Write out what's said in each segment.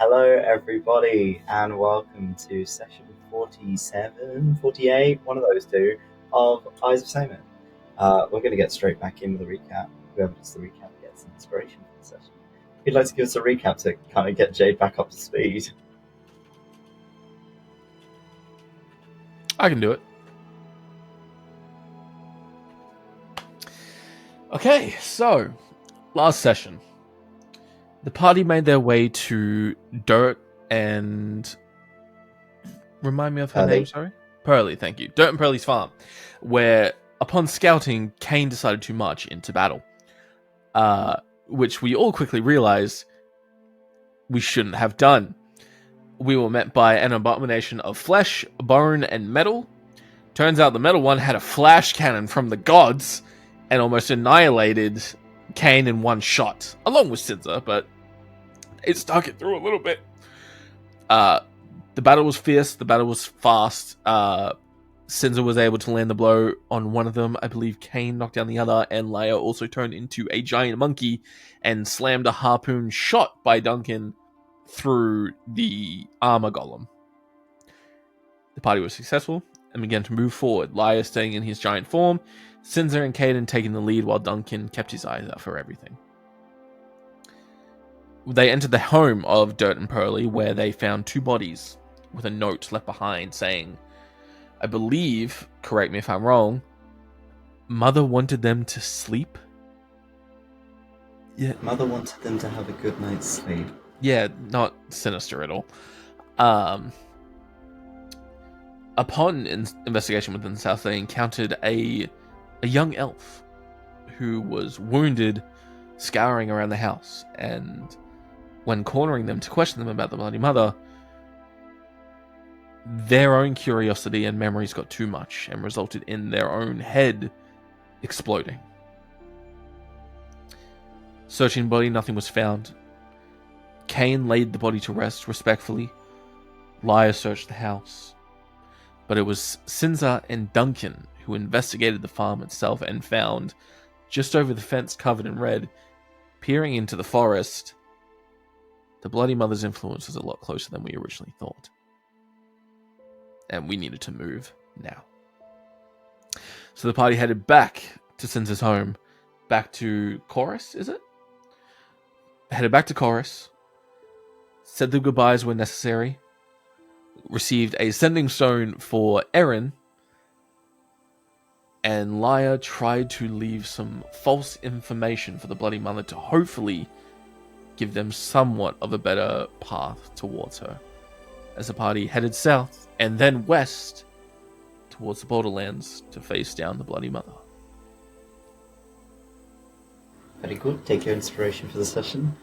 Hello everybody and welcome to session 47, 48, one of those two, of Eyes of Saemyth. We're going to get straight back in with the recap. Whoever does the recap gets some inspiration for the session. If you'd like to give us a recap to kind of get Jade back up to speed. I can do it. Okay, so last session, the party made their way to Dirt and remind me of her name, sorry? 𝘏𝘪𝘨, thank you. Dirt and 𝘏𝘪𝘨's farm, where upon scouting, Cain decided to march into battle, which we all quickly realized we shouldn't have done. We were met by an abomination of flesh, bone, and metal. Turns out the metal one had a flash cannon from the gods and almost annihilated Cain in one shot, along with Sinza, but it stuck it through a little bit. The battle was fierce, the battle was fast. Sinza was able to land the blow on one of them. I believe Cain knocked down the other, and Lyre also turned into a giant monkey and slammed a harpoon shot by Duncan through the armor golem. The party was successful and began to move forward, Lyre staying in his giant form, Sinza and Caden taking the lead while Duncan kept his eyes out for everything. They entered the home of Dirt and 𝘏𝘪𝘨, where they found two bodies with a note left behind saying, I believe, correct me if I'm wrong, Mother wanted them to sleep? Yeah, Mother wanted them to have a good night's sleep. Yeah, not sinister at all. Upon investigation within the south, they encountered a young elf who was wounded, scouring around the house, and when cornering them to question them about the Bloody Mother, their own curiosity and memories got too much and resulted in their own head exploding. Searching the body, nothing was found. Cain laid the body to rest respectfully. Lyre searched the house. But it was Sinza and Duncan who investigated the farm itself and found, just over the fence covered in red, peering into the forest, the Bloody Mother's influence was a lot closer than we originally thought. And we needed to move now. So the party headed back to Sinza's home, back to 𝘏𝘪𝘨, is it? Headed back to 𝘏𝘪𝘨, said the goodbyes were necessary, received a sending stone for Erin, and Lyre tried to leave some false information for the Bloody Mother to hopefully give them somewhat of a better path towards her, as the party headed south and then west towards the Borderlands to face down the Bloody Mother. Very good. Take your inspiration for the session.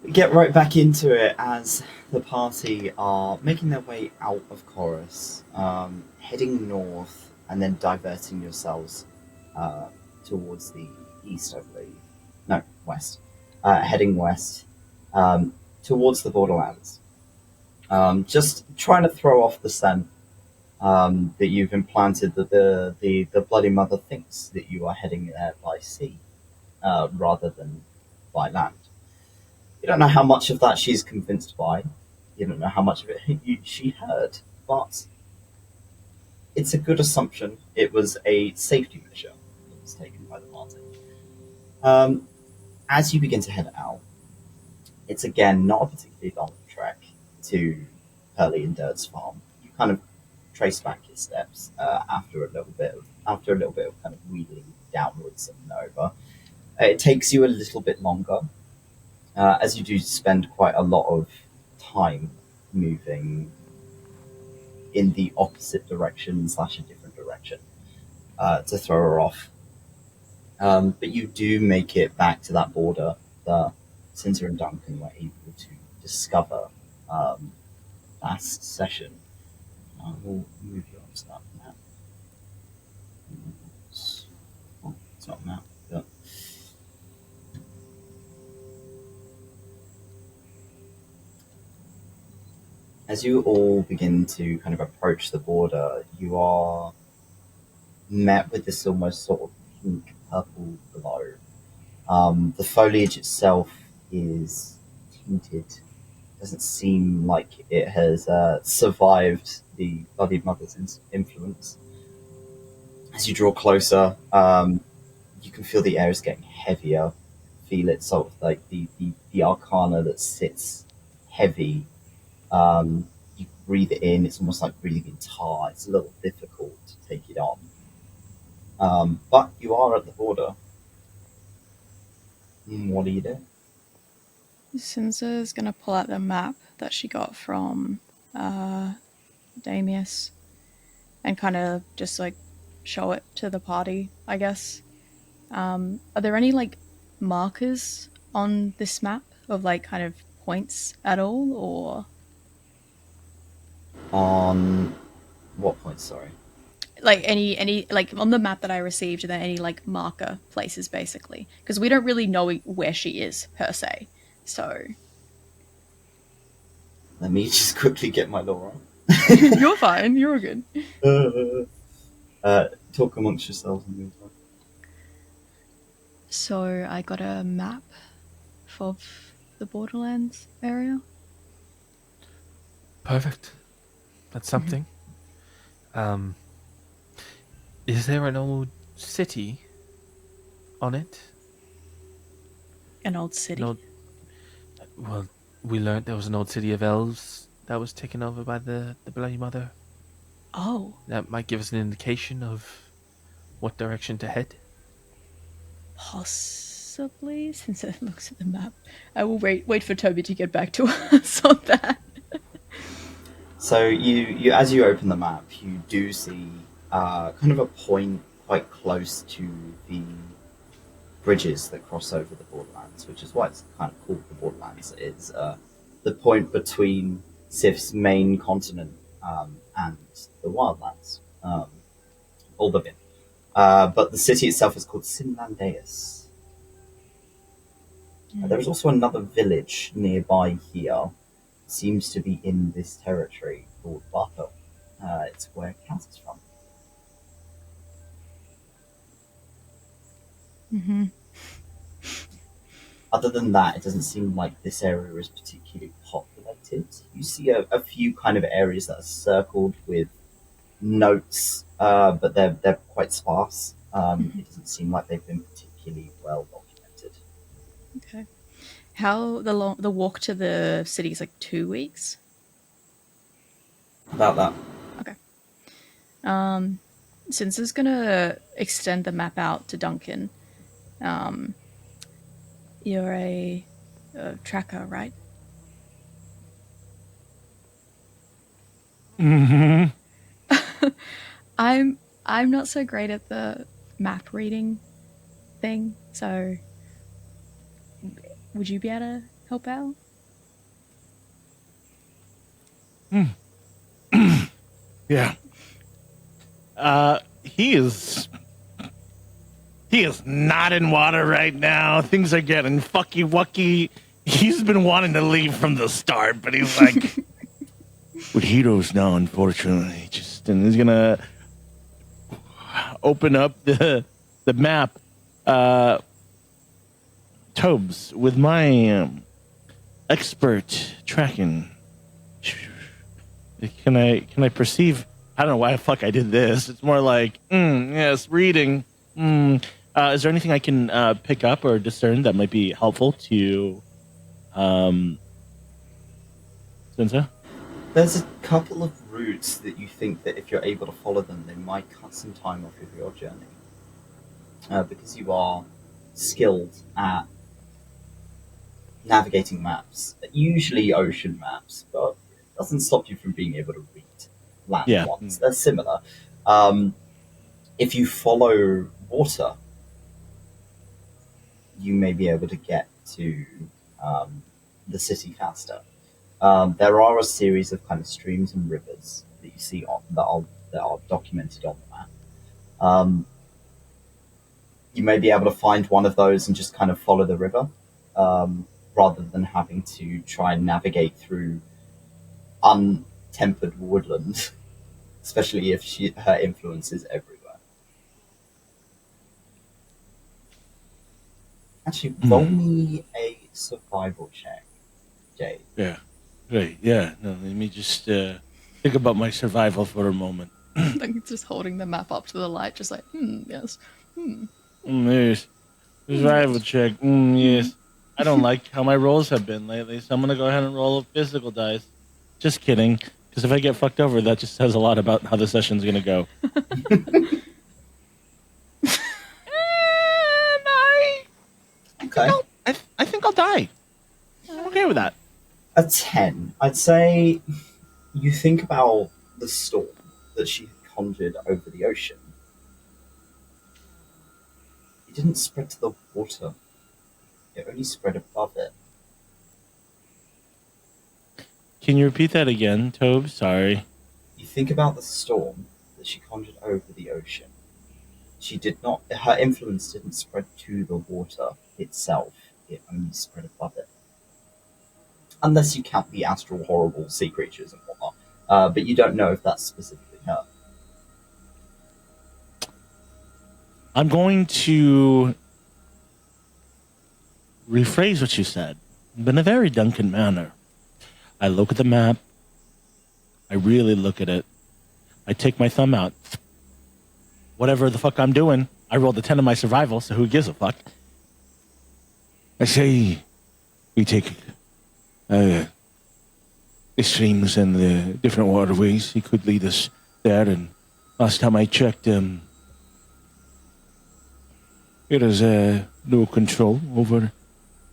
We get right back into it as the party are making their way out of 𝘏𝘪𝘨, heading north and then diverting yourselves towards the east, I believe. No, west. Heading west towards the Borderlands. Just trying to throw off the scent that you've implanted that the Bloody Mother thinks that you are heading there by sea rather than by land. You don't know how much of that she's convinced by. You don't know how much of it she heard, but it's a good assumption. It was a safety measure that was taken by the party. As you begin to head out, it's again not a particularly long trek to 𝘏𝘪𝘨 and Dirt's farm. You kind of trace back your steps after a little bit of kind of wheeling downwards and over. It takes you a little bit longer. As you do spend quite a lot of time moving in the opposite direction / a different direction to throw her off. But you do make it back to that border that Sinza and Duncan were able to discover last session. We'll move you on to that map. It's not a map, but as you all begin to kind of approach the border, you are met with this almost sort of pink purple glow. The foliage itself is tinted doesn't seem like it has survived the Bloody Mother's influence. As you draw closer, you can feel the air is getting heavier. Feel it sort of like the arcana that sits heavy. You breathe it in, it's almost like breathing in tar. It's a little difficult to take it on. But you are at the border. What do you do? Sinza is going to pull out the map that she got from Damius and kind of just like show it to the party, I guess. Are there any like markers on this map of like kind of points at all, or On what point, sorry? like any like on the map that I received, are there any like marker places basically? Because we don't really know where she is per se. So Let me just quickly get my lore on. you're fine. You're good. Talk amongst yourselves in the meantime. So I got a map of the Borderlands area. Perfect. That's something. Is there an old city on it? An old city. Well, we learned there was an old city of elves that was taken over by the Bloody Mother. Oh, That might give us an indication of what direction to head. possibly. Since it looks at the map, I will wait for Toby to get back to us on that. So you as you open the map, you do see kind of a point quite close to the bridges that cross over the Borderlands, which is why it's kind of called the Borderlands. It's the point between Sif's main continent and the Wildlands, Aldervin. But the city itself is called Sinlandeus. There is also another village nearby here. Seems to be in this territory called Barto. It's where Cass is from. Mm-hmm. Other than that, it doesn't seem like this area is particularly populated. You see a few kind of areas that are circled with notes, but they're quite sparse. It doesn't seem like they've been particularly well documented. Okay. How the walk to the city is like 2 weeks? About that. Okay. Since it's gonna extend the map out to Duncan, you're a tracker, right? Mm-hmm. I'm not so great at the map reading thing, so would you be able to help out? Yeah. He is not in water right now. Things are getting fucky wucky. He's been wanting to leave from the start, but he's like, with heroes now, unfortunately. And he's gonna open up the map. Tobes, with my expert tracking, can I perceive? I don't know why the fuck I did this. It's more like, yes, reading. Is there anything I can pick up or discern that might be helpful to Sinza? There's a couple of routes that you think that if you're able to follow them, they might cut some time off of your journey. Because you are skilled at navigating maps, usually ocean maps, but it doesn't stop you from being able to read land ones. They're similar. If you follow water, you may be able to get to the city faster. There are a series of kind of streams and rivers that you see that are documented on the map. You may be able to find one of those and just kind of follow the river, rather than having to try and navigate through untempered woodland, especially if her influence is everywhere. Actually, roll me a survival check, Jade. Yeah. Right, yeah. No, let me just think about my survival for a moment. Like just holding the map up to the light, just like, yes. Yes. Survival check. Yes. I don't like how my rolls have been lately, so I'm going to go ahead and roll a physical dice. Just kidding. Because if I get fucked over, that just says a lot about how the session's going to go. Okay. I think I'll die. I'm okay with that. A 10. I'd say you think about the storm that she had conjured over the ocean. It didn't spread to the water. It only spread above it. Can you repeat that again, Tobe? Sorry. You think about the storm that she conjured over the ocean. She did not. Her influence didn't spread to the water itself. It only spread above it. Unless you count the astral, horrible sea creatures and whatnot. But you don't know if that's specifically her. I'm going to rephrase what you said, but in a very Duncan manner. I look at the map. I really look at it. I take my thumb out. Whatever the fuck I'm doing, I rolled a 10 on my survival, so who gives a fuck? I say we take the streams and the different waterways. He could lead us there, and last time I checked, it is no control over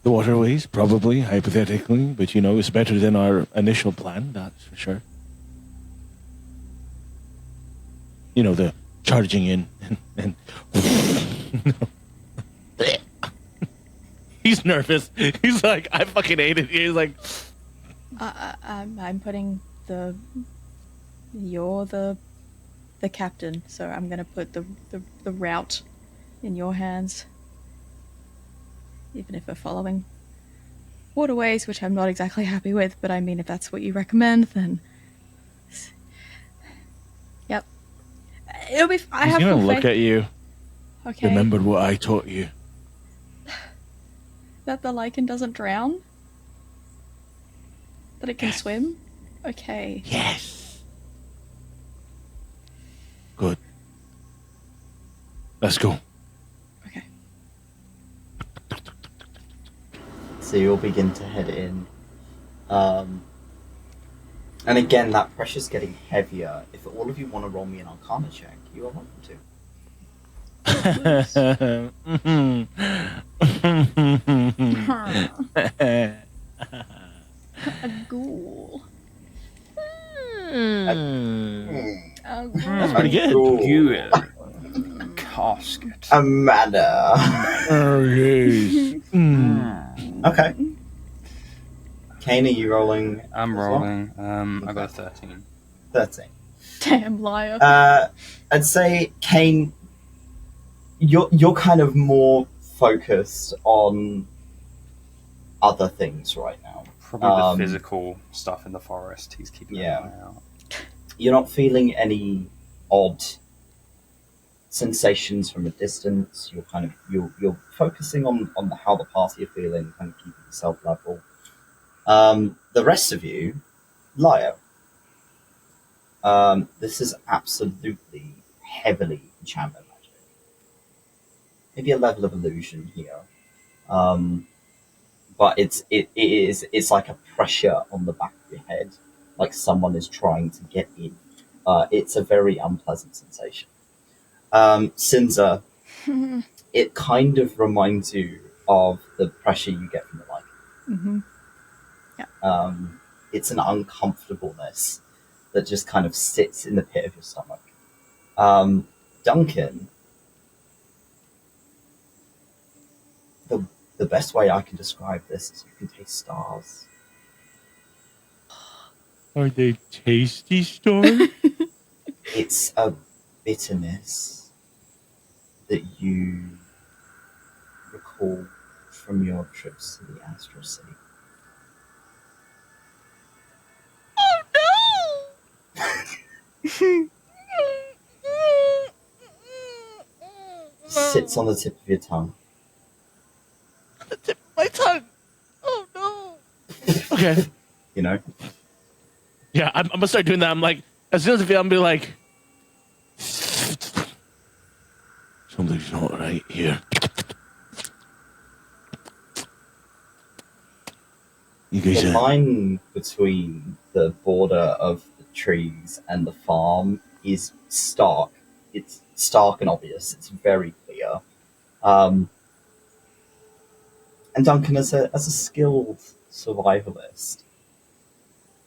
the waterways, probably, hypothetically, but it's better than our initial plan, that's for sure. The charging in and he's nervous. He's like, I fucking hate it. He's like, I'm putting you're the captain, so I'm gonna put the route in your hands. Even if we're following waterways, which I'm not exactly happy with, but I mean, if that's what you recommend, then yep. It'll be. I he's have gonna full look faith. at you. Okay. Remember what I taught you. That the lichen doesn't drown? That it can Yes. swim? Okay. Yes. Good. Let's go. Okay. So you'll begin to head in. And again, that pressure's getting heavier. If all of you want to roll me an Arcana check, you are welcome to. A ghoul. A A That's pretty good. ghoul. Casket. A manor. Oh, yes. Okay. Cain, are you rolling? I'm as well? rolling. I got a 13. 13. Damn liar. I'd say, Cain, you're kind of more focused on other things right now. Probably the physical stuff in the forest. He's keeping an eye out. You're not feeling any odd sensations from a distance. You're kind of you're focusing on how the party are feeling, kind of keeping yourself level. The rest of you, Lyre. This is absolutely heavily enchantment magic. Maybe a level of illusion here, but it's like a pressure on the back of your head, like someone is trying to get in. It's a very unpleasant sensation. Sinza, it kind of reminds you of the pressure you get from the lichen. Mm-hmm. Yeah. It's an uncomfortableness that just kind of sits in the pit of your stomach. Duncan, the best way I can describe this is you can taste stars. Are they tasty stars? It's a bitterness that you recall from your trips to the Astral Sea. Sits on the tip of your tongue. The tip of my tongue. Oh no. Okay. you know? Yeah, I'm gonna start doing that. I'm like, as soon as I feel, I'm gonna be like, something's not right here. You guys, The line between the border of the trees and the farm is stark. It's stark and obvious. It's very clear. And Duncan, as a skilled survivalist,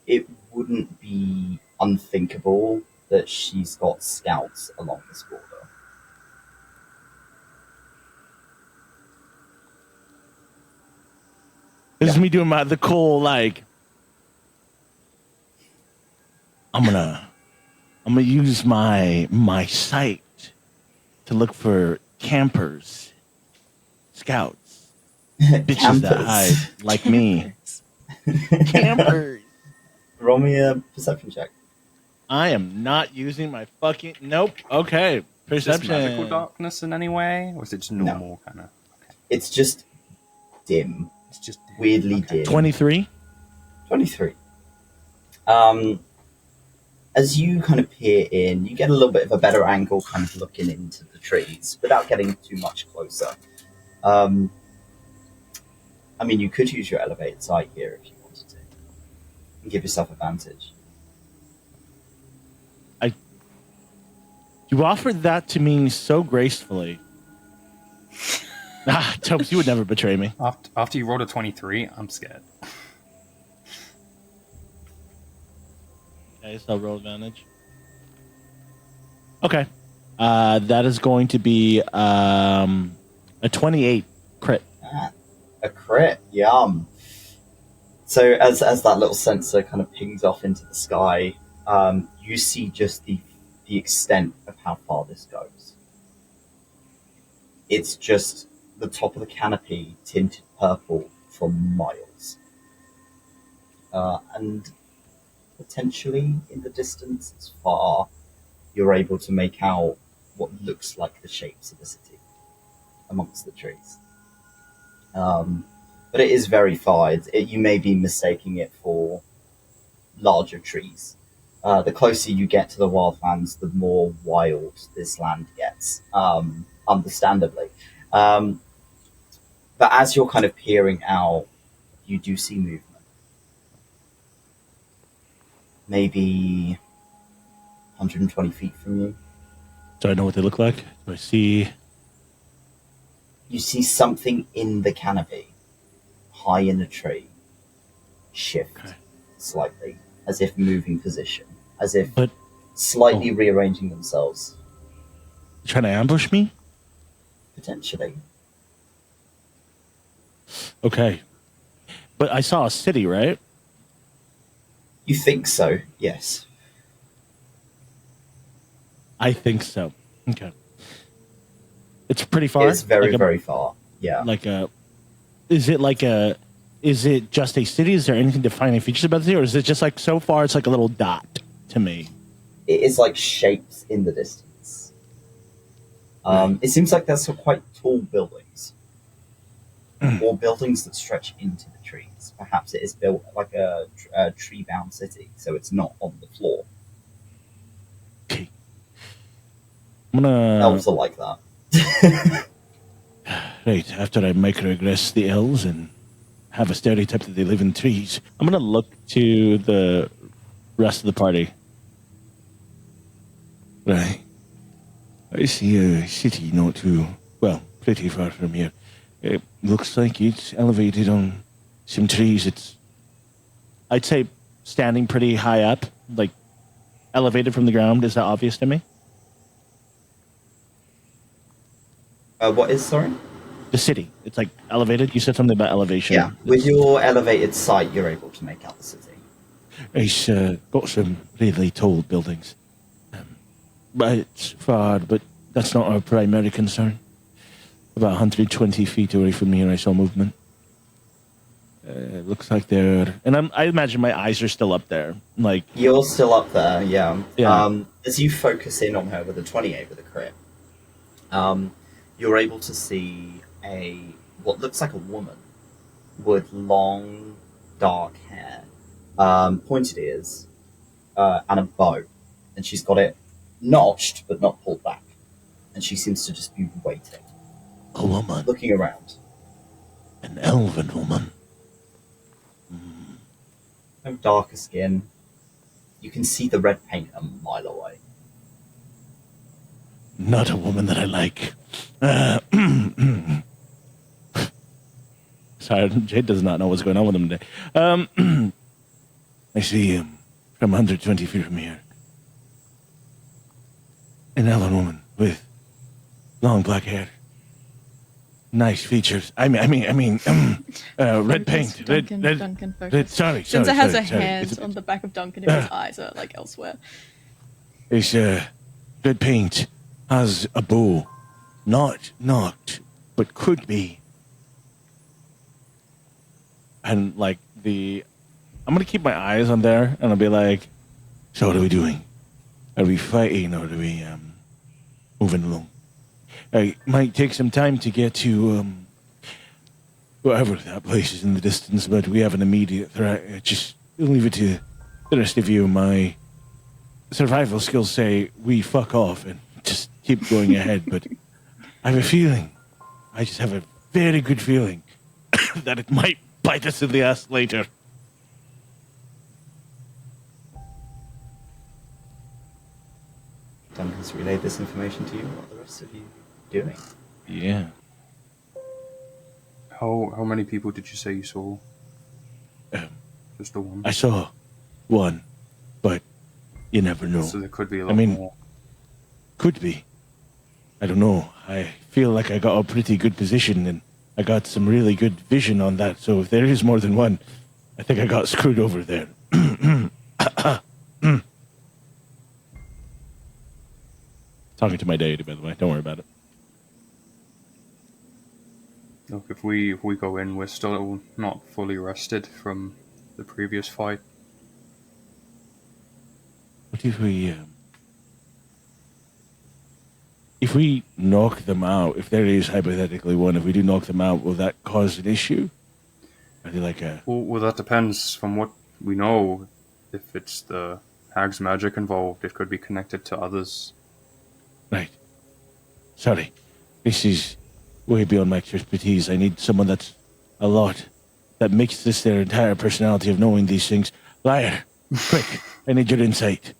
it wouldn't be unthinkable that she's got scouts along this border. this is me doing the cool, like, I'm gonna use my sight to look for campers, scouts, bitches that hide like me. Campers. Roll me a perception check. I am not using my fucking... Nope. Okay. Is this Perception. magical darkness in any way, or is it just normal kind of? Okay. It's just dim. It's just Weirdly okay. dim. 23. 23. As you kind of peer in, you get a little bit of a better angle kind of looking into the trees without getting too much closer. I mean, you could use your elevated sight here if you wanted to and give yourself advantage. You offered that to me so gracefully. Topes, you would never betray me. After you rolled a 23, I'm scared. Okay, so roll advantage. Okay. That is going to be a 28 crit. A crit, yum. So as that little sensor kind of pings off into the sky, you see just the extent of how far this goes. It's just the top of the canopy tinted purple for miles. And potentially in the distance, as far, you're able to make out what looks like the shapes of the city amongst the trees. But it is very far. You may be mistaking it for larger trees. The closer you get to the wildlands, the more wild this land gets, understandably. But as you're kind of peering out, you do see movement. Maybe 120 feet from you. Do I know what they look like? Do I see... You see something in the canopy, high in a tree, shift slightly, as if moving position, as if slightly rearranging themselves. Trying to ambush me? Potentially. Okay. But I saw a city, right? You think so, yes. I think so. Okay. It's pretty far? It's very, very far. Yeah. Is it just a city? Is there anything defining features about the city? Or is it just like, so far, it's like a little dot to me? It is like shapes in the distance. It seems like there's some quite tall buildings. Or buildings that stretch into the trees. Perhaps it is built like a tree-bound city, so it's not on the floor. Okay. I'm gonna... Elves are like that. Right, after I microaggress the elves and have a stereotype that they live in trees, I'm gonna look to the rest of the party. Right. I see a city not too, pretty far from here. It looks like it's elevated on some trees. It's, I'd say, standing pretty high up, like elevated from the ground. Is that obvious to me? What is, sorry? The city. It's like elevated. You said something about elevation. Yeah, with your elevated sight, you're able to make out the city. It's got some really tall buildings. But it's far, but that's not our primary concern. About 120 feet away from here, I saw movement. It looks like they're... And I imagine my eyes are still up there. Like, you're still up there, yeah. Yeah. As you focus in on her with a 28 with a crit, you're able to see what looks like a woman with long, dark hair pointed ears, and a bow. And she's got it notched, but not pulled back. And she seems to just be waiting. A woman. Looking around. An elven woman. No darker skin. You can see the red paint a mile away. Not a woman that I like. Sorry, Jade does not know what's going on with him today. I see him from 120 feet from here. An elven woman with long black hair. Nice features. I mean, red paint. Duncan, focus. Sorry. Sinza has a sorry. hand on the back of Duncan if his eyes are like elsewhere. It's red paint has a bow, not knocked, but could be. And like I'm gonna keep my eyes on there, and I'll be like, so what are we doing? Are we fighting, or are we moving along? It might take some time to get to wherever that place is in the distance, but we have an immediate threat. Just leave it to the rest of you. My survival skills say we fuck off and just keep going ahead, but I have a feeling, I just have a very good feeling that it might bite us in the ass later. Duncan's relayed this information to you. What are the rest of you doing? Yeah. How many people did you say you saw? Just the one? I saw one, but you never know. So there could be a lot more. Could be. I don't know. I feel like I got a pretty good position, and I got some really good vision on that, so if there is more than one, I think I got screwed over there. Talking to my deity, by the way. Don't worry about it. Look, if we go in, we're still not fully rested from the previous fight. What if we knock them out, if there is hypothetically one, if we do knock them out, will that cause an issue? Are they like a... Well, that depends from what we know. If it's the hag's magic involved, it could be connected to others. Right. Sorry. This is way beyond my expertise. I need someone that's a lot, that makes this their entire personality of knowing these things. Lyre, quick, I need your insight.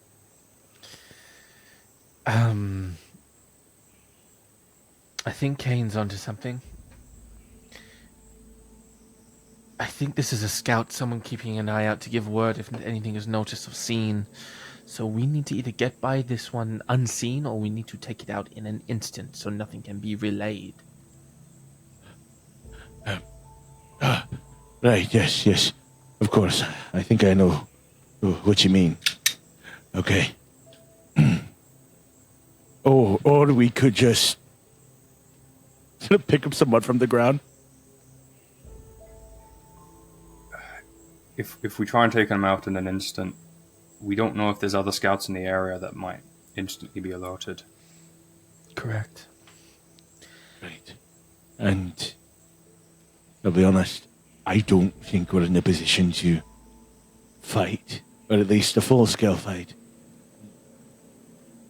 I think Cain's onto something. I think this is a scout, someone keeping an eye out to give word if anything is noticed or seen. So we need to either get by this one unseen, or we need to take it out in an instant so nothing can be relayed. Right, yes. Of course. I think I know what you mean. Okay. Or we could just pick up some mud from the ground. If we try and take them out in an instant, we don't know if there's other scouts in the area that might instantly be alerted. Correct. Right. And I'll be honest, I don't think we're in a position to fight, or at least a full-scale fight.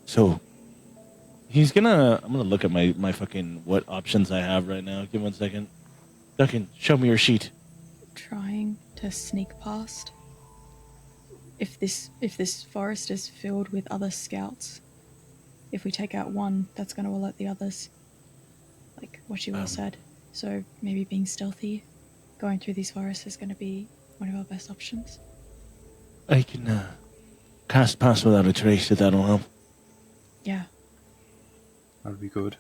So, I'm gonna look at my fucking, what options I have right now. Give me 1 second. Duncan, show me your sheet. Trying to sneak past. If this forest is filled with other scouts, if we take out one, that's going to alert the others. Like what you all said. So maybe being stealthy, going through these forests is going to be one of our best options. I can cast Pass Without a Trace, if that'll help. Yeah. That would be good.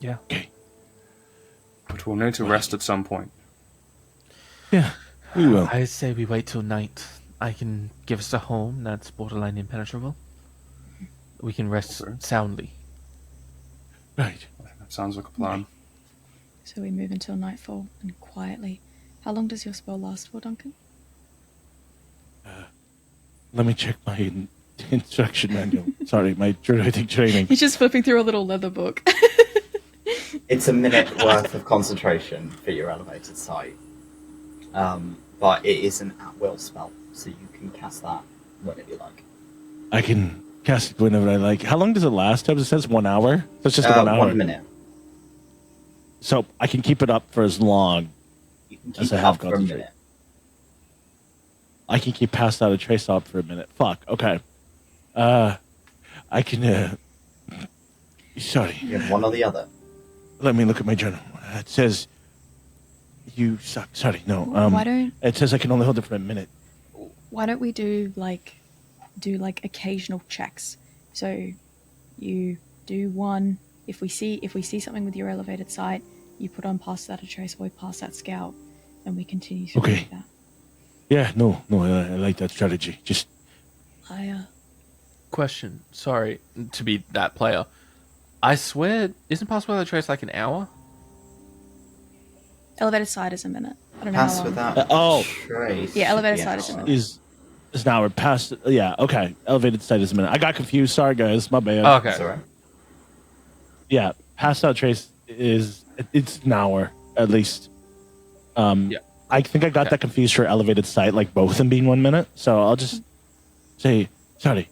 Yeah. Okay. But we'll need to rest at some point. Yeah, we will. I say we wait till night. I can give us a home that's borderline impenetrable. We can rest soundly. Right. That sounds like a plan. So we move until nightfall and quietly. How long does your spell last for, Duncan? Let me check my instruction manual. Sorry, my druidic training. He's just flipping through a little leather book. It's a minute worth of concentration for your elevated sight. But it is an at-will spell, so you can cast that whenever you like. I can cast it whenever I like. How long does it last? It says 1 hour. So it's just 1 hour. 1 minute. So I can keep it up for as long You can as keep I it have up for a concentrate. minute. I can keep Pass Out a Trace up for a minute. Fuck. Okay. I can. Sorry. You have one or the other. Let me look at my journal. It says you suck. Sorry. No. Why don't It says I can only hold it for a minute. we do occasional checks? So you do one. If we see something with your elevated sight, you put on Pass That a Trace or Pass That Scout, and we continue through Okay. like that. Yeah. No. I like that strategy. Just Question. Sorry to be that player. I swear, isn't Pass Without a Trace like an hour? Elevated sight is a minute. I don't know Pass how long. without trace. Yeah, elevated should be sight an is a hour. minute. is an hour past. Yeah. Okay. Elevated sight is a minute. I got confused. Sorry, guys. My bad. Okay. That's alright. Yeah. Pass Out Trace it's an hour at least. Yeah. I think I got that confused for elevated sight, like both of them being 1 minute. So I'll just say sorry.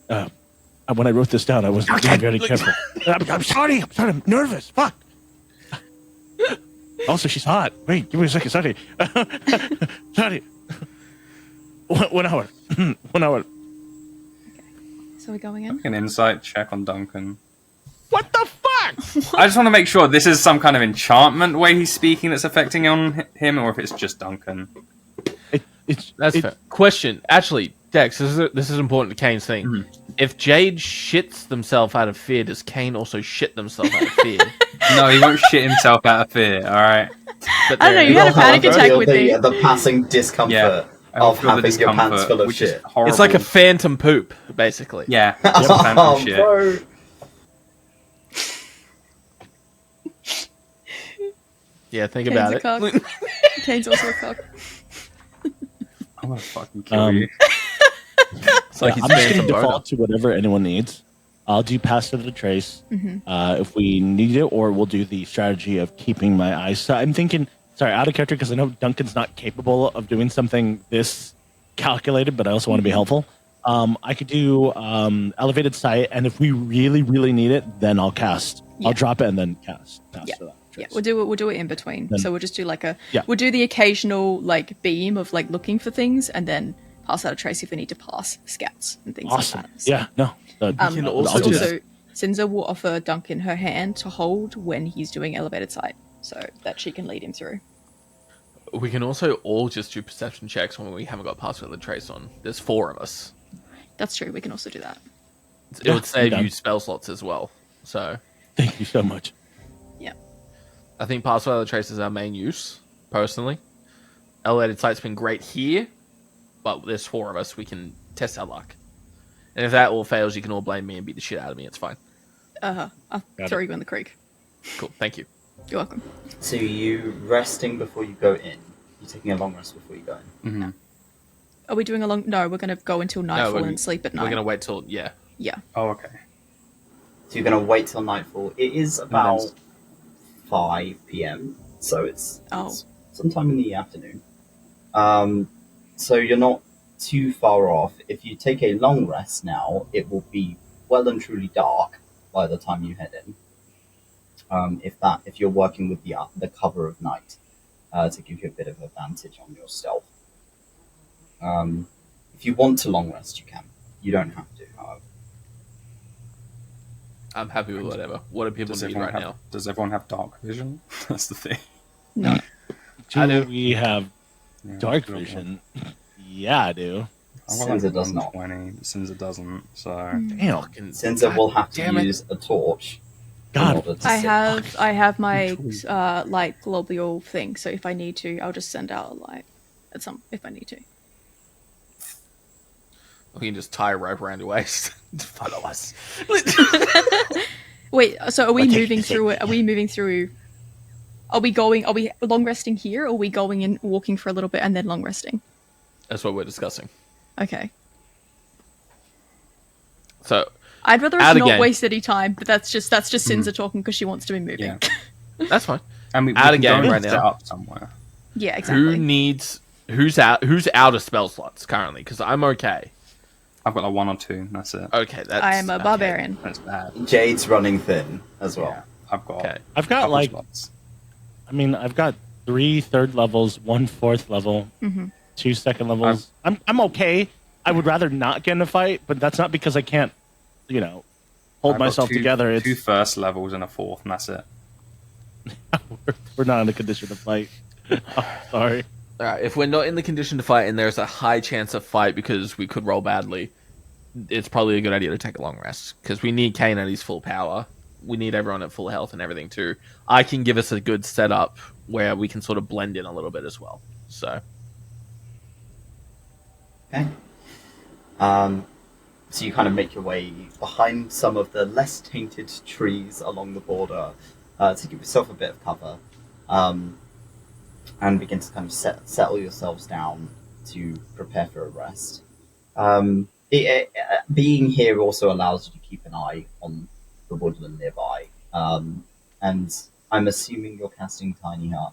When I wrote this down, I wasn't being very careful. I'm sorry. I'm nervous. Fuck. Also, she's hot. Wait, give me a second. Sorry. Sorry. 1 hour. 1 hour. So we're going in? An insight check on Duncan. What the fuck? I just want to make sure this is some kind of enchantment way he's speaking that's affecting on him, or if it's just Duncan. That's fair. Question. Actually, Dex, this is important to Cain's thing. Mm-hmm. If Jade shits themselves out of fear, does Cain also shit themselves out of fear? No, he won't shit himself out of fear, alright? But I don't know, you had a panic attack with me. The passing discomfort Yeah, I'll of feel the having your pants discomfort, full of which is shit. horrible. It's like a phantom poop, basically. Yeah, it's a phantom Oh, shit. bro. Yeah, think Cain's about a it. cock. Cain's also a cock. I'm gonna fucking kill you. It's like he's I'm just phantom going to boner. default to whatever anyone needs. I'll do Pass Out a Trace Mm-hmm. if we need it, or we'll do the strategy of keeping my eyes. So I'm thinking, sorry, out of character, because I know Duncan's not capable of doing something this calculated, but I also want to be helpful. I could do Elevated Sight, and if we really, really need it, then I'll cast. Yeah. I'll drop it and then cast. Pass Yeah. Without a Yeah, Trace. we'll do it in between. Then- So we'll just do like Yeah. we'll do the occasional like beam of like looking for things, and then Pass Out a Trace if we need to pass scouts and things Awesome. like that. So, Yeah, no. can I'll also do do that. Sinza will offer Duncan her hand to hold when he's doing elevated sight, so that she can lead him through. We can also all just do perception checks when we haven't got Pass Without a Trace on. There's 4 of us. That's true. We can also do that. It Yeah, would save I'm you down. spell slots as well. So Thank you so much. Yeah. I think Pass Without a Trace is our main use, personally. Elevated Sight's been great here, but there's 4 of us. We can test our luck. And if that all fails, you can all blame me and beat the shit out of me. It's fine. I'll Got throw it. you in the creek. Cool. Thank you. You're welcome. So you resting before you go in? You're taking a long rest before you go in? Mm-hmm. Are we doing a long? No, we're gonna go until nightfall and sleep at night. We're going to wait till... Yeah. Yeah. Oh, okay. So you're going to wait till nightfall. It is about 5 p.m, so it's sometime in the afternoon. So you're not too far off. If you take a long rest now, it will be well and truly dark by the time you head in. If you're working with the cover of night, to give you a bit of advantage on your stealth. If you want to long rest, you can. You don't have to, however. I'm happy with whatever. What do people need right now? Does everyone have dark vision? That's the thing. No. I do. We have Yeah, dark I feel vision. Yeah, I do. I've got Sinza does not. 120. Sinza doesn't, so... Damn. Fucking- Sinza will have to damn it. use a torch. God. in order to I see. have my light globule thing, so if I need to, I'll just send out a light at some if I need to. We can just tie a rope around your waist to follow us. Wait, so are we Okay, moving okay. through it? Are we moving through? Are we long resting here, or are we going and walking for a little bit and then long resting? That's what we're discussing. Okay. So, I'd rather Out us not again. waste any time, but that's just Sinza talking because she wants to be moving. Yeah. that's fine. And we Out can again go and right set now. up somewhere. Yeah, exactly. Who needs Who's out of spell slots currently? Because I'm okay. I've got like 1 or 2. That's it. Okay, that's I am a barbarian. That's bad. Jade's running thin as well. Yeah, I've got. Okay. I've got couple like, spots. I mean, I've got 3 third levels, 1 fourth level, 2 second levels. I'm okay. I would rather not get in a fight, but that's not because I can't, hold I've got myself together. It's 2 first levels and a 4th, and that's it. we're not in a condition to fight. Oh, sorry. All right, if we're not in the condition to fight and there's a high chance of fight because we could roll badly, it's probably a good idea to take a long rest because we need Cain at his full power. We need everyone at full health and everything too. I can give us a good setup where we can sort of blend in a little bit as well. So, Okay. So you kind of make your way behind some of the less tainted trees along the border to give yourself a bit of cover, and begin to kind of settle yourselves down to prepare for a rest. Being here also allows you to keep an eye on the woodland nearby, and I'm assuming you're casting Tiny Hut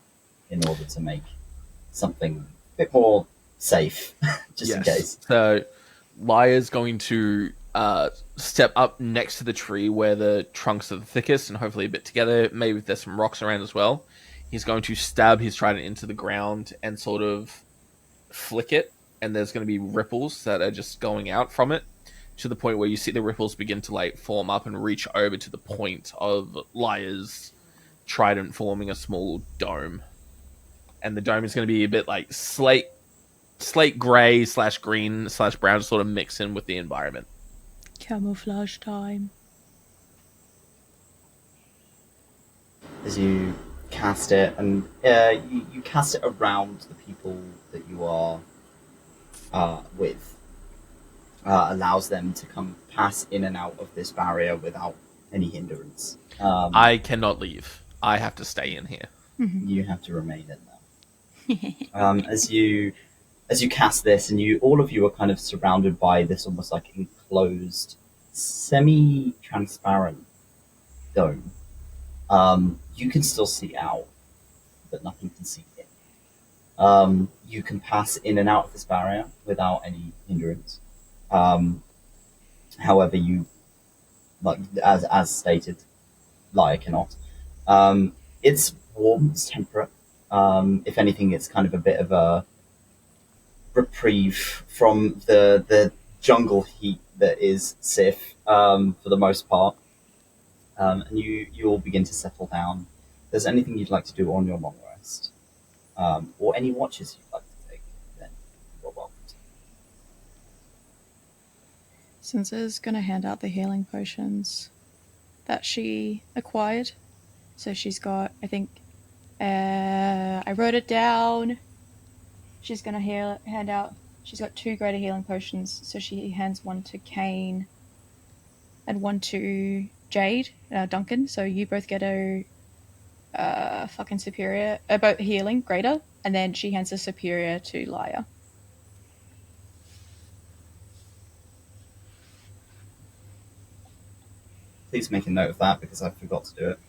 in order to make something a bit more safe, just in case. So, Lyre's going to step up next to the tree where the trunks are the thickest and hopefully a bit together. Maybe there's some rocks around as well. He's going to stab his trident into the ground and sort of flick it, and there's going to be ripples that are just going out from it to the point where you see the ripples begin to like form up and reach over to the point of Lyre's trident, forming a small dome. And the dome is going to be a bit like slate grey / green / brown, to sort of mix in with the environment. Camouflage time. As you cast it, and you cast it around the people that you are with, allows them to come pass in and out of this barrier without any hindrance. I cannot leave. I have to stay in here. You have to remain in there. As you cast this, and all of you are kind of surrounded by this almost like enclosed, semi-transparent dome. You can still see out, but nothing can see in. You can pass in and out of this barrier without any hindrance. However, you, like as stated, Lyre cannot. It's warm, it's temperate. If anything, it's kind of a bit of a reprieve from the jungle heat that is Sif, for the most part. And you all begin to settle down. If there's anything you'd like to do on your long rest, or any watches you'd like to take, then you're welcome to. Sinza's gonna hand out the healing potions that she acquired. So she's got, I think, I wrote it down. She's gonna hand out. She's got 2 greater healing potions. So she hands one to Cain and one to Jade, Duncan. So you both get a fucking superior, both healing greater, and then she hands a superior to Lyre. Please make a note of that because I forgot to do it.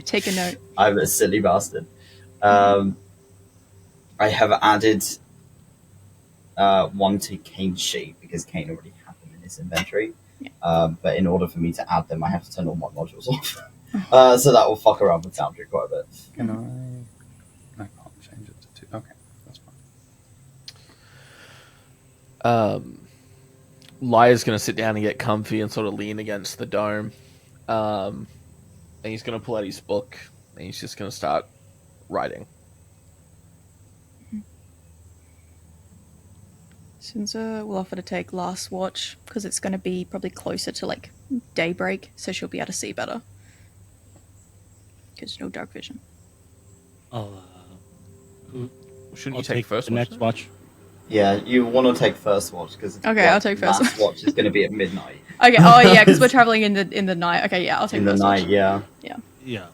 Take a note. I'm a silly bastard. I have added one to Cain's sheet because Cain already had them in his inventory. Yeah. But in order for me to add them, I have to turn all my modules off. So that will fuck around with Foundry quite a bit. Can I can't change it to 2. Okay, that's fine. Lyre's going to sit down and get comfy and sort of lean against the dome. And he's going to pull out his book and he's just going to start writing. Sinza will offer to take last watch because it's going to be probably closer to like daybreak, so she'll be able to see better. Because no dark vision. I'll, Shouldn't I'll you take first the watch? next watch. Yeah, you want to take first watch because Okay, I'll take first last watch is going to be at midnight. Okay. Oh yeah, because we're traveling in the night. Okay, yeah, I'll take In the first night, watch. yeah. Yeah.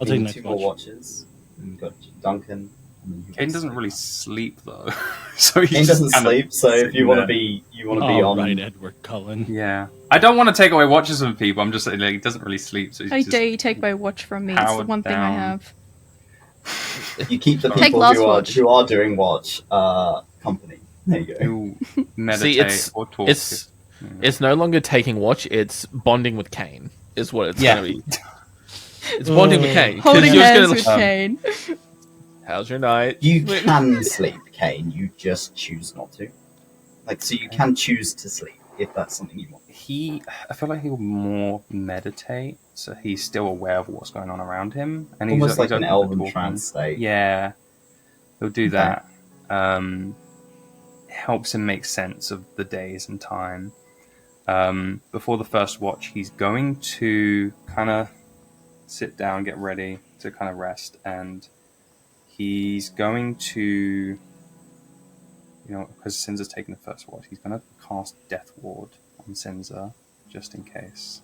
I'll You take need next 2 more watch. watches. And you've got Duncan. And then you've Cain got doesn't Sif. really sleep though, so he's Cain just doesn't kind of sleep, so if sitting you want there. to be, be All on. right, Edward Cullen. Yeah, I don't want to take away watches from people. I'm just saying, like, he doesn't really sleep, so he's I just dare you take my watch from me. It's the powered one thing I down. have. You keep the Take people last who watch. are doing watch company. There you go. You meditate or talk. It's no longer taking watch. It's bonding with Cain. Is what it's Yeah. gonna be. It's bonding with Cain. 'cause Holding you're hands just gonna, with Cain. how's your night? You can sleep, Cain. You just choose not to. Like, so you can choose to sleep if that's something you want. I feel like he'll more meditate, so he's still aware of what's going on around him, and Almost like he's an open to elven talking. trance state. Yeah, he'll do Okay. that. Helps him make sense of the days and time. Before the first watch, he's going to kind of sit down, get ready to kind of rest, and he's going to, because Sinza's taking the first watch, he's going to cast Death Ward on Sinza, just in case.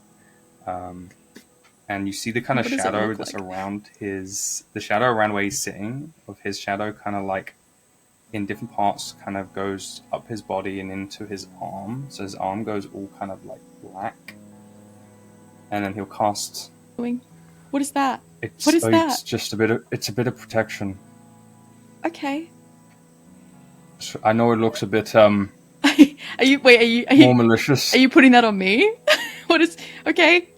And you see the kind of What does it shadow look that's like? around the shadow around where he's sitting, of his shadow kind of like in different parts kind of goes up his body and into his arm. So his arm goes all kind of like black. And then he'll cast... What is that? It's, What is it's that? just a bit of protection. Okay. So I know it looks a bit Are you more malicious. are you putting that on me? What is okay?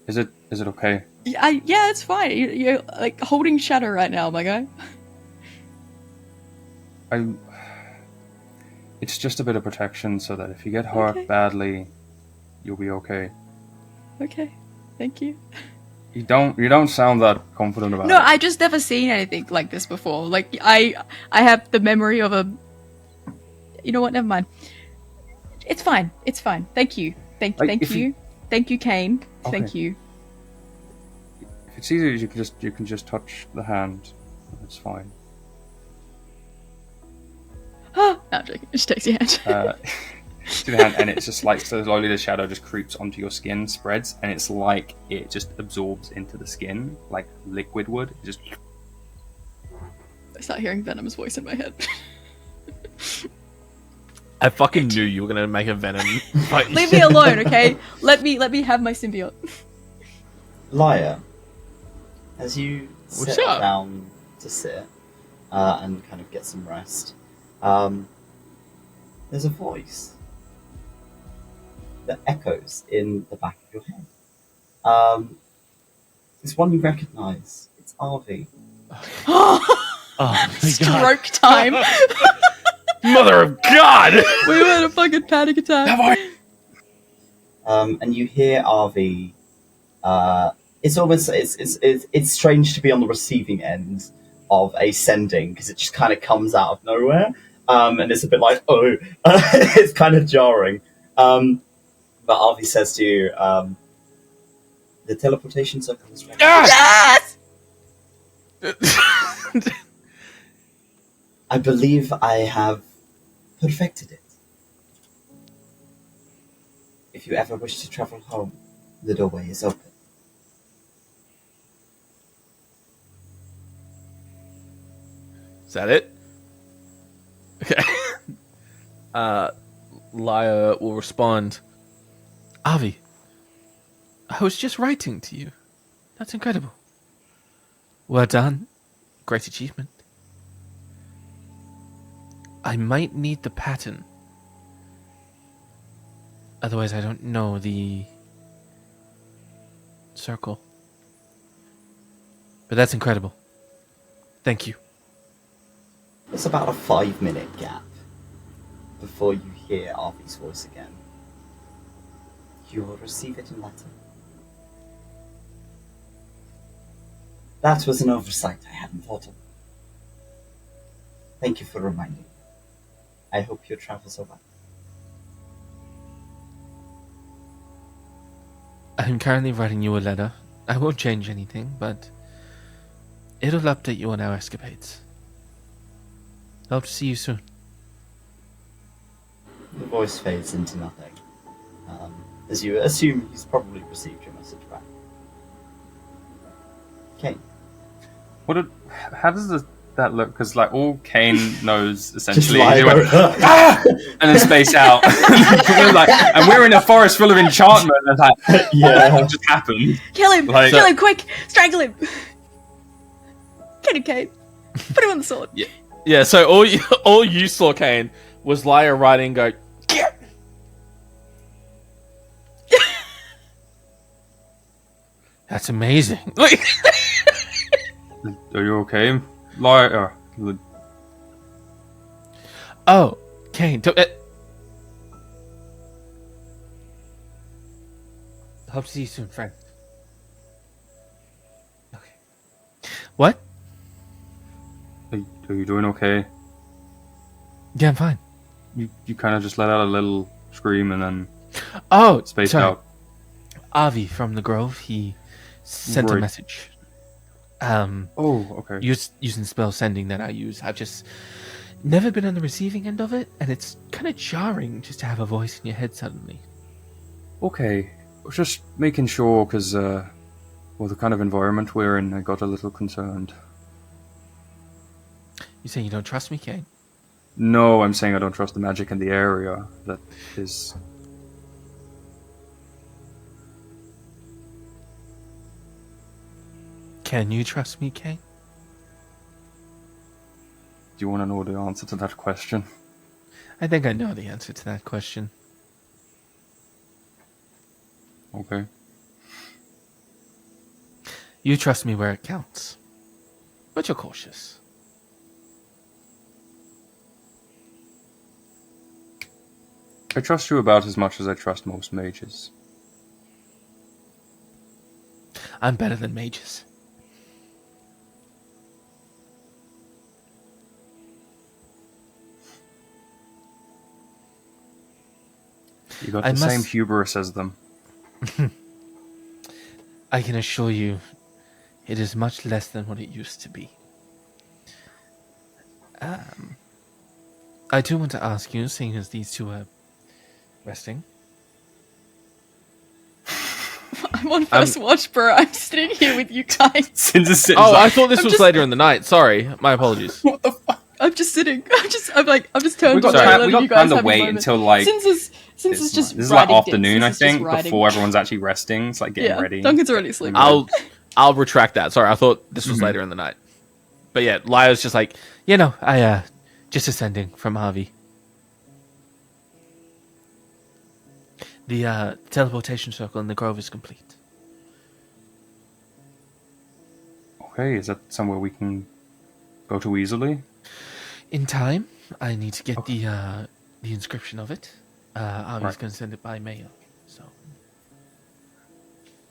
Is it okay? Yeah, it's fine. You're like holding shadow right now, my guy. It's just a bit of protection so that if you get hurt Okay. badly, you'll be okay. Okay, thank you. You don't sound that confident about No, it. I just never seen anything like this before. Like I have the memory of a. You know what? Never mind. It's fine. It's fine. Thank you. Thank If you. Thank you, Cain. Okay. Thank you. If it's easier, you can just touch the hand. It's fine. No, I'm joking. It just takes your hand. To the hand, and it's just like slowly the shadow just creeps onto your skin, spreads, and it's like it just absorbs into the skin like liquid would. It just I start hearing Venom's voice in my head. I fucking knew you were gonna make a Venom fight. Leave me alone, okay? Let me have my symbiote. Lyre, as you What's sit up? down to sit and kind of get some rest, there's a voice that echoes in the back of your head. It's one you recognise. It's Arvi. Oh my god. Stroke time. Mother of God! We had a fucking panic attack. And you hear Arvi. It's almost it's strange to be on the receiving end of a sending because it just kind of comes out of nowhere, and it's a bit like it's kind of jarring. But Arvi says to you, "The teleportation circle is ready." Yes! I believe I have perfected it. If you ever wish to travel home, the doorway is open. Is that it? Okay. Lyre will respond. Avi, I was just writing to you. That's incredible. Well done. Great achievement. I might need the pattern. Otherwise, I don't know the circle. But that's incredible. Thank you. There's about a 5-minute gap before you hear Arvi's voice again. You will receive it in letter. That was an oversight I hadn't thought of. Thank you for reminding me. I hope your travels are well. I'm currently writing you a letter. I won't change anything, but it'll update you on our escapades. Hope to see you soon. The voice fades into nothing, as you assume he's probably received your message back. Cain. How does that look? Because like all Cain knows essentially, Just he lie went, there. "Ah!" and then space out. And we're in a forest full of enchantment. And like, Yeah. what just happened? Kill him! Like- Kill him! Quick! Strangle him! Get it, Kate. Put him on the sword. Yeah. So all you saw, Cain, was Lyre riding and go. Get! That's amazing. Like, Are you okay? Lyre. oh, Cain. Hope to see you soon, friend. Okay. What? Are you doing okay? Yeah, I'm fine. You kind of just let out a little scream and then Oh, spaced sorry. out. Avi from the Grove, he sent a Right. message. Oh, okay. Using spell sending that I use. I've just never been on the receiving end of it, and it's kind of jarring just to have a voice in your head suddenly. Okay. Just making sure, because, well, the kind of environment we're in, I got a little concerned. You saying you don't trust me, Cain? No, I'm saying I don't trust the magic in the area. That is... Can you trust me, Cain? Do you want to know the answer to that question? I think I know the answer to that question. Okay. You trust me where it counts. But you're cautious. I trust you about as much as I trust most mages. I'm better than mages. You got I the same must- hubris as them. I can assure you, it is much less than what it used to be. I do want to ask you, seeing as these two are resting. I'm on first watch, bro. I'm sitting here with you guys. Sinza sits Oh, I like, thought this was later in the night. Sorry, my apologies. what the fuck? I'm just sitting. I'm just turned We got, on. time, letting we got you guys time to have a wait moment. until like... Since This just is like riding afternoon, dicks. I This is just think, riding. before everyone's actually resting. It's like getting Yeah, ready. Duncan's already asleep. I'll retract that. Sorry, I thought this was later in the night. But yeah, Lyre's just like, I just ascending from Harvey. The teleportation circle in the Grove is complete. Okay, is that somewhere we can go to easily? In time, I need to get the inscription of it. Harvey's Right. going to send it by mail. So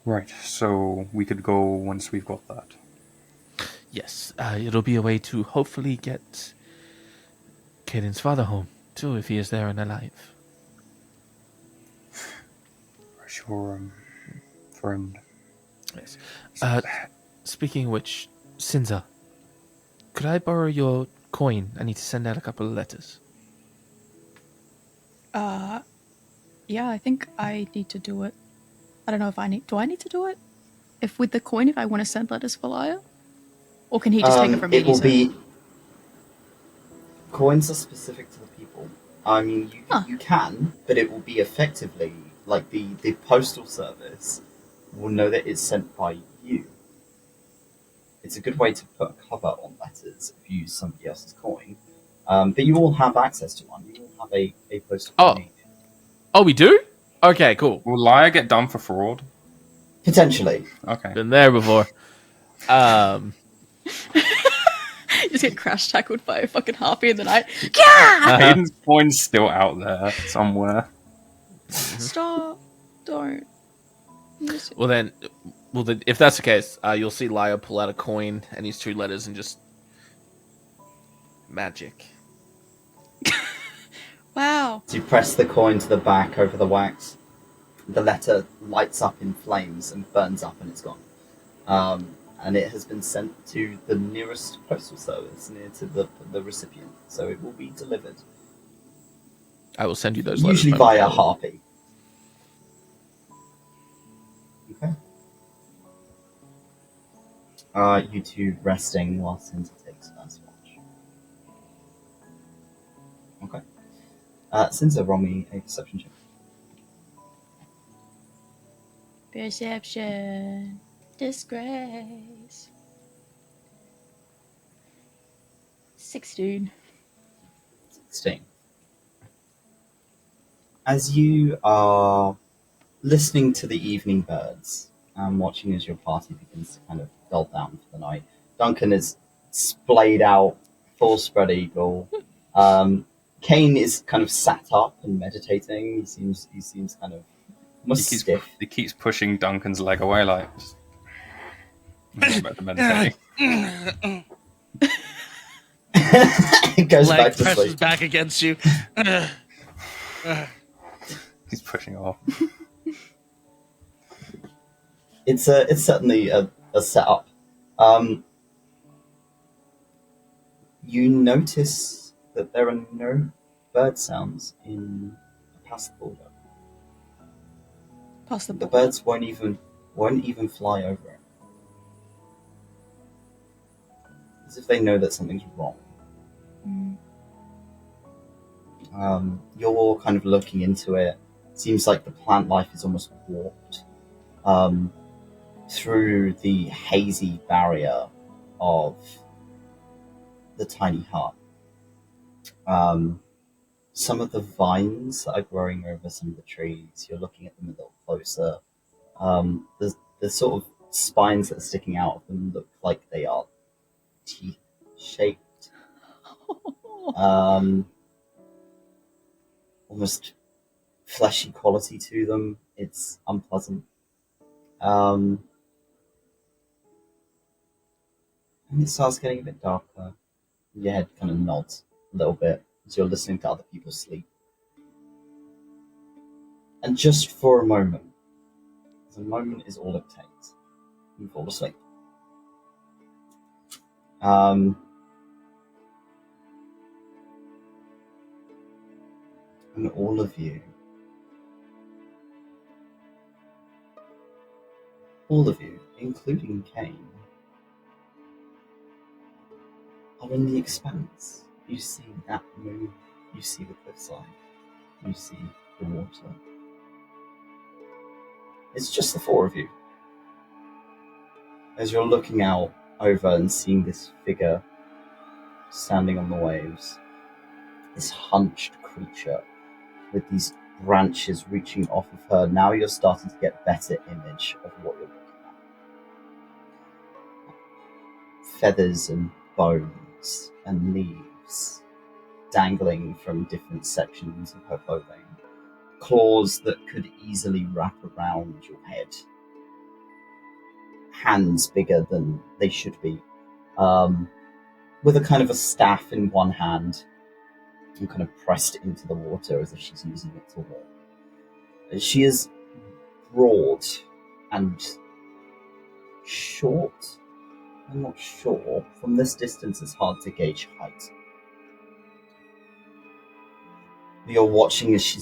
Right, so we could go once we've got that. yes, it'll be a way to hopefully get Caden's father home too, if he is there and alive. Sure, friend. Yes. Speaking of which, Sinza, could I borrow your coin? I need to send out a couple of letters. Yeah, I think I need to do it. I don't know if I need. Do I need to do it? If with the coin, if I want to send letters for Lyre, or can he just take it from me? It and will use be... Coins are specific to the people. I mean, you can, but it will be effectively, like, the postal service will know that it's sent by you. It's a good way to put a cover on letters if you use somebody else's coin. But you all have access to one. You all have a postal coin. Oh, we do? Okay, cool. Will Lyre get done for fraud? Potentially. Okay. Been there before. You just get crash tackled by a fucking harpy in the night. Hayden's coin's still out there somewhere. Stop! Don't. Well then, if that's the case, you'll see Lyre pull out a coin and these two letters and just magic. Wow. So you press the coin to the back over the wax. The letter lights up in flames and burns up and it's gone. And it has been sent to the nearest postal service near to the recipient. So it will be delivered. I will send you those letters. Usually via harpy. Okay. You two resting while Sinza takes first watch. Okay. Sinza, roll me a perception check. Perception. Disgrace. 16. 16. As you are listening to the evening birds and watching as your party begins to kind of dull down for the night, Duncan is splayed out, full spread eagle. Cain is kind of sat up and meditating. He seems kind of almost stiff. He keeps pushing Duncan's leg away, like. About to meditate. It goes Leg back to presses sleep. back against you. He's pushing off. It's certainly a setup. You notice that there are no bird sounds past the border. Past the The border. birds won't even fly over it. As if they know that something's wrong. You're kind of looking into it. Seems like the plant life is almost warped through the hazy barrier of the tiny hut. Some of the vines that are growing over some of the trees, you're looking at them a little closer. The sort of spines that are sticking out of them look like they are teeth-shaped. Almost fleshy quality to them. It's unpleasant. And it starts getting a bit darker. Your head kind of nods a little bit as you're listening to other people sleep. And just for a moment, because a moment is all it takes, you fall asleep. And all of you, including Cain, are in the expanse. You see that moon, you see the cliffside, you see the water. It's just the four of you. As you're looking out over and seeing this figure standing on the waves, this hunched creature with these branches reaching off of her, now you're starting to get better image of what you're looking at. Feathers and bones and leaves dangling from different sections of her clothing. Claws that could easily wrap around your head. Hands bigger than they should be. With a kind of a staff in one hand and kind of pressed into the water as if she's using it to walk. She is broad and short. I'm not sure. From this distance, it's hard to gauge height. You're watching as she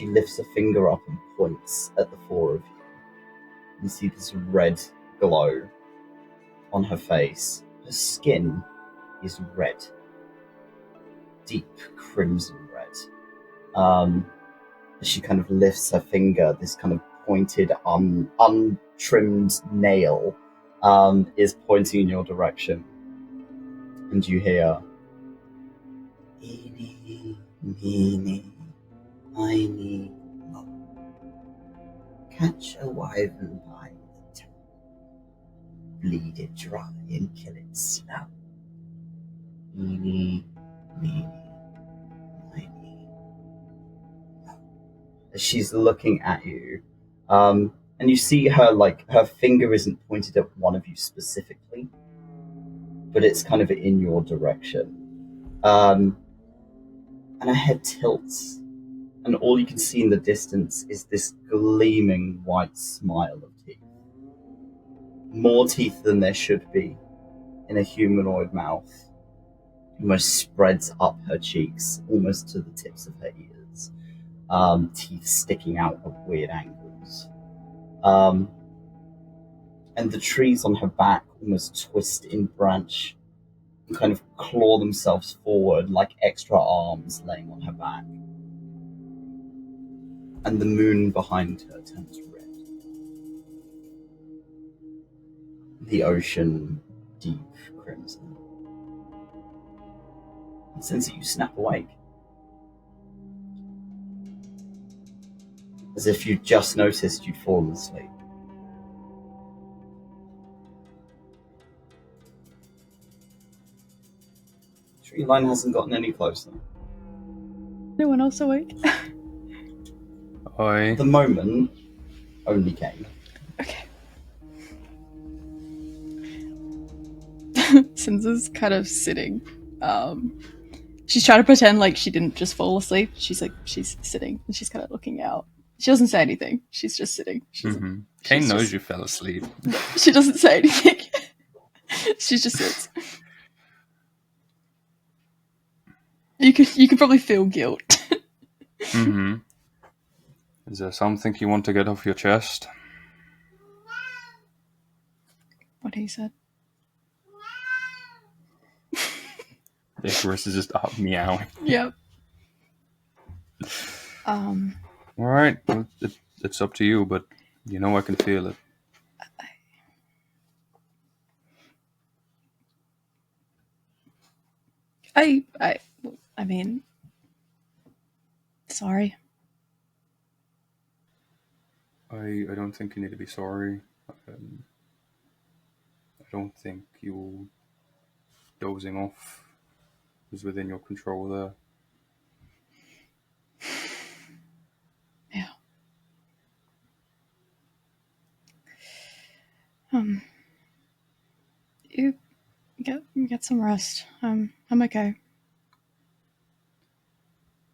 lifts a finger up and points at the four of you. You see this red glow on her face. Her skin is red. Deep crimson red. As she kind of lifts her finger, this kind of pointed, untrimmed nail is pointing in your direction. And you hear, "Eeny, meeny, miny, mo. Catch a wyvern by the tail, bleed it dry and kill it slow. Eeny, meeny, miny, mo." As she's looking at you, and you see her, her finger isn't pointed at one of you specifically, but it's kind of in your direction. And her head tilts, and all you can see in the distance is this gleaming white smile of teeth. More teeth than there should be in a humanoid mouth. Almost spreads up her cheeks, almost to the tips of her ears. Teeth sticking out of weird angles. And the trees on her back almost twist in branch and kind of claw themselves forward like extra arms laying on her back. And the moon behind her turns red. The ocean deep crimson. Since you snap awake. As if you'd just noticed you'd fallen asleep. Tree line hasn't gotten any closer. No one else awake? At the moment, only Cain. Okay. Sinza's kind of sitting. She's trying to pretend like she didn't just fall asleep. She's sitting and she's kind of looking out. She doesn't say anything. She's just sitting. Cain knows you fell asleep. She doesn't say anything. She just sits. You can probably feel guilt. Is there something you want to get off your chest? What he said. Icarus is just up meowing. Yep. Alright, well, it's up to you, but you know I can feel it. I mean, sorry. I don't think you need to be sorry. I don't think you dozing off was within your control there. Yeah. You get some rest. I'm okay.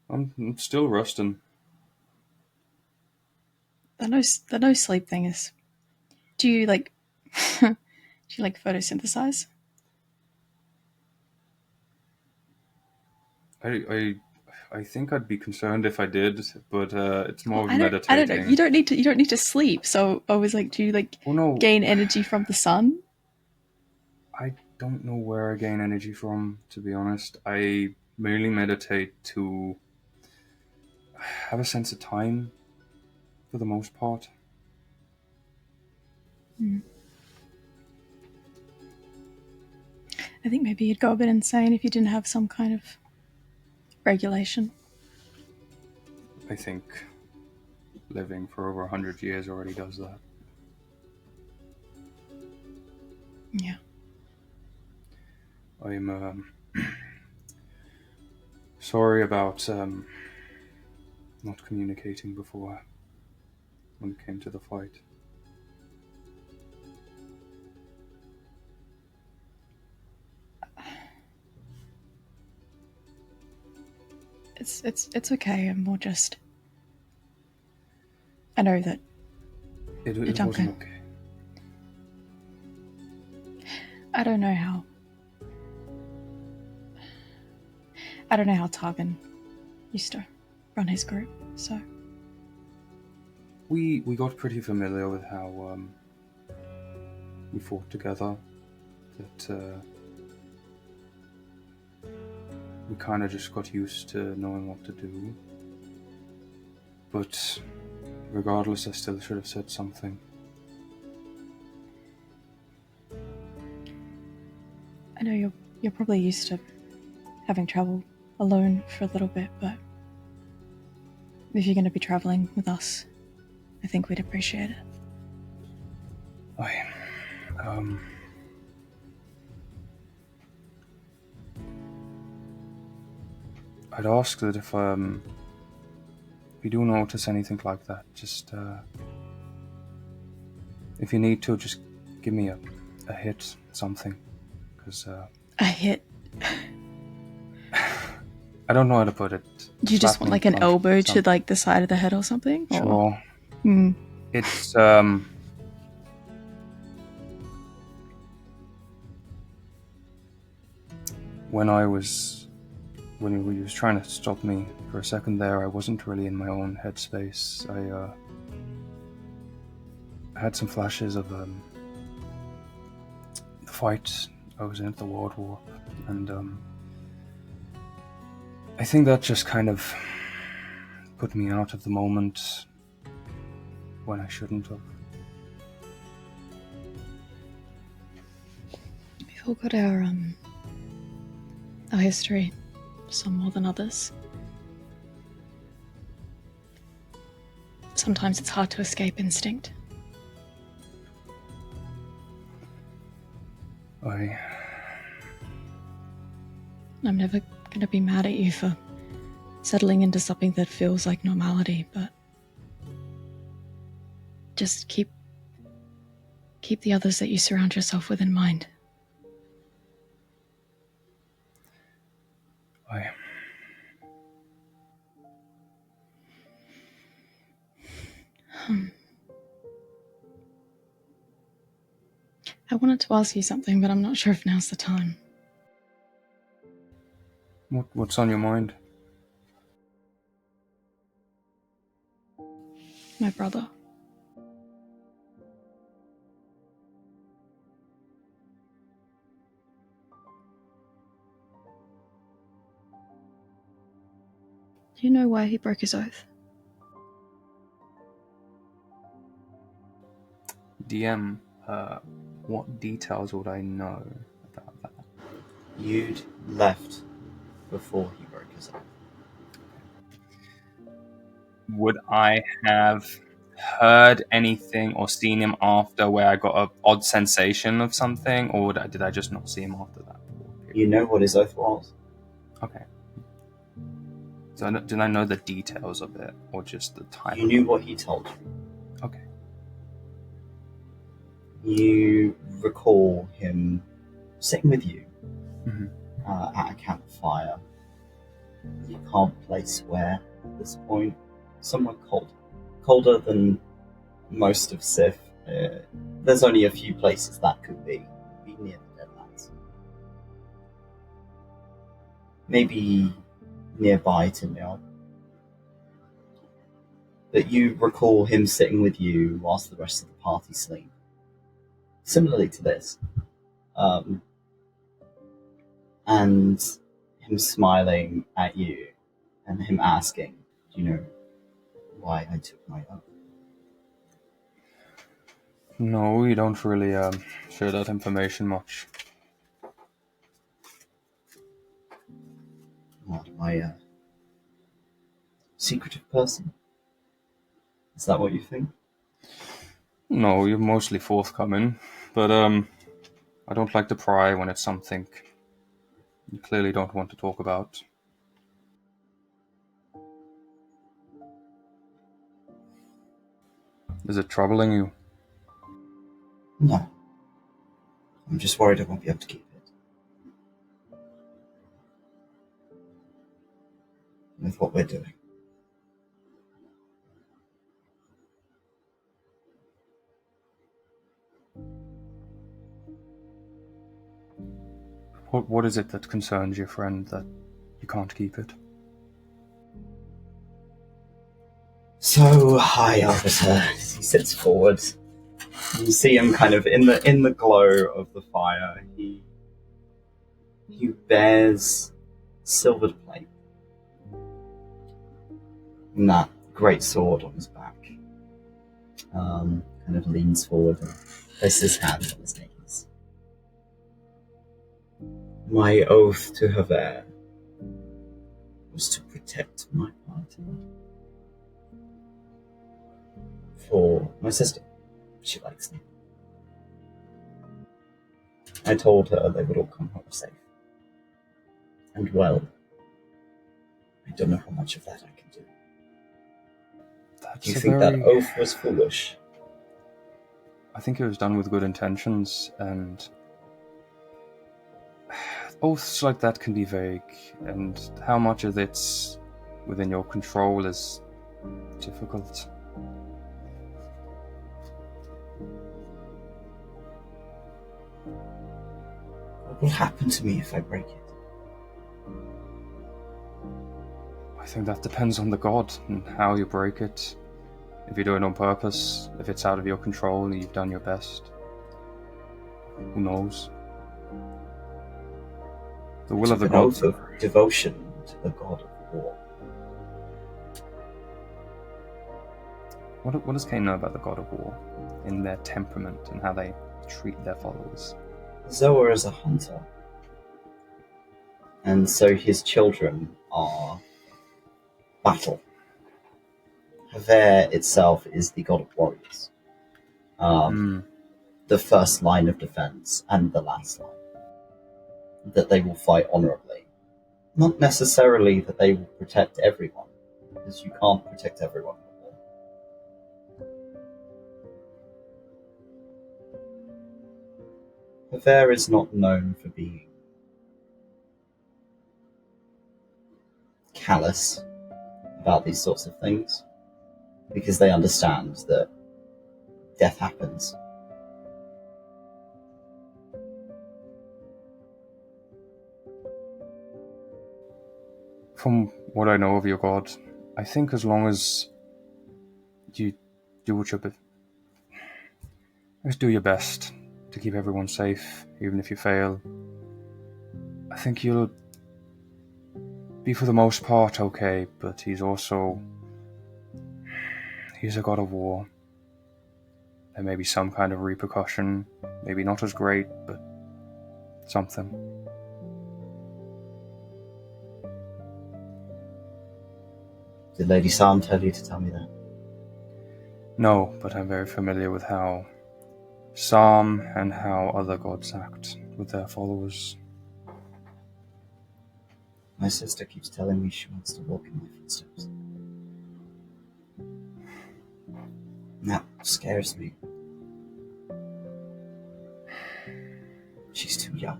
I'm still resting. The no sleep thing is. Do you like? Do you like photosynthesize? I think I'd be concerned if I did, but it's more of I meditating. don't know. You don't need to sleep. So I was like, do you like gain energy from the sun? I don't know where I gain energy from, to be honest. I merely meditate to have a sense of time, for the most part. I think maybe you'd go a bit insane if you didn't have some kind of regulation. I think living for over 100 years already does that. Yeah. I'm sorry about not communicating before when it came to the fight. It's okay, and we'll just. I know that. It Duncan. wasn't okay. I don't know how Targan used to run his group, so. We got pretty familiar with how we fought together. That we kind of just got used to knowing what to do. But regardless, I still should have said something. I know you're probably used to having traveled alone for a little bit, but if you're going to be traveling with us, I think we'd appreciate it. I'd ask that if you do notice anything like that, just if you need to, just give me a hit, something, because A hit? I don't know how to put it. Do you just want like an Slap me, elbow punch, to like the side of the head or something? Or? Sure. It's when he was trying to stop me for a second there, I wasn't really in my own headspace. I had some flashes of the fight I was in at the Wardwarp, and I think that just kind of put me out of the moment when I shouldn't have. We've all got our history some more than others. Sometimes it's hard to escape instinct. I'm never going to be mad at you for settling into something that feels like normality, but just keep the others that you surround yourself with in mind. I wanted to ask you something, but I'm not sure if now's the time. What's on your mind? My brother. Do you know why he broke his oath? DM, what details would I know about that? You'd left before he broke his oath. Would I have heard anything or seen him after where I got an odd sensation of something, or did I just not see him after that? You know what his oath was. Okay. So did I know the details of it, or just the type? You knew what he told you. Okay. You recall him sitting with you Mm-hmm. at a campfire. You can't place where at this point. Somewhere cold. Colder than most of Sith. There's only a few places that could be. Be near the Deadlands. Maybe nearby to Nil. But you recall him sitting with you whilst the rest of the party sleep. Similarly to this. And him smiling at you and him asking, do you know why I took my oath? No, you don't really share that information much. What, am I a secretive person? Is that what you think? No, you're mostly forthcoming, but I don't like to pry when it's something you clearly don't want to talk about. Is it troubling you? No. I'm just worried I won't be able to keep it. With what we're doing. What is it that concerns your friend that you can't keep it? So, hi, Arbiter. He sits forward. You see him kind of in the glow of the fire. He bears silvered plate. And that great sword on his back. Kind of leans forward and places his hand on his knees. My oath to 𝘏𝘏𝘏 was to protect my party. For my sister. She likes me. I told her they would all come home safe. And well, I don't know how much of that I can do. Do you think that oath was foolish? I think it was done with good intentions, and oaths like that can be vague, and how much of it's within your control is difficult. What will happen to me if I break it? I think that depends on the god and how you break it. If you do it on purpose, if it's out of your control and you've done your best. Who knows? The will of the An god. oath of devotion to the god of war. What does Cain know about the god of war? In their temperament and how they treat their followers? Zoa is a hunter. And so his children are battle. 𝘏𝘪 itself is the god of warriors. The first line of defense and the last line. That they will fight honorably. Not necessarily that they will protect everyone, because you can't protect everyone in the war. 𝘏𝘪 is not known for being callous about these sorts of things, because they understand that death happens. From what I know of your god, I think as long as you do what just do your best to keep everyone safe, even if you fail, I think you'll be for the most part okay, but he's a god of war. There may be some kind of repercussion, maybe not as great, but something. Did Lady Sam tell you to tell me that? No, but I'm very familiar with how Sam and how other gods act with their followers. My sister keeps telling me she wants to walk in my footsteps. That scares me. She's too young.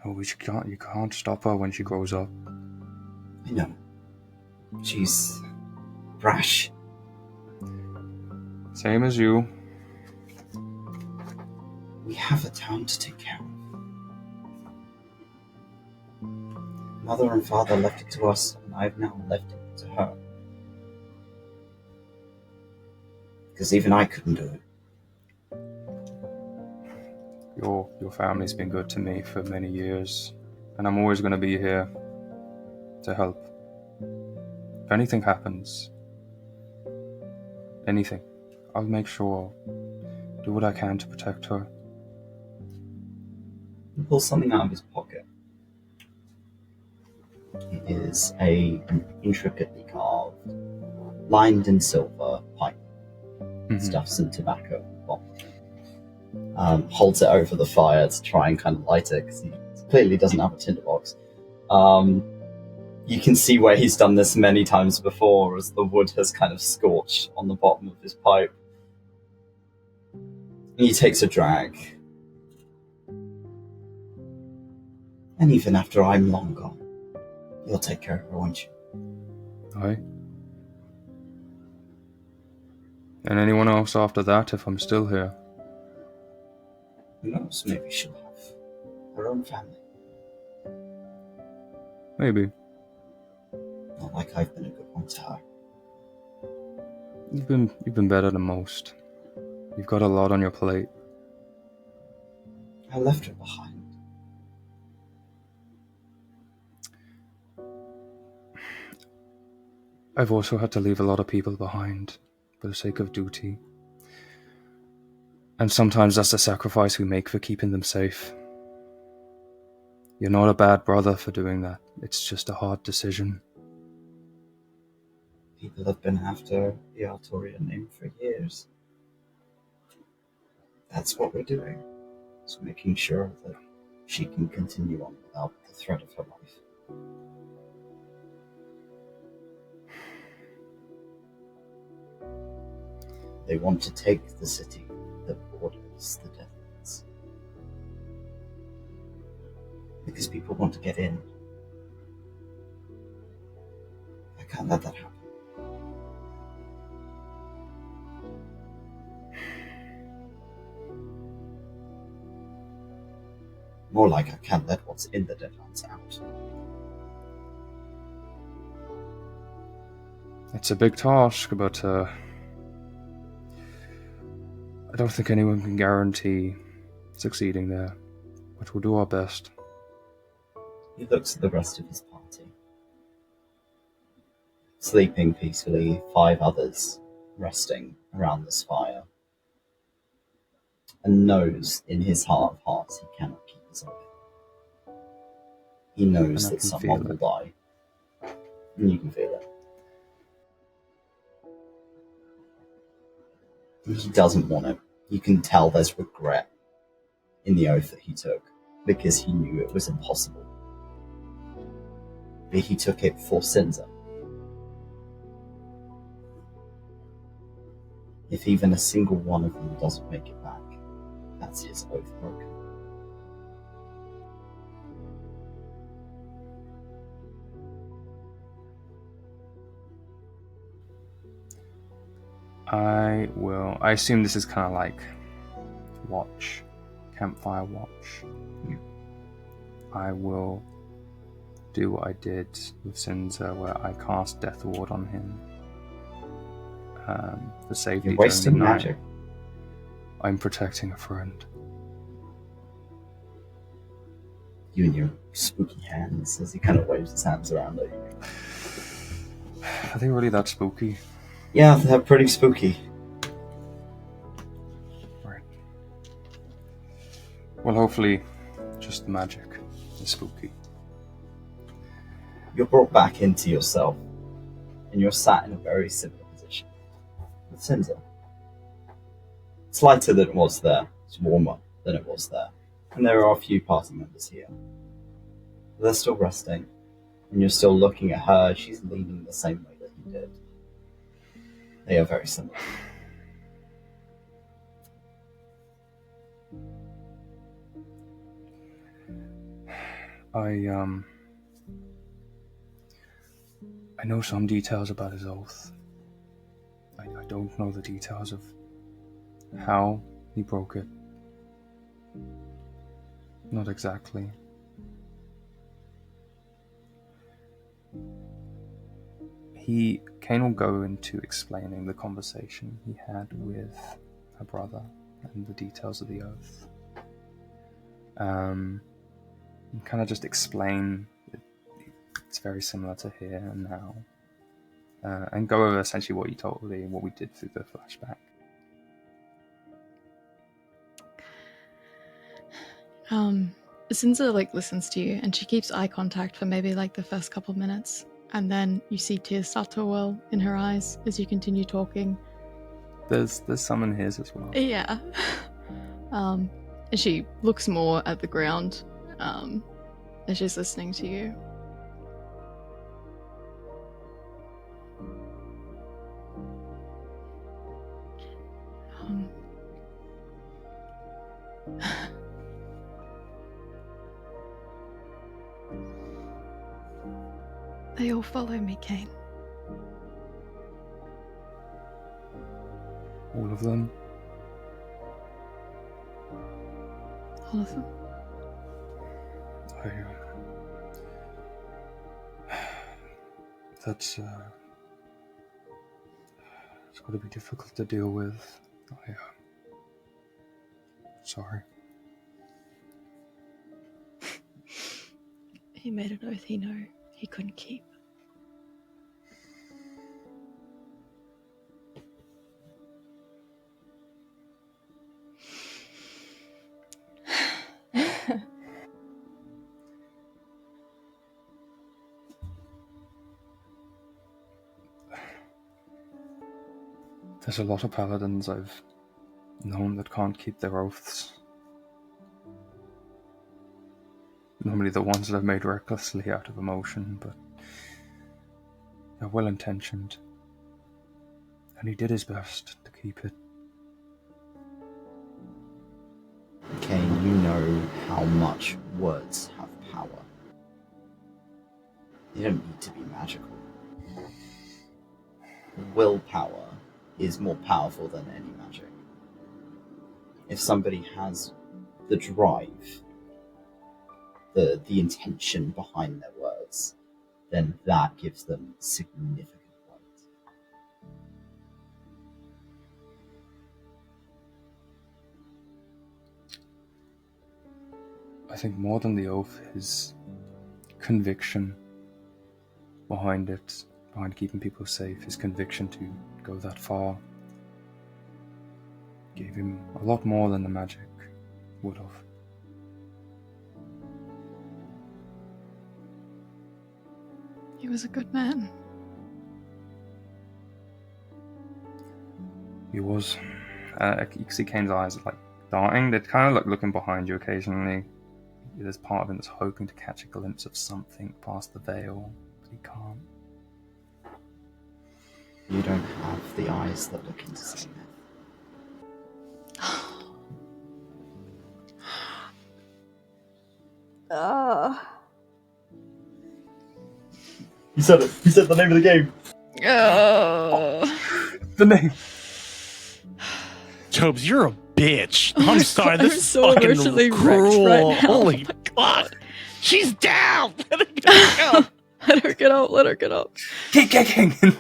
Oh, you can't stop her when she grows up. I know. She's brash. Same as you. We have a town to take care of. Mother and father left it to us, and I've now left it to her. Because even I couldn't do it. Your family's been good to me for many years, and I'm always going to be here to help. If anything happens, I'll make sure, do what I can to protect her. He pulls something out of his pocket. It is an intricately carved, lined in silver pipe. Stuff some tobacco in the bottom. Holds it over the fire to try and kind of light it, because he clearly doesn't have a tinderbox. You can see where he's done this many times before, as the wood has kind of scorched on the bottom of his pipe. He takes a drag. And even after I'm long gone, you'll take care of her, won't you? Aye. And anyone else after that, if I'm still here? Who knows, maybe she'll have her own family. Maybe. Not like I've been a good one to her. You've been better than most. You've got a lot on your plate. I left her behind. I've also had to leave a lot of people behind for the sake of duty. And sometimes that's the sacrifice we make for keeping them safe. You're not a bad brother for doing that. It's just a hard decision. People have been after the 𝘏𝘪𝘨 for years. That's what we're doing. It's making sure that she can continue on without the threat of her life. They want to take the city that borders the Deathlands. Because people want to get in. I can't let that happen. More like I can't let what's in the Deadlands out. It's a big task, but I don't think anyone can guarantee succeeding there. But we'll do our best. He looks at the rest of his party. Sleeping peacefully, 5 others resting around this fire. And knows in his heart of hearts he cannot keep his oath. He knows And I that can someone feel will it. die. And you can feel it. He doesn't want it. You can tell there's regret in the oath that he took, because he knew it was impossible. But he took it for Sinza. If even a single one of them doesn't make it back, that's his oath broken. I assume this is kind of like campfire watch. Yeah. I will do what I did with Sinza, where I cast Death Ward on him. For safety You're during wasting the night. magic. I'm protecting a friend. You and your spooky hands, as he kind of waves his hands around at you. Are they really that spooky? Yeah, they're pretty spooky. Right. Well, hopefully, just the magic is spooky. You're brought back into yourself, and you're sat in a very similar position with Sinza. It's lighter than it was there. It's warmer than it was there. And there are a few party members here. They're still resting, and you're still looking at her. She's leaning the same way that you did. They are very similar. I know some details about his oath. I don't know the details of how he broke it. Not exactly. Cain will go into explaining the conversation he had with her brother and the details of the oath. And kind of just explain it's very similar to here and now. And go over essentially what we did through the flashback. Sinza listens to you, and she keeps eye contact for maybe the first couple minutes, and then you see tears start to well in her eyes as you continue talking. There's some in his as well. Yeah. And she looks more at the ground, and she's listening to you. They all follow me, Cain. All of them. All of them. That's it's got to be difficult to deal with. Sorry. He made an oath he knew he couldn't keep. There's a lot of paladins I've known that can't keep their oaths. Normally the ones that are made recklessly out of emotion, but they're well-intentioned. And he did his best to keep it. Cain, you know how much words have power. They don't need to be magical. Willpower is more powerful than any magic. If somebody has the drive, the intention behind their words, then that gives them significant weight. I think more than the oath, his conviction behind it, behind keeping people safe, his conviction to go that far, gave him a lot more than the magic would have. was a good man. He was. You can see Cain's eyes like darting. They're kind of looking behind you occasionally. There's part of him that's hoping to catch a glimpse of something past the veil, but he can't. You don't have the eyes that look into Saemyth. You said it. You said the name of the game. The name. Tobes, you're a bitch. I'm sorry. God, This I'm is so fucking emotionally wrecked cruel. right now. Holy Oh God. She's down. Let her go. Let her get up. Let her get up. Keep kicking. The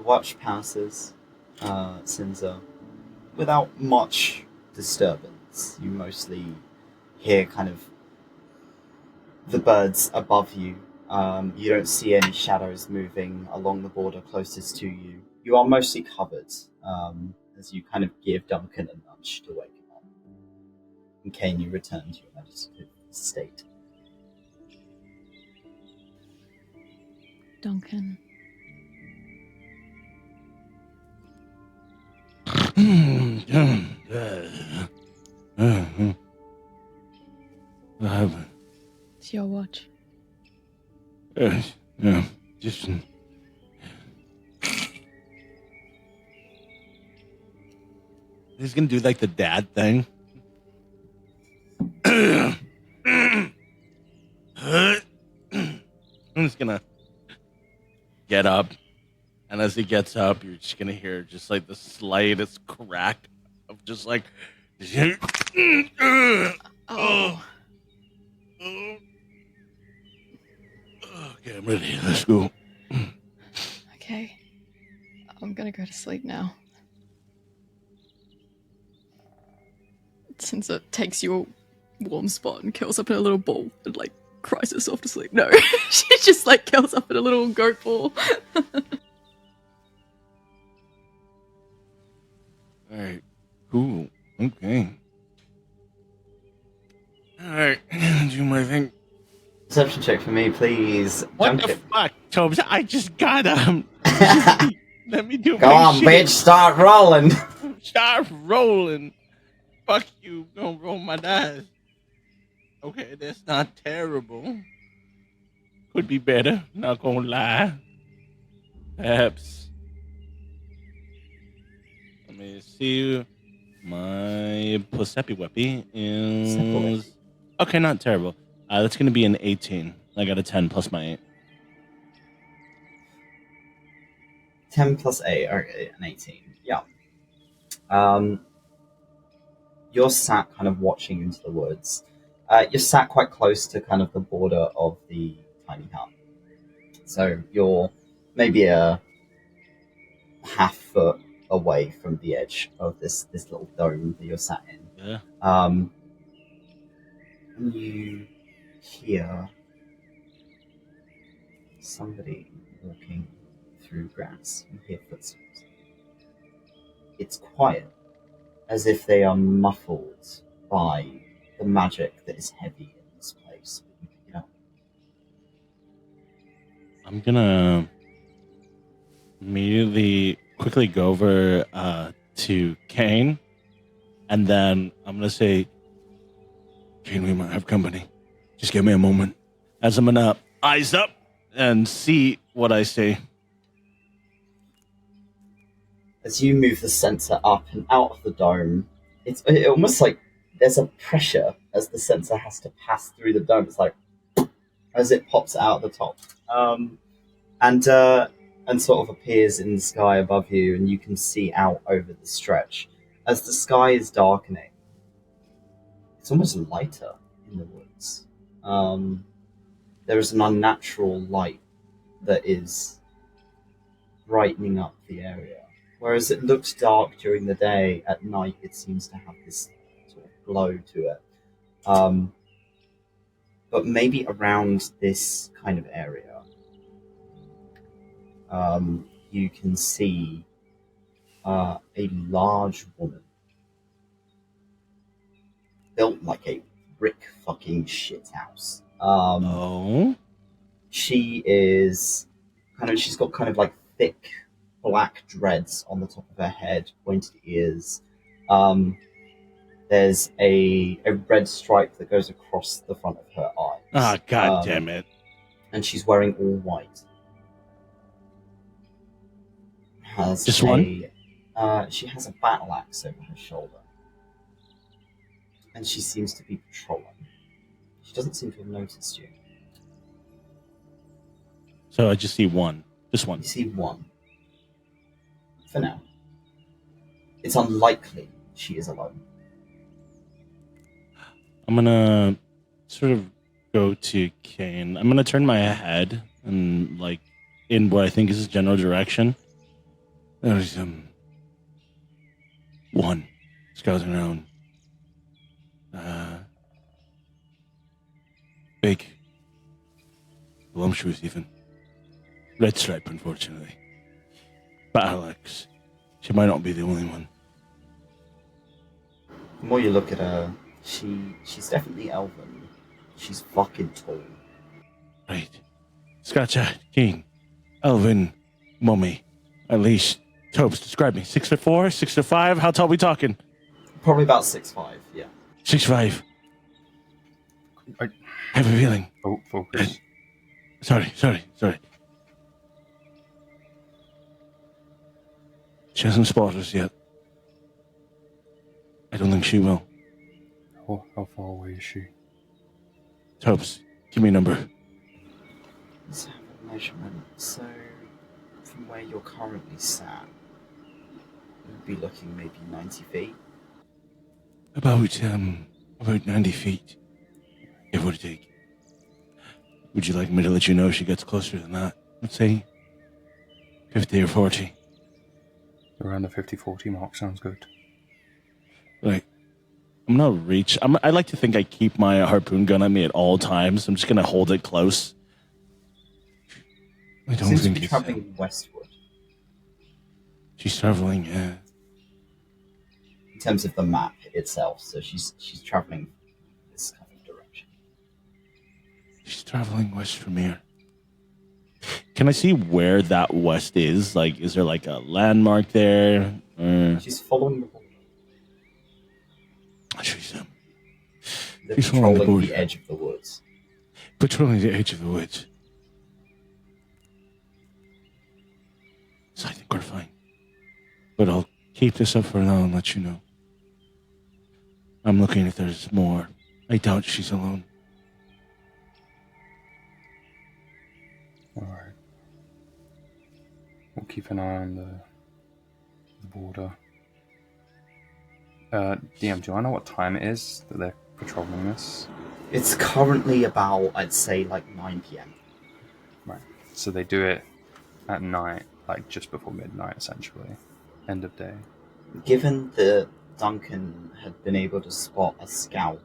watch passes, Sinza, without much disturbance. You mostly hear kind of the birds above you. You don't see any shadows moving along the border closest to you. You are mostly covered as you kind of give Duncan a nudge to wake him up. And Cain, you return to your meditative state. Duncan. It's your watch. Yeah, just... He's gonna do like the dad thing. I'm just gonna get up, and as he gets up, you're just gonna hear just like the slightest crack of just like. Oh. Okay, I'm ready. Let's go. Okay. I'm gonna go to sleep now. Since it takes you a warm spot and curls up in a little ball and like cries herself to sleep. No, she just like curls up in a little goat ball. Alright, cool. Okay. Alright, do my thing. Perception check for me, please. What Duncan. the fuck, Tobes? I just got let me do Go my on, shit. bitch, start rolling. Start rolling. Fuck you, gonna roll my dice. Okay, that's not terrible. Could be better, not gonna lie. Perhaps. Let me see. My 𝘏𝘴𝘏𝑒𝑚 is... Okay, not terrible. That's gonna be an 18. I got a 10 plus my 8. 10 plus 8, okay, an 18. Yeah. You're sat kind of watching into the woods. You're sat quite close to kind of the border of the tiny hut. So you're maybe a half foot away from the edge of this little dome that you're sat in. Yeah. And you hear somebody walking through grass. You hear footsteps. It's quiet, as if they are muffled by the magic that is heavy in this place. But you pick it up. I'm gonna immediately quickly go over to Cain, and then I'm gonna say, Cain, we might have company. Just give me a moment. As I'm gonna eyes up and see what I see. As you move the sensor up and out of the dome, it almost like there's a pressure as the sensor has to pass through the dome. It's like as it pops out the top, and sort of appears in the sky above you, and you can see out over the stretch. As the sky is darkening, it's almost lighter in the woods. There is an unnatural light that is brightening up the area. Whereas it looks dark during the day, at night it seems to have this sort of glow to it. But maybe around this kind of area, you can see a large woman built like a brick fucking shithouse. Oh. She is she's got kind of like thick black dreads on the top of her head, pointed ears. There's a red stripe that goes across the front of her eyes. Ah, god damn it. And she's wearing all white. Just one? She has a battle axe over her shoulder. And she seems to be patrolling. She doesn't seem to have noticed you. So I just see one. Just one. You see one. For now. It's unlikely she is alone. I'm gonna sort of go to Cain. I'm gonna turn my head and like in what I think is his general direction. There's one scouting around. Big, voluptuous even. Red stripe, unfortunately. Battle axe. She might not be the only one. The more you look at her, she's definitely elven. She's fucking tall. Right. Scotcha, King, elven, mummy. At least, Tobes, describe me. 6'4", 6'5"? How tall we talking? Probably about 6'5", yeah. 6'5". I have a feeling. Oh, focus. Sorry. She hasn't spotted us yet. I don't think she will. How far away is she? Tobes, give me a number. Let's have a measurement. So, from where you're currently sat, you'd be looking maybe 90 feet. About 90 feet. Give or take. Would you like me to let you know if she gets closer than that? Let's say 50 or 40. Around the 50-40 mark sounds good. Right. I'm gonna reach. I like to think I keep my harpoon gun at me at all times. I'm just gonna hold it close. I don't Seems think to be it's traveling westward. She's traveling. In terms of the map itself, so she's traveling this kind of direction. She's traveling west from here. Can I see where that west is? Like, is there like a landmark there? She's following the border. They're She's following the patrolling border. the edge of the woods. Patrolling the edge of the woods. So I think we're fine. But I'll keep this up for now and let you know. I'm looking if there's more. I doubt she's alone. Alright. We'll keep an eye on the border. DM, do I know what time it is that they're patrolling this? It's currently about, I'd say, like 9 p.m. Right. So they do it at night, like just before midnight, essentially. End of day. Given that Duncan had been able to spot a scout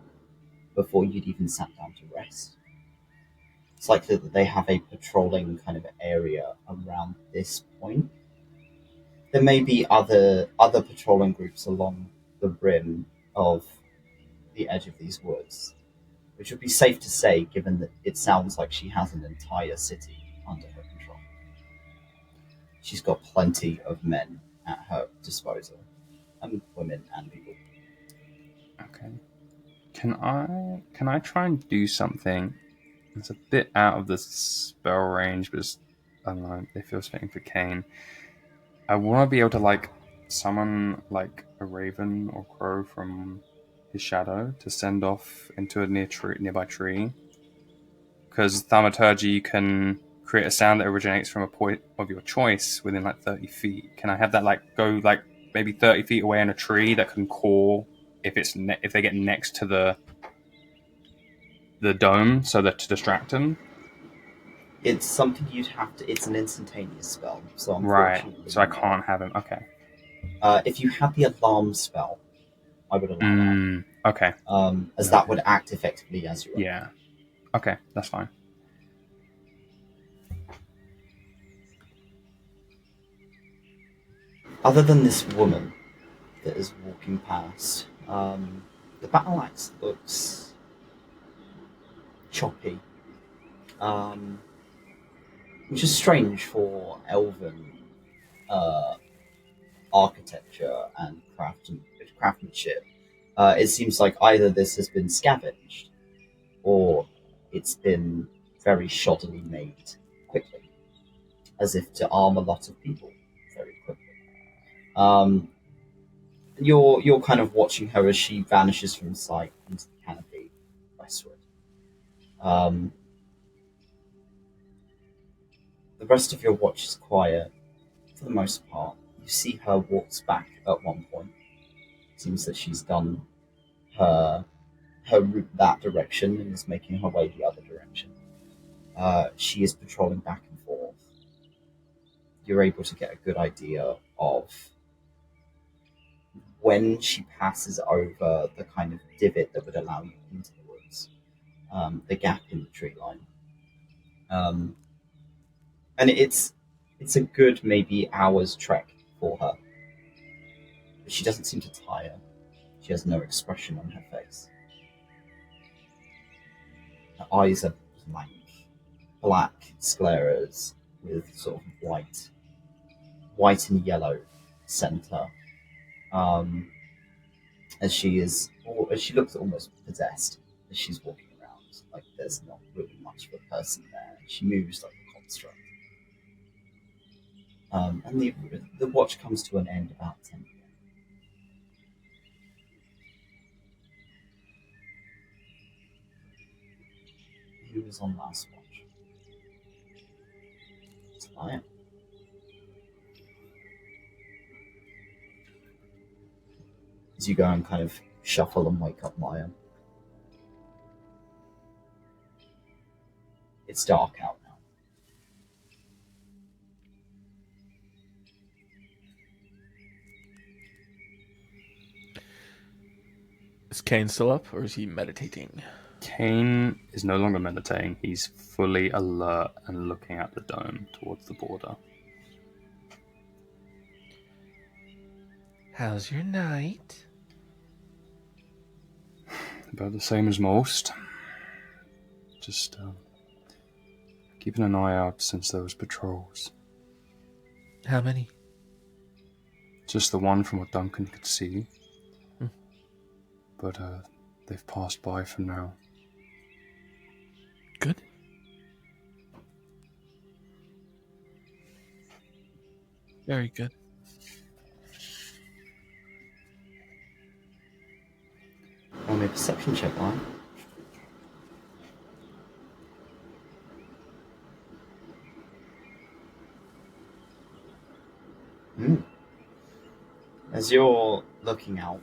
before you'd even sat down to rest, it's likely that they have a patrolling kind of area around this point. There may be other patrolling groups along the rim of the edge of these woods, which would be safe to say given that it sounds like she has an entire city under her control. She's got plenty of men at her disposal, and women and people. Okay. Can I try and do something? It's a bit out of the spell range, but it's, I don't know, it feels fitting for Cain. I want to be able to like summon like a raven or crow from his shadow to send off into a nearby tree. Because thaumaturgy, you can create a sound that originates from a point of your choice within like 30 feet. Can I have that like go like maybe 30 feet away in a tree that can call if if they get next to the dome, so that to distract them? It's something you'd have to. It's an instantaneous spell, so Right. unfortunately, So I can't have him. Okay. If you had the alarm spell, I would allow Okay. that, as that would act effectively as your own. Yeah. Okay, that's fine. Other than this woman that is walking past, The battle axe looks choppy, which is strange for elven architecture and craftsmanship. It seems like either this has been scavenged or it's been very shoddily made quickly, as if to arm a lot of people very quickly. You're kind of watching her as she vanishes from sight into the canopy westward. The rest of your watch is quiet for the most part. You see her walks back at one point. It seems that she's done her route that direction and is making her way the other direction. She is patrolling back and forth. You're able to get a good idea of when she passes over the kind of divot that would allow you into the woods, the gap in the tree line. And it's a good maybe hour's trek for her. But she doesn't seem to tire. She has no expression on her face. Her eyes are blank, black scleras with sort of white and yellow center. As she looks almost possessed as she's walking around, like there's not really much of a person there. She moves like a construct. And the watch comes to an end about 10 p.m. Who was on last watch? It's Lyre. As you go and kind of shuffle and wake up Lyre. It's dark out now. Is Cain still up, or is he meditating? Cain is no longer meditating. He's fully alert and looking at the dome towards the border. How's your night? About the same as most. Just keeping an eye out since those patrols. How many? Just the one from what Duncan could see. But they've passed by for now. Good. Very good. Roll me a perception check, Lyre. As you're looking out,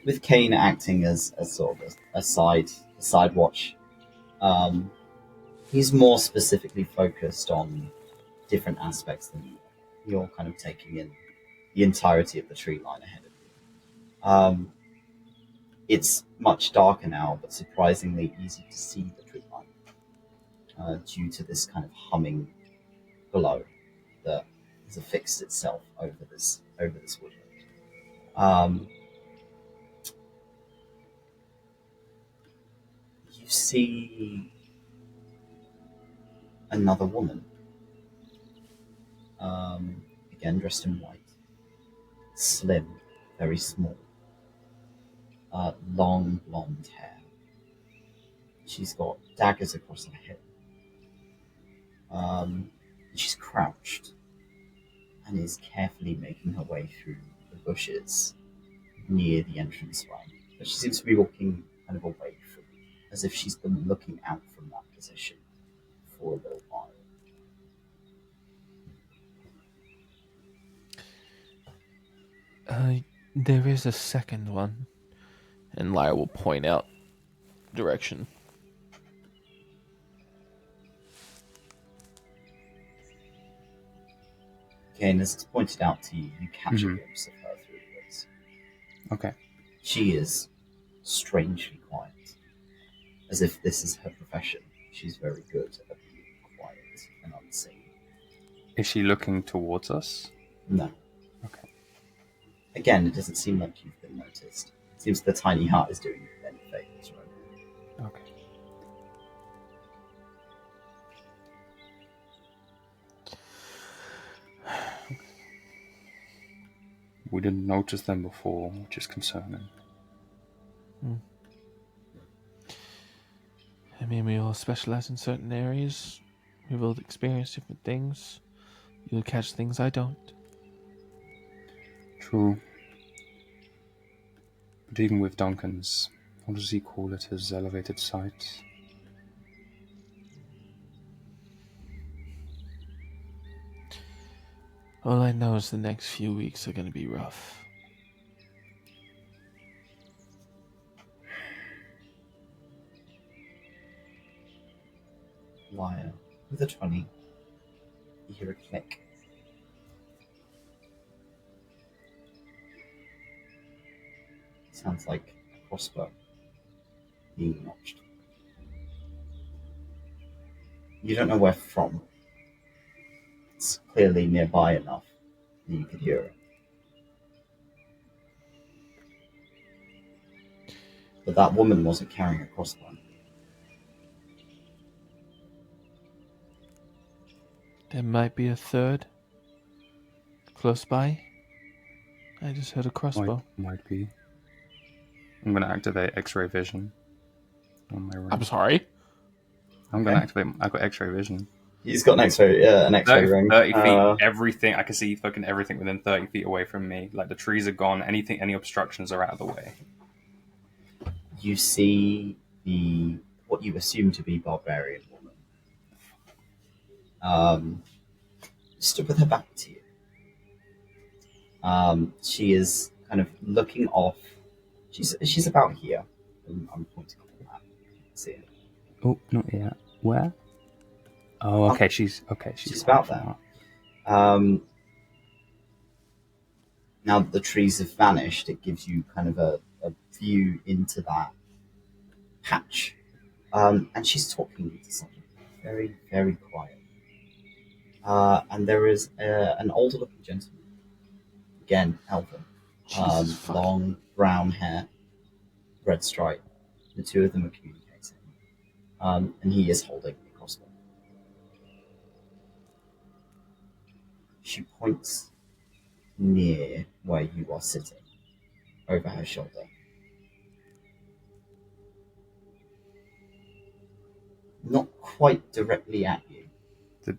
with Cain acting as sort of a side watch, he's more specifically focused on different aspects than you. You're kind of taking in the entirety of the tree line ahead of you. It's much darker now, but surprisingly easy to see the tree line due to this kind of humming glow that has affixed itself over this woodland. You see another woman, again dressed in white, slim, very small, long blonde hair. She's got daggers across her hip. She's crouched and is carefully making her way through the bushes near the entranceway. But she seems to be walking kind of away from you, as if she's been looking out from that position for a little while. There is a second one. And Lyre will point out direction. Again, as it's pointed out to you, you catch a glimpse of her through the woods. Okay. She is strangely quiet, as if this is her profession. She's very good at being quiet and unseen. Is she looking towards us? No. Okay. Again, it doesn't seem like you've been noticed. Seems the tiny hut is doing any favors, right? Okay. We didn't notice them before, which is concerning. I mean, we all specialize in certain areas. We've all experienced different things. You'll catch things I don't. True. But even with Duncan's, what does he call it, his elevated sight? All I know is the next few weeks are going to be rough. Lyre, with a 20, you hear a click. Sounds like a crossbow being notched. You don't know where from. It's clearly nearby enough that you could hear it. But that woman wasn't carrying a crossbow. There might be a third close by. I just heard a crossbow. Might be. I'm going to activate X-ray vision on my ring. I'm sorry. I'm going to activate. I've got X-ray vision. He's got an X-ray ring. 30 feet, everything. I can see fucking everything within 30 feet away from me. Like the trees are gone. Any obstructions are out of the way. You see what you assume to be barbarian woman. Stood with her back to you. She is kind of looking off. She's about here. I'm pointing at the map. You can see it. Oh, not yet. Where? Oh, okay. She's about there. Now that the trees have vanished, it gives you kind of a view into that patch. And she's talking to someone very, very quiet. And there is an older looking gentleman. Again, elven. Long brown hair, red stripe. The two of them are communicating. And he is holding a crossbow. She points near where you are sitting, over her shoulder. Not quite directly at you.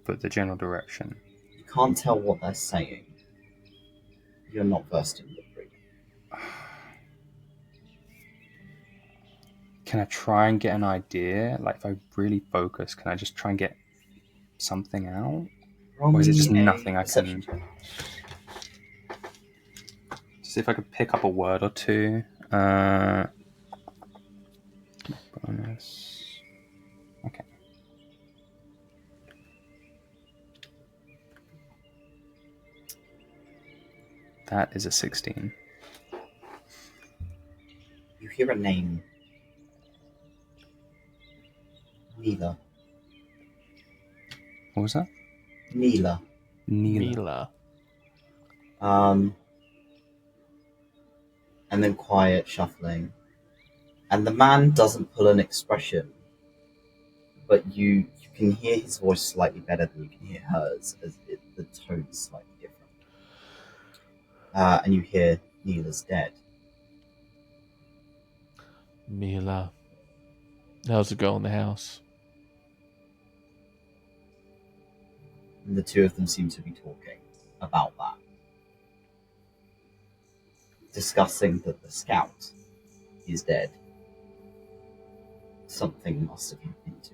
But the general direction. You can't tell what they're saying. You're not versed in lip reading. Can I try and get an idea? Like, if I really focus, can I just try and get something out? Or is it just nothing I can... See if I could pick up a word or two. Bonus. Okay. That is a 16. You hear a name. Neela. What was that? Neela. Mila. And then quiet shuffling. And the man doesn't pull an expression, but you can hear his voice slightly better than you can hear hers, as the tone is slightly different. And you hear Neela's dead. Mila. That was a girl in the house. And the two of them seem to be talking about that. Discussing that the scout is dead. Something must have happened to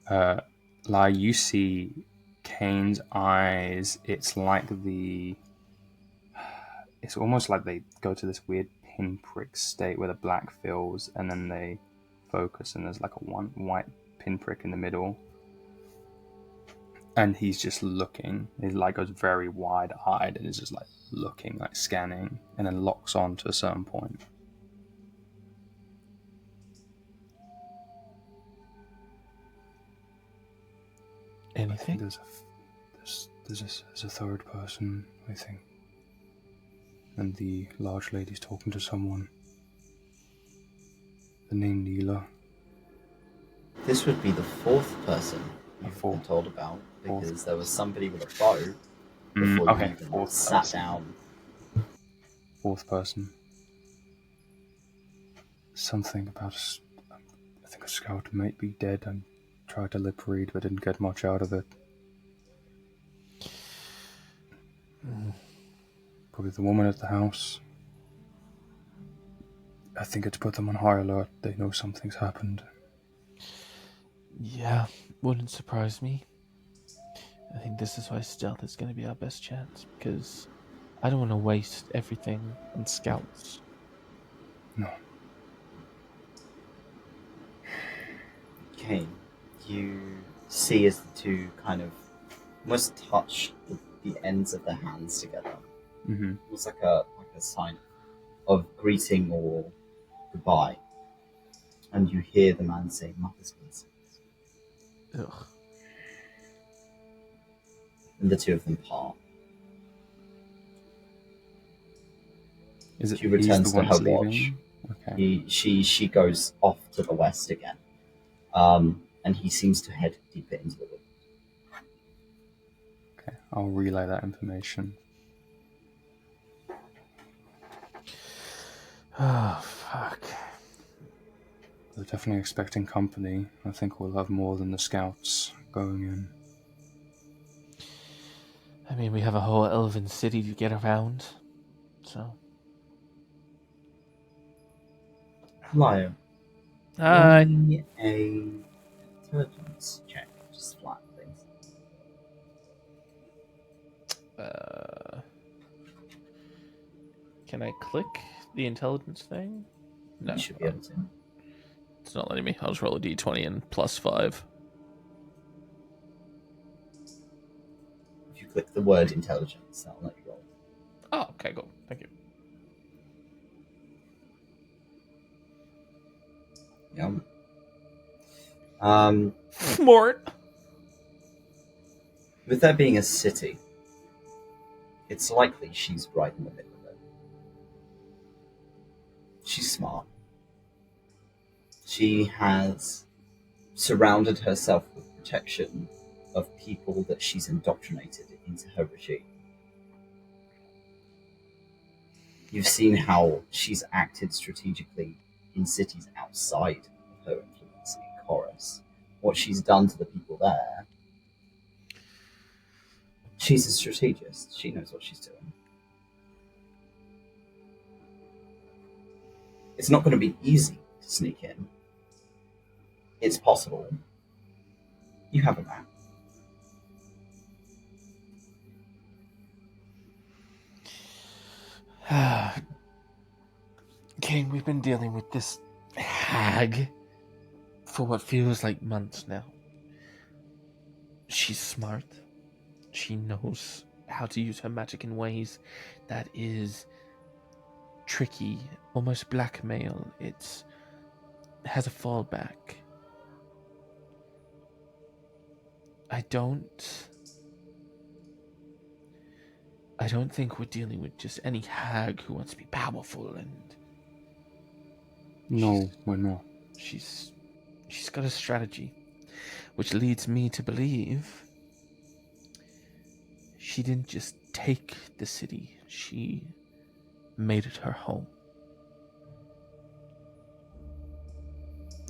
her. Lyre, you see Cain's eyes. It's almost like they go to this weird pinprick state where the black fills and then they focus and there's like a one white pinprick in the middle. And he's just looking. He like goes very wide-eyed and is just like looking, like scanning, and then locks on to a certain point. Anything? There's there's a third person, I think. And the large lady's talking to someone. The name Neela. This would be the fourth person The you've fourth. been told about, Fourth. because there was somebody with a bow before Okay, you even fourth sat person. down. Fourth person. Something about I think a scout might be dead and tried to lip read but didn't get much out of it. Probably the woman at the house. I think it's put them on high alert. They know something's happened. Yeah, wouldn't surprise me. I think this is why stealth is going to be our best chance, because I don't want to waste everything on scouts. No. Cain, you see as the two kind of almost touch the ends of their hands together. Mm-hmm. It's like a sign of greeting or goodbye. And you hear the man say, "Mother's blessings." Ugh. And the two of them part. Is it She he's returns the to one her that's watch. leaving? Okay. She goes off to the west again. And he seems to head deeper into the wood. Okay. I'll relay that information. Oh, fuck. They're definitely expecting company. I think we'll have more than the scouts going in. I mean, we have a whole elven city to get around, so... Lyre, Hi. roll me a intelligence check, just flat, please. Can I click the intelligence thing? No. You should be able to. It's not letting me. I'll just roll a d20 and +5. If you click the word intelligence, that'll let you roll. Oh, okay, cool. Thank you. Yeah. Smart. With there being a city, it's likely she's right in the middle of it. She's smart. She has surrounded herself with protection of people that she's indoctrinated into her regime. You've seen how she's acted strategically in cities outside of her influence in Chorus. What she's done to the people there. She's a strategist. She knows what she's doing. It's not going to be easy to sneak in. It's possible. You have a map. Cain, we've been dealing with this hag for what feels like months now. She's smart. She knows how to use her magic in ways that is tricky, almost blackmail. It has a fallback. I don't think we're dealing with just any hag who wants to be powerful, and No, we're not. she's got a strategy, which leads me to believe she didn't just take the city, she made it her home.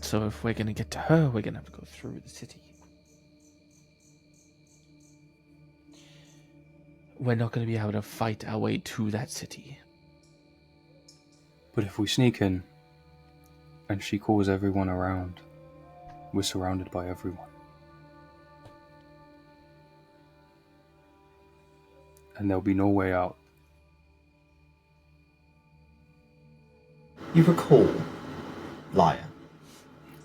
So if we're gonna get to her, we're gonna have to go through the city. We're not gonna be able to fight our way to that city. But if we sneak in, and she calls everyone around, we're surrounded by everyone. And there'll be no way out. You recall, Lyre,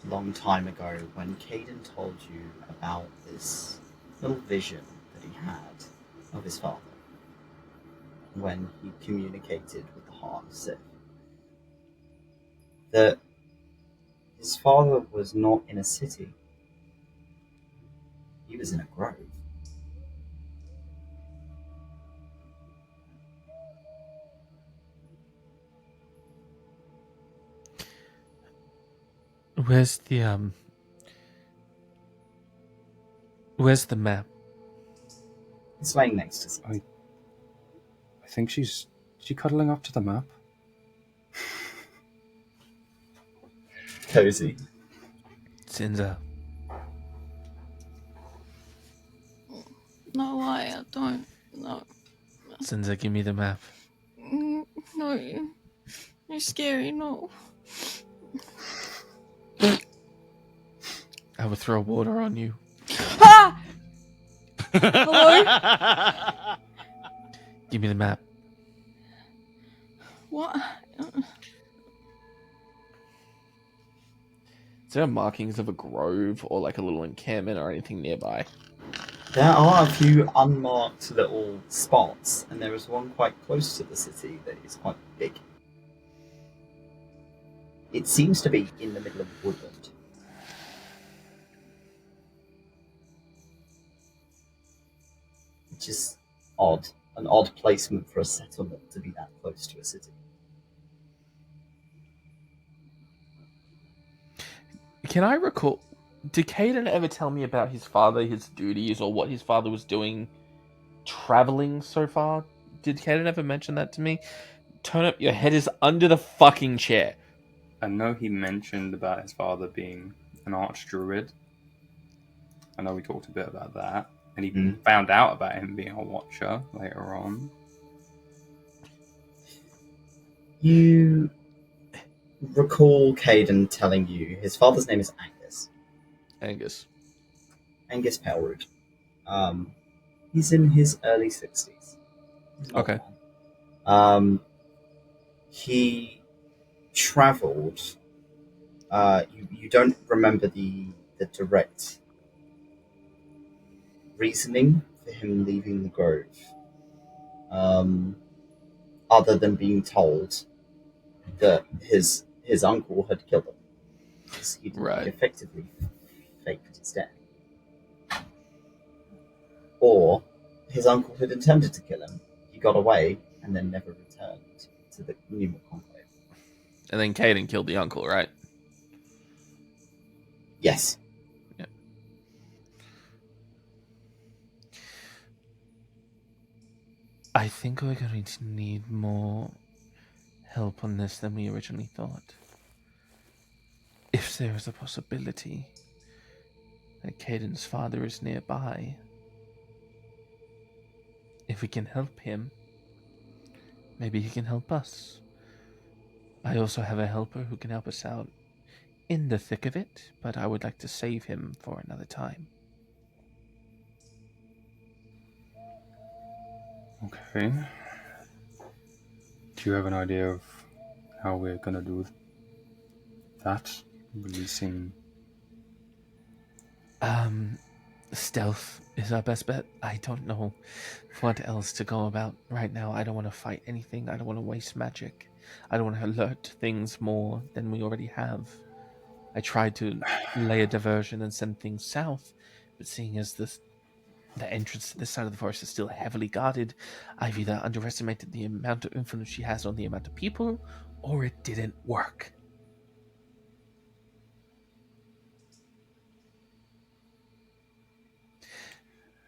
a long time ago when Caden told you about this little vision that he had of his father when he communicated with the heart of Sith. That his father was not in a city. He was in a grove. Where's the map? It's laying next to something. I think she's cuddling up to the map. Cozy. Sinza. No, I don't. No. Sinza, give me the map. No. You're scary, no. I will throw water on you. Ah! Hello? Give me the map. What? Is there markings of a grove or like a little encampment or anything nearby? There are a few unmarked little spots, and there is one quite close to the city that is quite big. It seems to be in the middle of woodland. Which is odd. An odd placement for a settlement to be that close to a city. Can I recall... Did Caden ever tell me about his father, his duties, or what his father was doing traveling so far? Did Caden ever mention that to me? Turn up, your head is under the fucking chair. I know he mentioned about his father being an archdruid. I know we talked a bit about that. And even found out about him being a watcher later on. You recall Caden telling you his father's name is Angus. Angus Pelroot. He's in his early 60s. Okay. He travelled. You don't remember the direct reasoning for him leaving the grove, other than being told that his uncle had killed him. He effectively faked his death. Or his uncle had intended to kill him. He got away and then never returned to the 𝘞𝘭𝘭𝘐𝑚 Conclave. And then Caden killed the uncle, right? Yes. Yeah. I think we're going to need more help on this than we originally thought. If there is a possibility that Caden's father is nearby, if we can help him, maybe he can help us. I also have a helper who can help us out in the thick of it, but I would like to save him for another time. Okay. Do you have an idea of how we're gonna do that? Releasing... Stealth is our best bet. I don't know what else to go about right now. I don't want to fight anything. I don't want to waste magic. I don't want to alert things more than we already have. I tried to lay a diversion and send things south, but seeing as the entrance to this side of the forest is still heavily guarded, I've either underestimated the amount of influence she has on the amount of people, or it didn't work.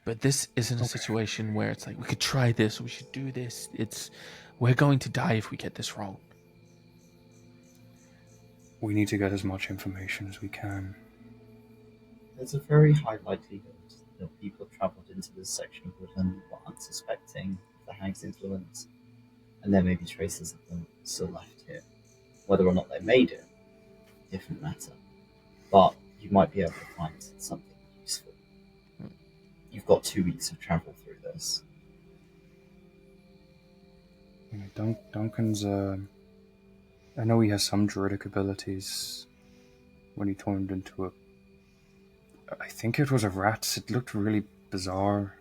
But this isn't a situation where it's like, we could try this, we should do this. We're going to die if we get this wrong. We need to get as much information as we can. There's a very high likelihood that people have travelled into this section of woodland were unsuspecting the hag's influence, and there may be traces of them still left here. Whether or not they made it, different matter. But you might be able to find something useful. You've got 2 weeks of travel through this. Duncan's, I know he has some druidic abilities. When he turned into I think it was a rat. It looked really bizarre.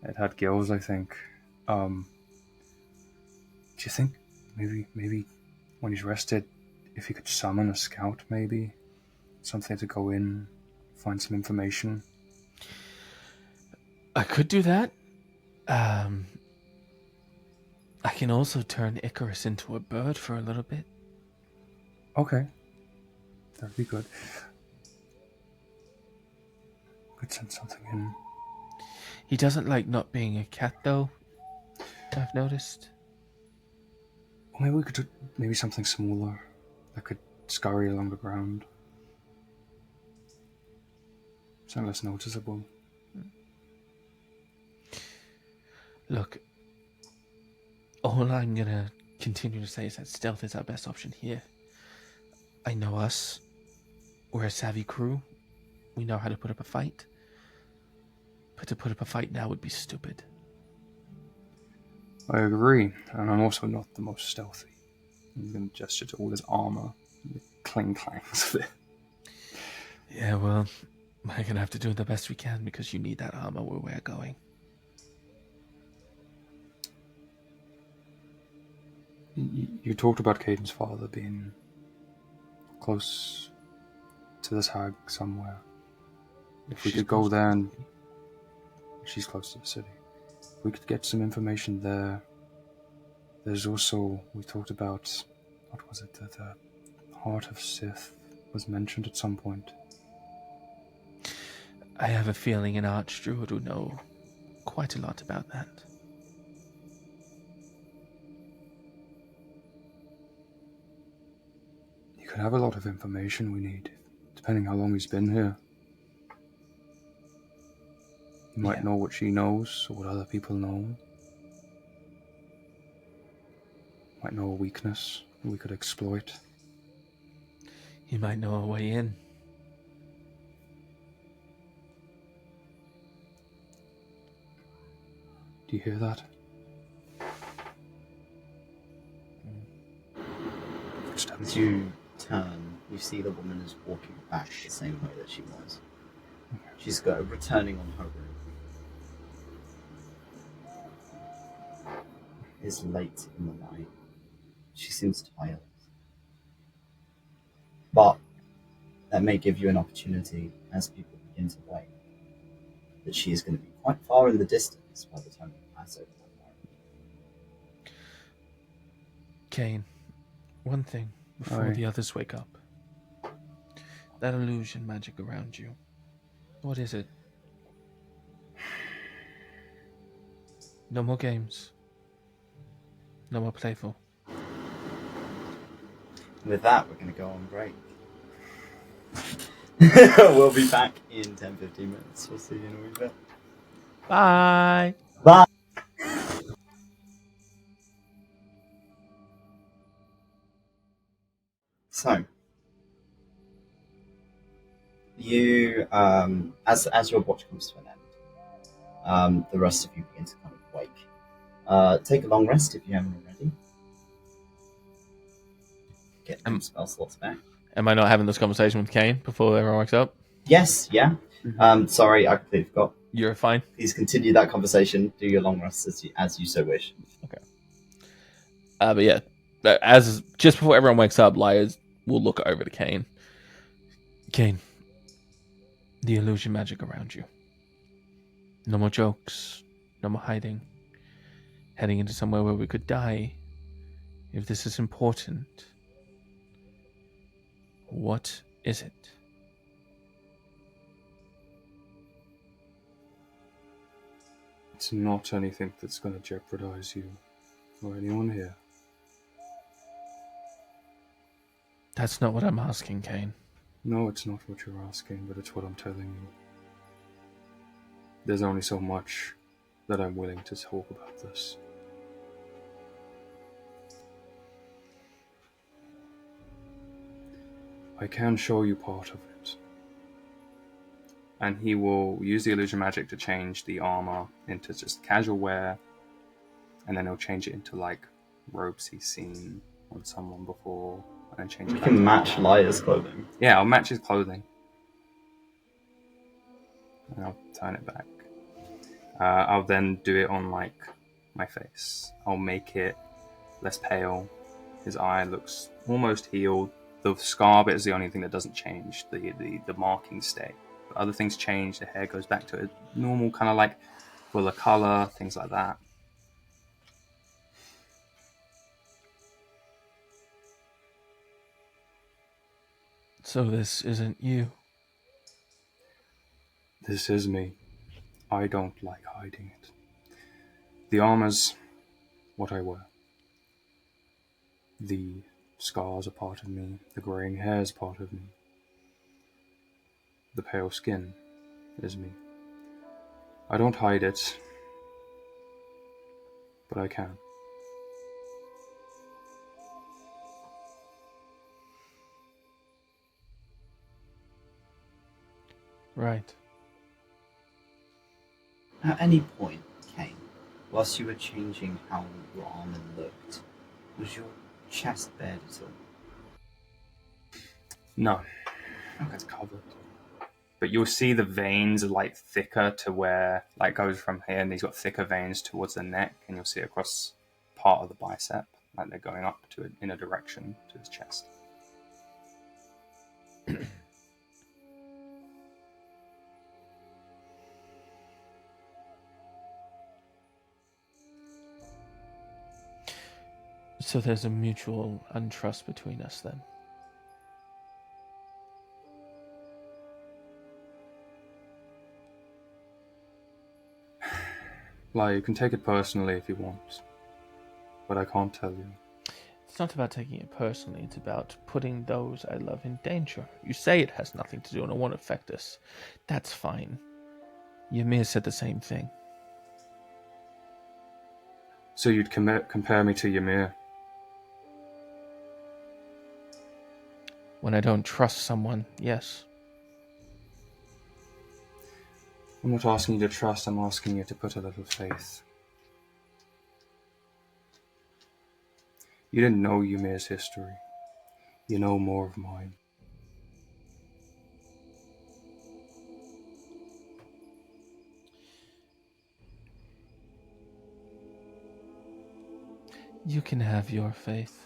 It had gills, I think. Do you think maybe when he's rested, if he could summon a scout, maybe? Something to go in, find some information? I could do that. I can also turn Icarus into a bird for a little bit. Okay. That'd be good. Could send something in. He doesn't like not being a cat, though. I've noticed. Or maybe we could do something smaller that could scurry along the ground. Something less noticeable. Look, all I'm gonna continue to say is that stealth is our best option here. I know us. We're a savvy crew. We know how to put up a fight. But to put up a fight now would be stupid. I agree, and I'm also not the most stealthy. I'm going to gesture to all his armor, the clangs of it. Yeah, well, we're gonna have to do the best we can because you need that armor where we're going. You talked about Caden's father being close to this hag somewhere. If we could go there, and she's close to the city. If we could get some information there. There's also, we talked about, what was it, the Heart of Sith was mentioned at some point. I have a feeling an archdruid will know quite a lot about that. You could have a lot of information we need, depending how long he's been here. You might know what she knows, or what other people know. Might know a weakness we could exploit. He might know a way in. Do you hear that? As you turn, you see the woman is walking back the same way that she was. She's returning on her route. It's late in the night. She seems tired. But that may give you an opportunity, as people begin to wait, that she is going to be quite far in the distance by the time you pass over that bar. Cain, one thing before Aye. the others wake up. That illusion magic around you. What is it? No more games. No more playful. With that, we're going to go on break. We'll be back in 10-15 minutes. We'll see you in a wee bit. Bye! Bye! So, you, as your watch comes to an end, the rest of you begin to kind of wake. Take a long rest if you haven't already. Get some spell slots back. Am I not having this conversation with Cain before everyone wakes up? Yes, yeah. Sorry, I completely forgot. You're fine. Please continue that conversation. Do your long rest as you so wish. Okay. But yeah, as just before everyone wakes up, Lyre will look over to Cain. Cain, the illusion magic around you. No more jokes. No more hiding. Heading into somewhere where we could die. If this is important, what is it? It's not anything that's going to jeopardize you or anyone here. That's not what I'm asking, Cain. No, it's not what you're asking, but it's what I'm telling you. There's only so much that I'm willing to talk about this. I can show you part of it. And he will use the illusion magic to change the armor into just casual wear, and then he'll change it into like robes he's seen on someone before, and then change it You back can to match armor. Lyre's clothing. Yeah, I'll match his clothing. And I'll turn it back. I'll then do it on like my face. I'll make it less pale. His eye looks almost healed. The scar bit is the only thing that doesn't change. The markings stay. But other things change. The hair goes back to a normal kind of like fuller color, things like that. So this isn't you. This is me. I don't like hiding it. The armor's what I wear. The scars are part of me. The greying hair is part of me. The pale skin is me. I don't hide it, but I can. Right. At any point, Cain, whilst you were changing how your armor looked, was your chest bared at all? No, Okay. it's covered. But you'll see the veins are like thicker to where, like goes from here, and he's got thicker veins towards the neck, and you'll see across part of the bicep, like they're going up to it in a direction to his chest. So there's a mutual untrust between us then. Like, you can take it personally if you want, but I can't tell you. It's not about taking it personally, it's about putting those I love in danger. You say it has nothing to do and it won't affect us. That's fine. Ymir said the same thing. So you'd compare me to Ymir? When I don't trust someone, yes. I'm not asking you to trust, I'm asking you to put a little faith. You didn't know Ymir's history. You know more of mine. You can have your faith.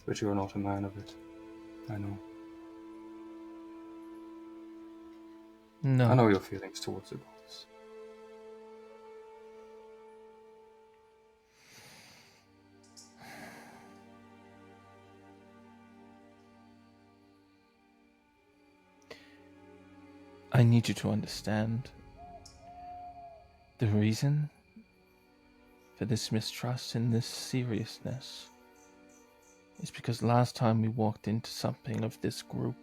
But you're not a man of it. I know. No. I know your feelings towards the gods. I need you to understand the reason for this mistrust and this seriousness is because last time we walked into something of this group,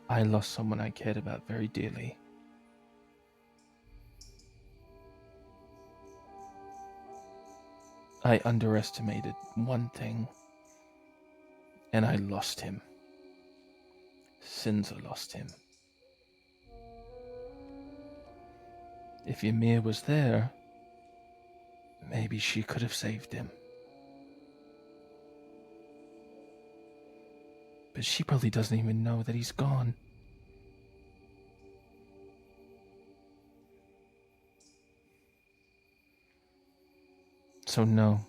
I lost someone I cared about very dearly. I underestimated one thing, and I lost him. Sinza lost him. If Ymir was there, maybe she could have saved him. But she probably doesn't even know that he's gone. So no,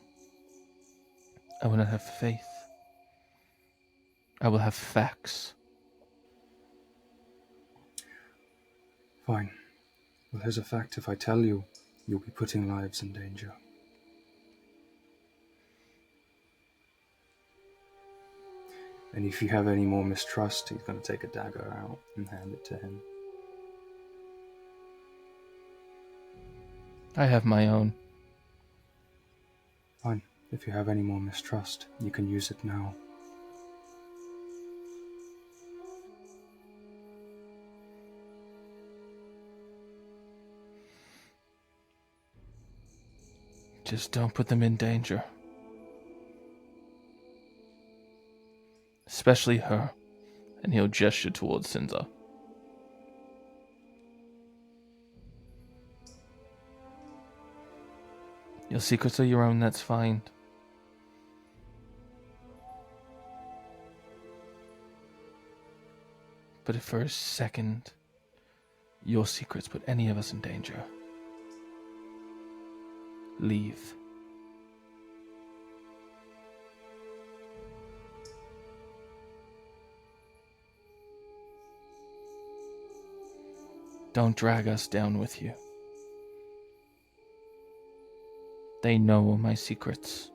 I will not have faith. I will have facts. Fine. Well, here's a fact. If I tell you, you'll be putting lives in danger. And if you have any more mistrust, he's going to take a dagger out and hand it to him. I have my own. Fine. If you have any more mistrust, you can use it now. Just don't put them in danger. Especially her. And he'll gesture towards Sinza. Your secrets are your own, that's fine. But if for a second your secrets put any of us in danger, leave. Don't drag us down with you. They know all my secrets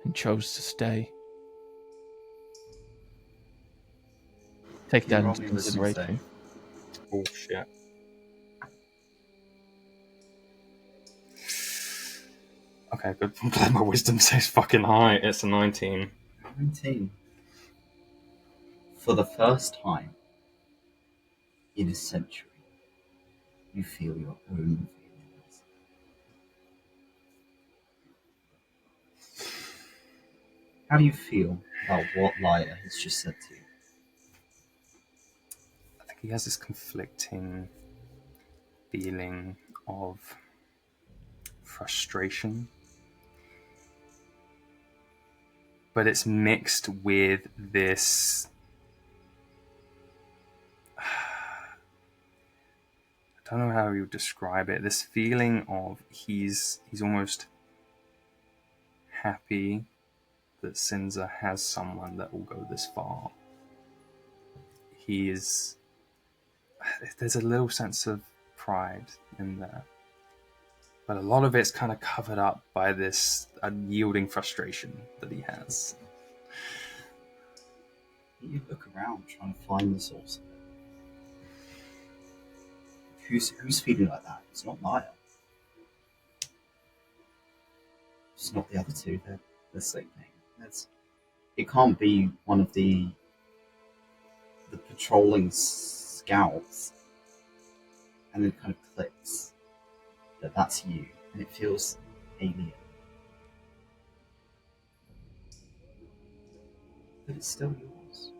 and chose to stay. Take Can you that roll into me a wisdom save? consideration. Oh shit. Okay, good. I'm glad my wisdom says fucking high. It's a 19. 19. For the first time in a century, you feel your own feelings. How do you feel about what Lyre has just said to you? I think he has this conflicting feeling of frustration, but it's mixed with this. I don't know how you would describe it. This feeling of he's almost happy that Sinza has someone that will go this far. There's a little sense of pride in there, but a lot of it's kind of covered up by this unyielding frustration that he has. You look around trying to find the source of it. Who's feeling like that? It's not Lyre. It's not the other two. They're sleeping. It can't be one of the patrolling scouts. And then it kind of clicks that that's you, and it feels alien. But it's still yours.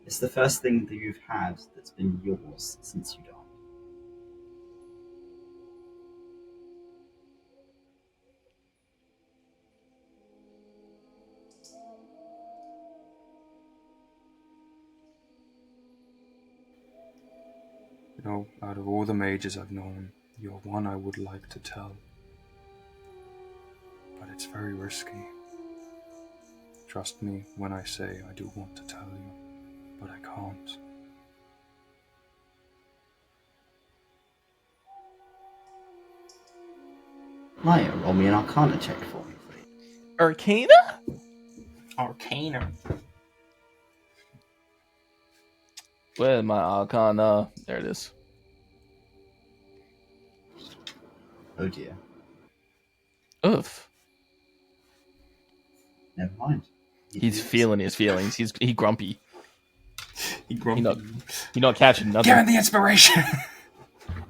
It's the first thing that you've had that's been yours since you died. You know, out of all the mages I've known, you're one I would like to tell. But it's very risky. Trust me when I say I do want to tell you, but I can't. Lyre, roll me an Arcana check for me, please. Arcana? Arcana. Where's my Arcana? There it is. Oh dear. Oof. Never mind. He's feeling his feelings. He grumpy. He grumpy. He not catching nothing. Give him the inspiration!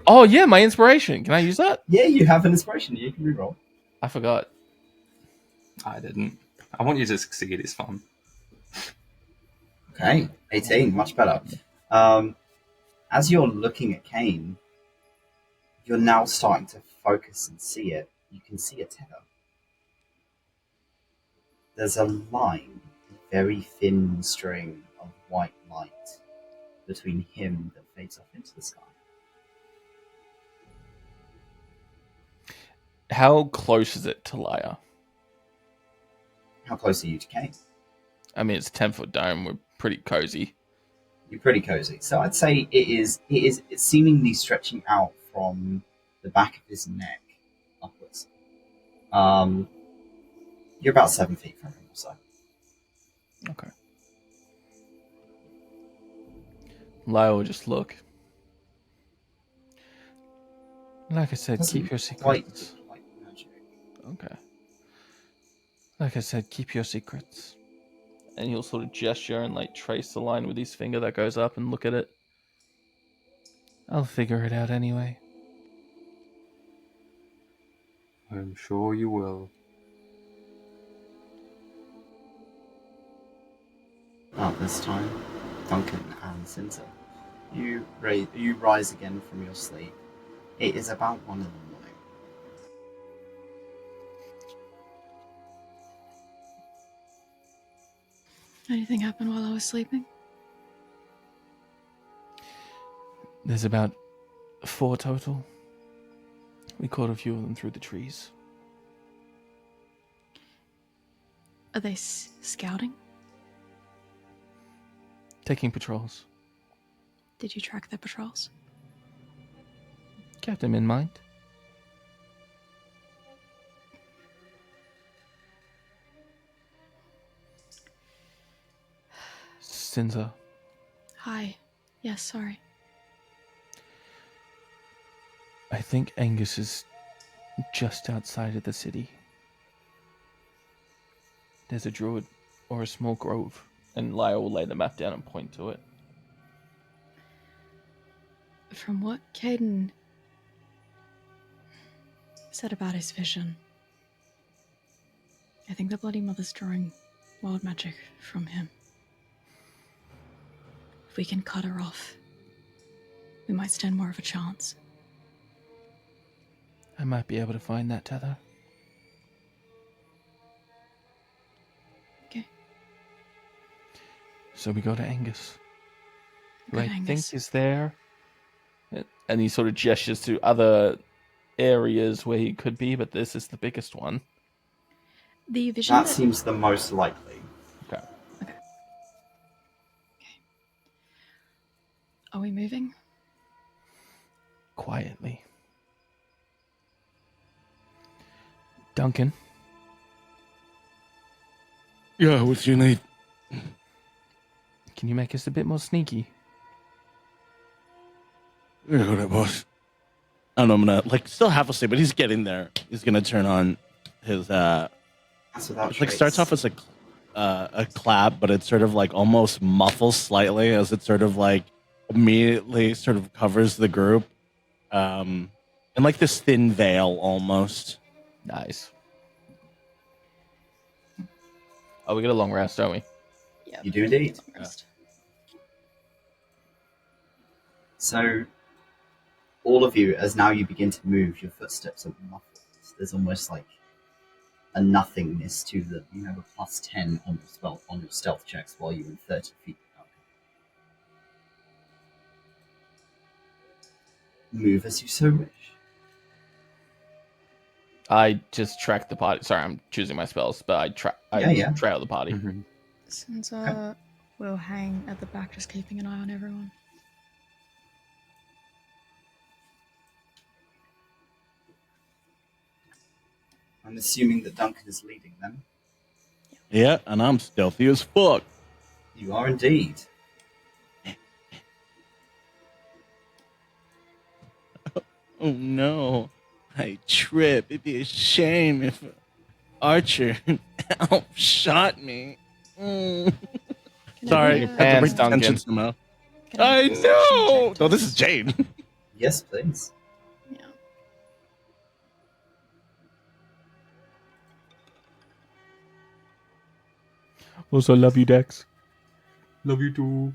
Oh yeah, my inspiration. Can I use that? Yeah, you have an inspiration. You can reroll. I forgot. I didn't. I want you to succeed, it's fun. Okay, 18, much better. As you're looking at Cain, you're now starting to focus and see it. You can see a tether. There's a line, a very thin string of white light between him that fades off into the sky. How close is it to Lyre? How close are you to Cain? I mean, it's a 10-foot dome. We're pretty cozy. You're pretty cozy. So I'd say it's seemingly stretching out from the back of his neck upwards. You're about 7 feet from him or so. Okay. Lyre will just look. Like I said, Doesn't keep your quite secrets. look like magic. Okay. Like I said, keep your secrets. And he'll sort of gesture and like trace the line with his finger that goes up and look at it. I'll figure it out anyway. I'm sure you will. About this time, Duncan and Sinza, you rise again from your sleep. It is about 1 in the morning. Anything happen while I was sleeping? There's about 4 total. We caught a few of them through the trees. Are they scouting? Taking patrols. Did you track their patrols? Kept them in mind. Sinza, Hi. Yes, sorry. I think Angus is just outside of the city. There's a druid or a small grove, and Lyre will lay the map down and point to it. From what Caden said about his vision, I think the Bloody Mother's drawing wild magic from him. If we can cut her off, we might stand more of a chance. I might be able to find that tether. Okay. So we go to Angus, who Go I to think Angus. is there. And he sort of gestures to other areas where he could be, but this is the biggest one. The vision That seems the most likely. Okay. Okay. Are we moving? Quietly. Duncan, Yeah, what you need? can you make us a bit more sneaky? Yeah, go there, boss. I don't know, I'm gonna, like, still half asleep, but he's getting there. He's gonna turn on his, That's without it, like, trace. starts off as a clap, but it sort of, like, almost muffles slightly as it sort of, like, immediately sort of covers the group. In, like, this thin veil, almost. Nice. Oh, we get a long rest, don't we? Yeah. You do indeed. Long rest. So, all of you, as now you begin to move, your footsteps are muffled. There's almost like a nothingness to them. You have a +10 on your stealth checks while you're in 30 feet. Move as you so wish. I just track the party. Sorry, I'm choosing my spells, but I trail the party. Mhm. Sinza will hang at the back, just keeping an eye on everyone. I'm assuming that Duncan is leading them. Yeah, and I'm stealthy as fuck. You are indeed. Oh no, I trip. It'd be a shame if Archer outshot me. Can Sorry, I, I Pants, have to bring Duncan. attention somehow. can I perception know! check No, to- this is Jane. Yes, please. Yeah. Also, love you, Dex. Love you too.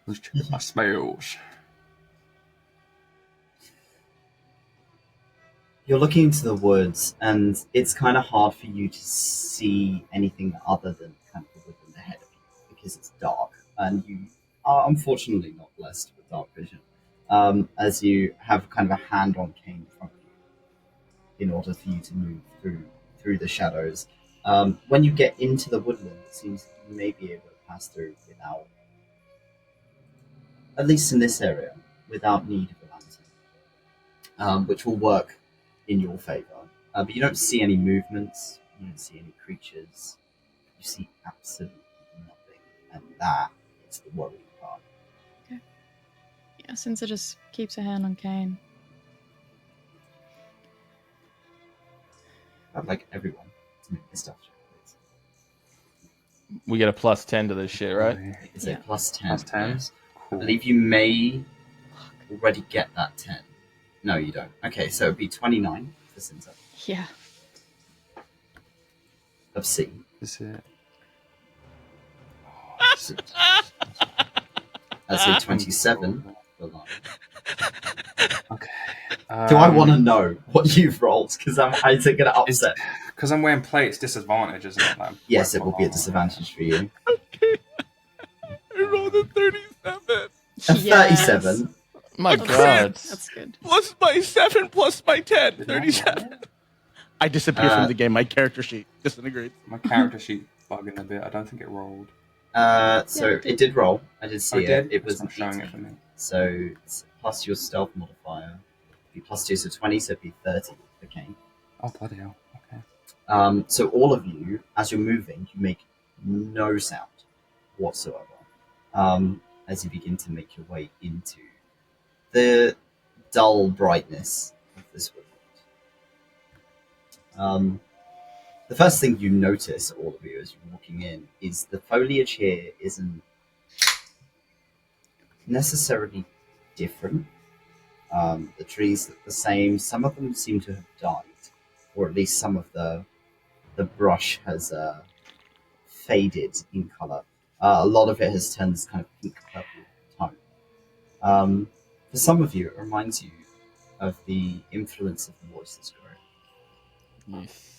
Let's check my spells. You're looking into the woods, and it's kind of hard for you to see anything other than kind of the woodland ahead of you because it's dark, and you are unfortunately not blessed with dark vision, as you have kind of a hand on Cain in front of you in order for you to move through the shadows. When you get into the woodland, it seems that you may be able to pass through without, at least in this area, without need of a lantern, which will work in your favor. But you don't see any movements, you don't see any creatures, you see absolutely nothing, and that is the worrying part. Yeah, Sinza just keeps a hand on Cain. I'd like everyone to make this stuff check, please. We get a +10 to this shit, right? It's Yeah. a +10. +10? Yes. I Cool. believe you may already get that 10. No, you don't. Okay, so it'd be 29 for Sinza Yeah. of C. Is it? That's a 27 for Lyre. Okay. Do I want to know what you've rolled? Because is it going to upset? Because I'm wearing plate, it's disadvantage, isn't it? Like, Yes, it will be a disadvantage for you. Okay. I rolled a 37. A 37. My That's God. That's good. Plus my 7 plus my 10. 37. I disappear from the game. My character sheet disintegrates. My character sheet bugging a bit. I don't think it rolled. So Yeah, it did roll. I did see I it. did? It was It's not showing it for me. So it's plus your stealth modifier. Be +2, so 20, so it'd be 30. Okay. Oh, bloody hell. Okay. So all of you, as you're moving, you make no sound whatsoever. as you begin to make your way into the dull brightness of this woodland. The first thing you notice, all of you, as you're walking in, is the foliage here isn't necessarily different. The trees look the same. Some of them seem to have died, or at least some of the brush has faded in color. A lot of it has turned this kind of pink purple tone. For some of you, it reminds you of the influence of the voices growing. Yes.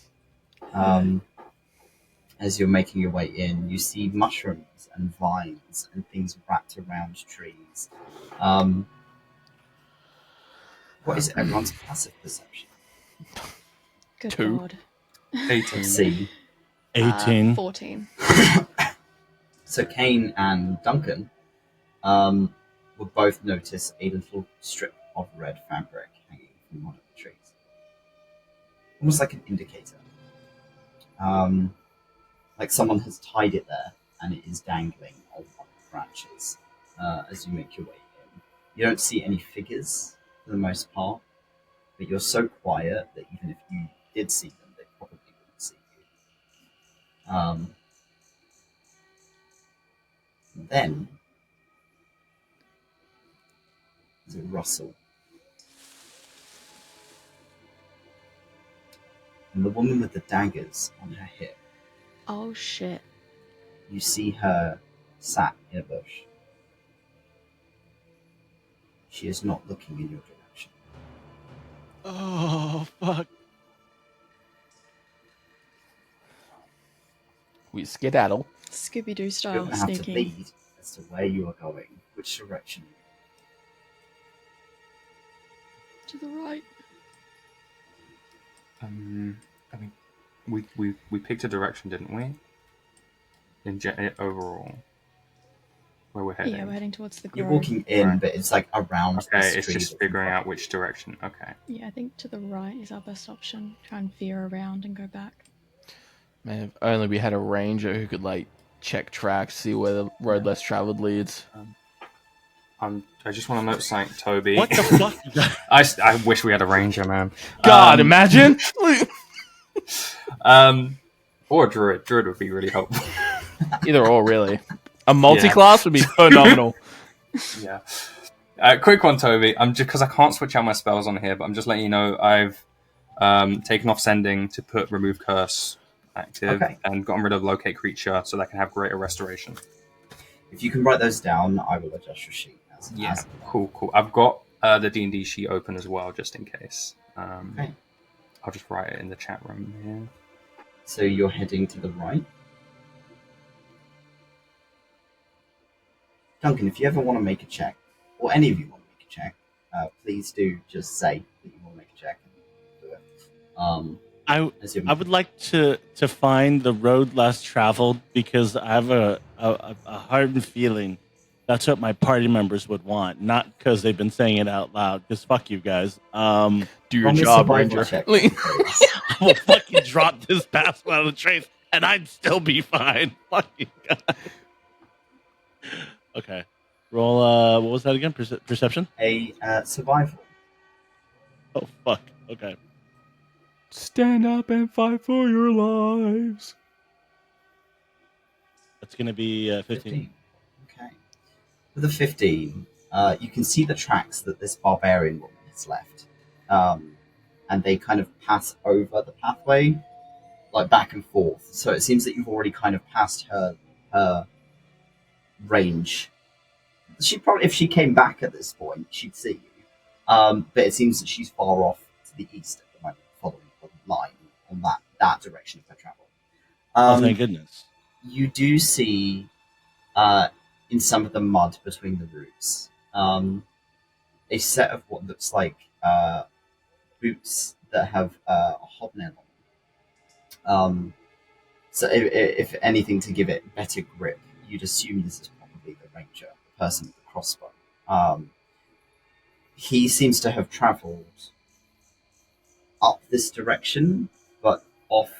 As you're making your way in, you see mushrooms and vines and things wrapped around trees. What is everyone's passive perception? Good 2. God. 18. Let's see. 18. 14. So Cain and Duncan will both notice a little strip of red fabric hanging from one of the trees. Almost like an indicator. Like someone has tied it there and it is dangling on one of the branches as you make your way in. You don't see any figures for the most part, but you're so quiet that even if you did see them, they probably wouldn't see you. Then there's a rustle. And the woman with the daggers on her hip, Oh shit. you see her sat in a bush. She is not looking in your direction. Oh, fuck. We skedaddle. Scooby-Doo You're style going to have to sneaking. lead as to where you are going, which direction. To the right. I mean, we picked a direction, didn't we? Overall, where we're heading. Yeah, we're heading towards the You're grove. walking in, Right. but it's like around Okay, this it's tree just that figuring you out which direction. Okay. Yeah, I think to the right is our best option. Try and veer around and go back. Man, if only we had a ranger who could like check tracks, see where the road less traveled leads. I just want to note something, Toby. What the fuck? I wish we had a ranger, man. God, imagine. Or a druid. Druid would be really helpful. Either or, really. A multi-class would be phenomenal. Yeah. Quick one, Toby. I'm just because I can't switch out my spells on here, but I'm just letting you know I've taken off sending to put remove curse active and gotten rid of locate creature so that I can have greater restoration. If you can write those down, I will adjust your sheet. Cool. I've got the D&D sheet open as well, just in case. Okay. I'll just write it in the chat room here. So you're heading to the right. Duncan, if you ever want to make a check, or any of you want to make a check, please do just say that you want to make a check and do it. I would like to find the road less traveled because I have a hardened feeling that's what my party members would want, not because they've been saying it out loud. Because fuck you guys. Do your Roll me a job, survival ranger. check. I will fucking drop this password out of the trace, and I'd still be fine. Fuck you guys. Okay. Roll. What was that again? Perception. A survival. Oh fuck. Okay. Stand up and fight for your lives. That's gonna be 15. Okay. With a 15, you can see the tracks that this barbarian woman has left. And they kind of pass over the pathway, like back and forth. So it seems that you've already kind of passed her range. She probably, if she came back at this point, she'd see you. But it seems that she's far off to the east at the moment, following the line on that direction of her travel. Oh, thank goodness. You do see, in some of the mud between the roots, a set of what looks like boots that have a hobnail on them. So if anything, to give it better grip, you'd assume this is probably the ranger, the person with the crossbow. He seems to have travelled up this direction, but off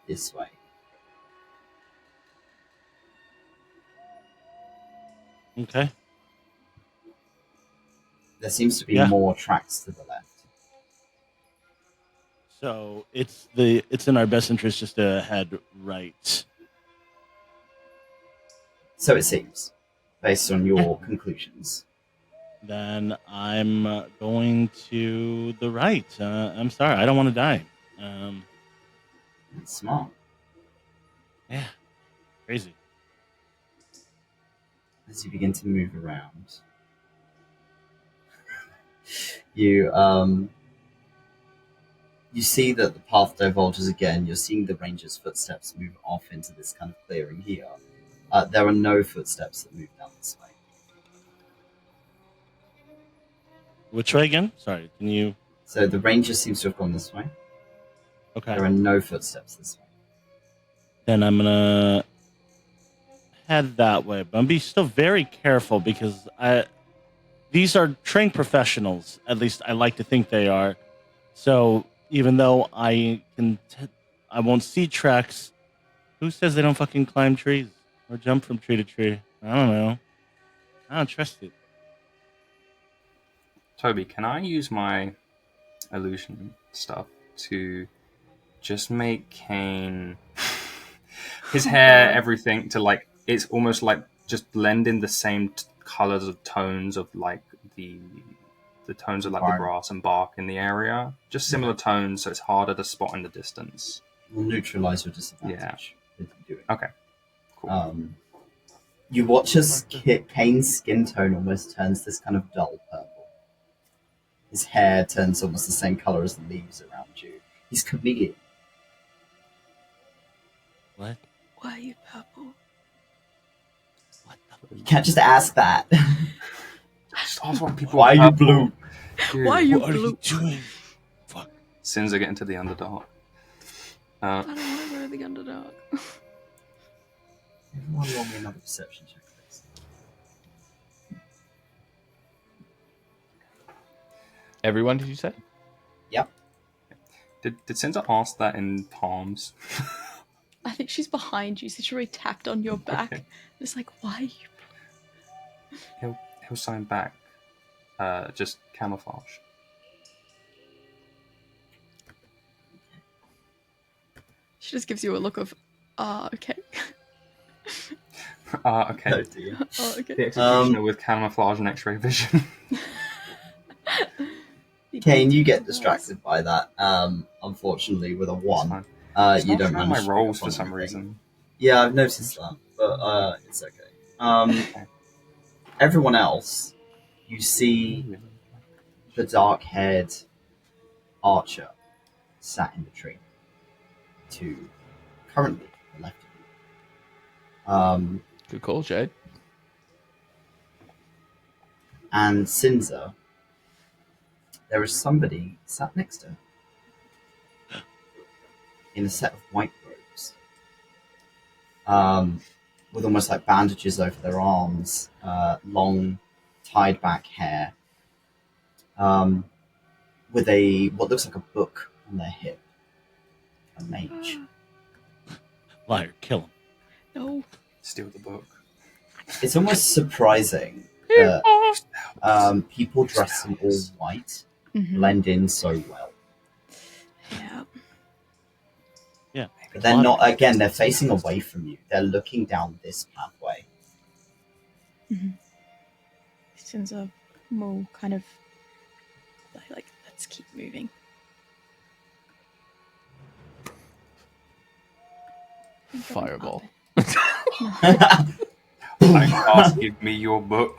this way. Okay. There seems to be Yeah. more tracks to the left. So it's in our best interest just to head right. So it seems, based on your conclusions. Then I'm going to the right. I'm sorry, I don't want to die. That's smart. Yeah, crazy. As you begin to move around, you you see that the path diverges again. You're seeing the ranger's footsteps move off into this kind of clearing here. There are no footsteps that move down this way. Which way again? Sorry, can you? So the ranger seems to have gone this way. Okay. There are no footsteps this way. Then I'm gonna head that way, but I'm be still very careful because these are trained professionals. At least I like to think they are. So even though I won't see tracks. Who says they don't fucking climb trees or jump from tree to tree? I don't know. I don't trust it. Toby, can I use my illusion stuff to just make Cain his hair, everything to like it's almost like just blend in the same colors of tones of like the tones of like the grass and bark in the area, just similar tones, so it's harder to spot in the distance. Will neutralize your disadvantage. If you do it. Okay, cool. You watch as Cain's skin tone almost turns this kind of dull purple. His hair turns almost the same color as the leaves around you. He's chameleon. What? Why are you purple? What the? You can't just ask that. Just ask what people Why are you purple. blue? Dude, Why are you What are blue? you doing? Fuck. Sinza get into the Underdark. I don't want to go to the Underdark. Everyone roll me another perception check, please. Everyone, did you say? Yep. Did Sinza ask that in palms? I think she's behind you, so she's already tapped on your back. Okay. It's like, why are you? He'll sign back. Just camouflage. She just gives you a look of, okay. Okay. Oh dear. Oh, okay. The executioner with camouflage and X-ray vision. Cain, you get distracted by that. Unfortunately, with a 1. You don't my manage to rolls pick up for on some anything. reason. Yeah, I've noticed that, but it's okay. Everyone else, you see the dark-haired archer sat in the tree to currently the left of you. Good call, Jade. And Sinza, there is somebody sat next to her in a set of white robes, with almost like bandages over their arms, long tied back hair, with what looks like a book on their hip. A mage. Lyre, kill him. No. Steal the book. It's almost surprising that people dressed in all white blend in so well. Yeah. Yeah. But they're not, again, they're facing away from you. They're looking down this pathway. Sinza will kind of like, let's keep moving. Fireball. I ask, give me your book.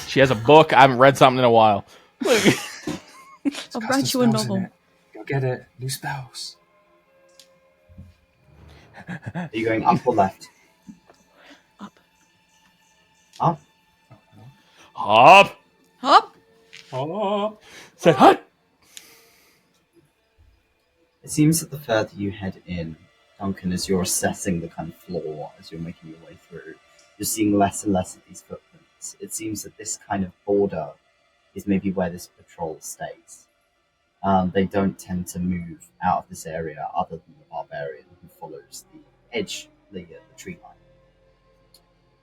She has a book. I haven't read something in a while. I'll write you a novel. Go get it. New spells. Are you going up or left? Up. Up? Hop. Hop. Oh. Say hi. It seems that the further you head in, Duncan, as you're assessing the kind of floor, as you're making your way through, you're seeing less and less of these footprints. It seems that this kind of border is maybe where this patrol stays. They don't tend to move out of this area other than the barbarian who follows the edge, the tree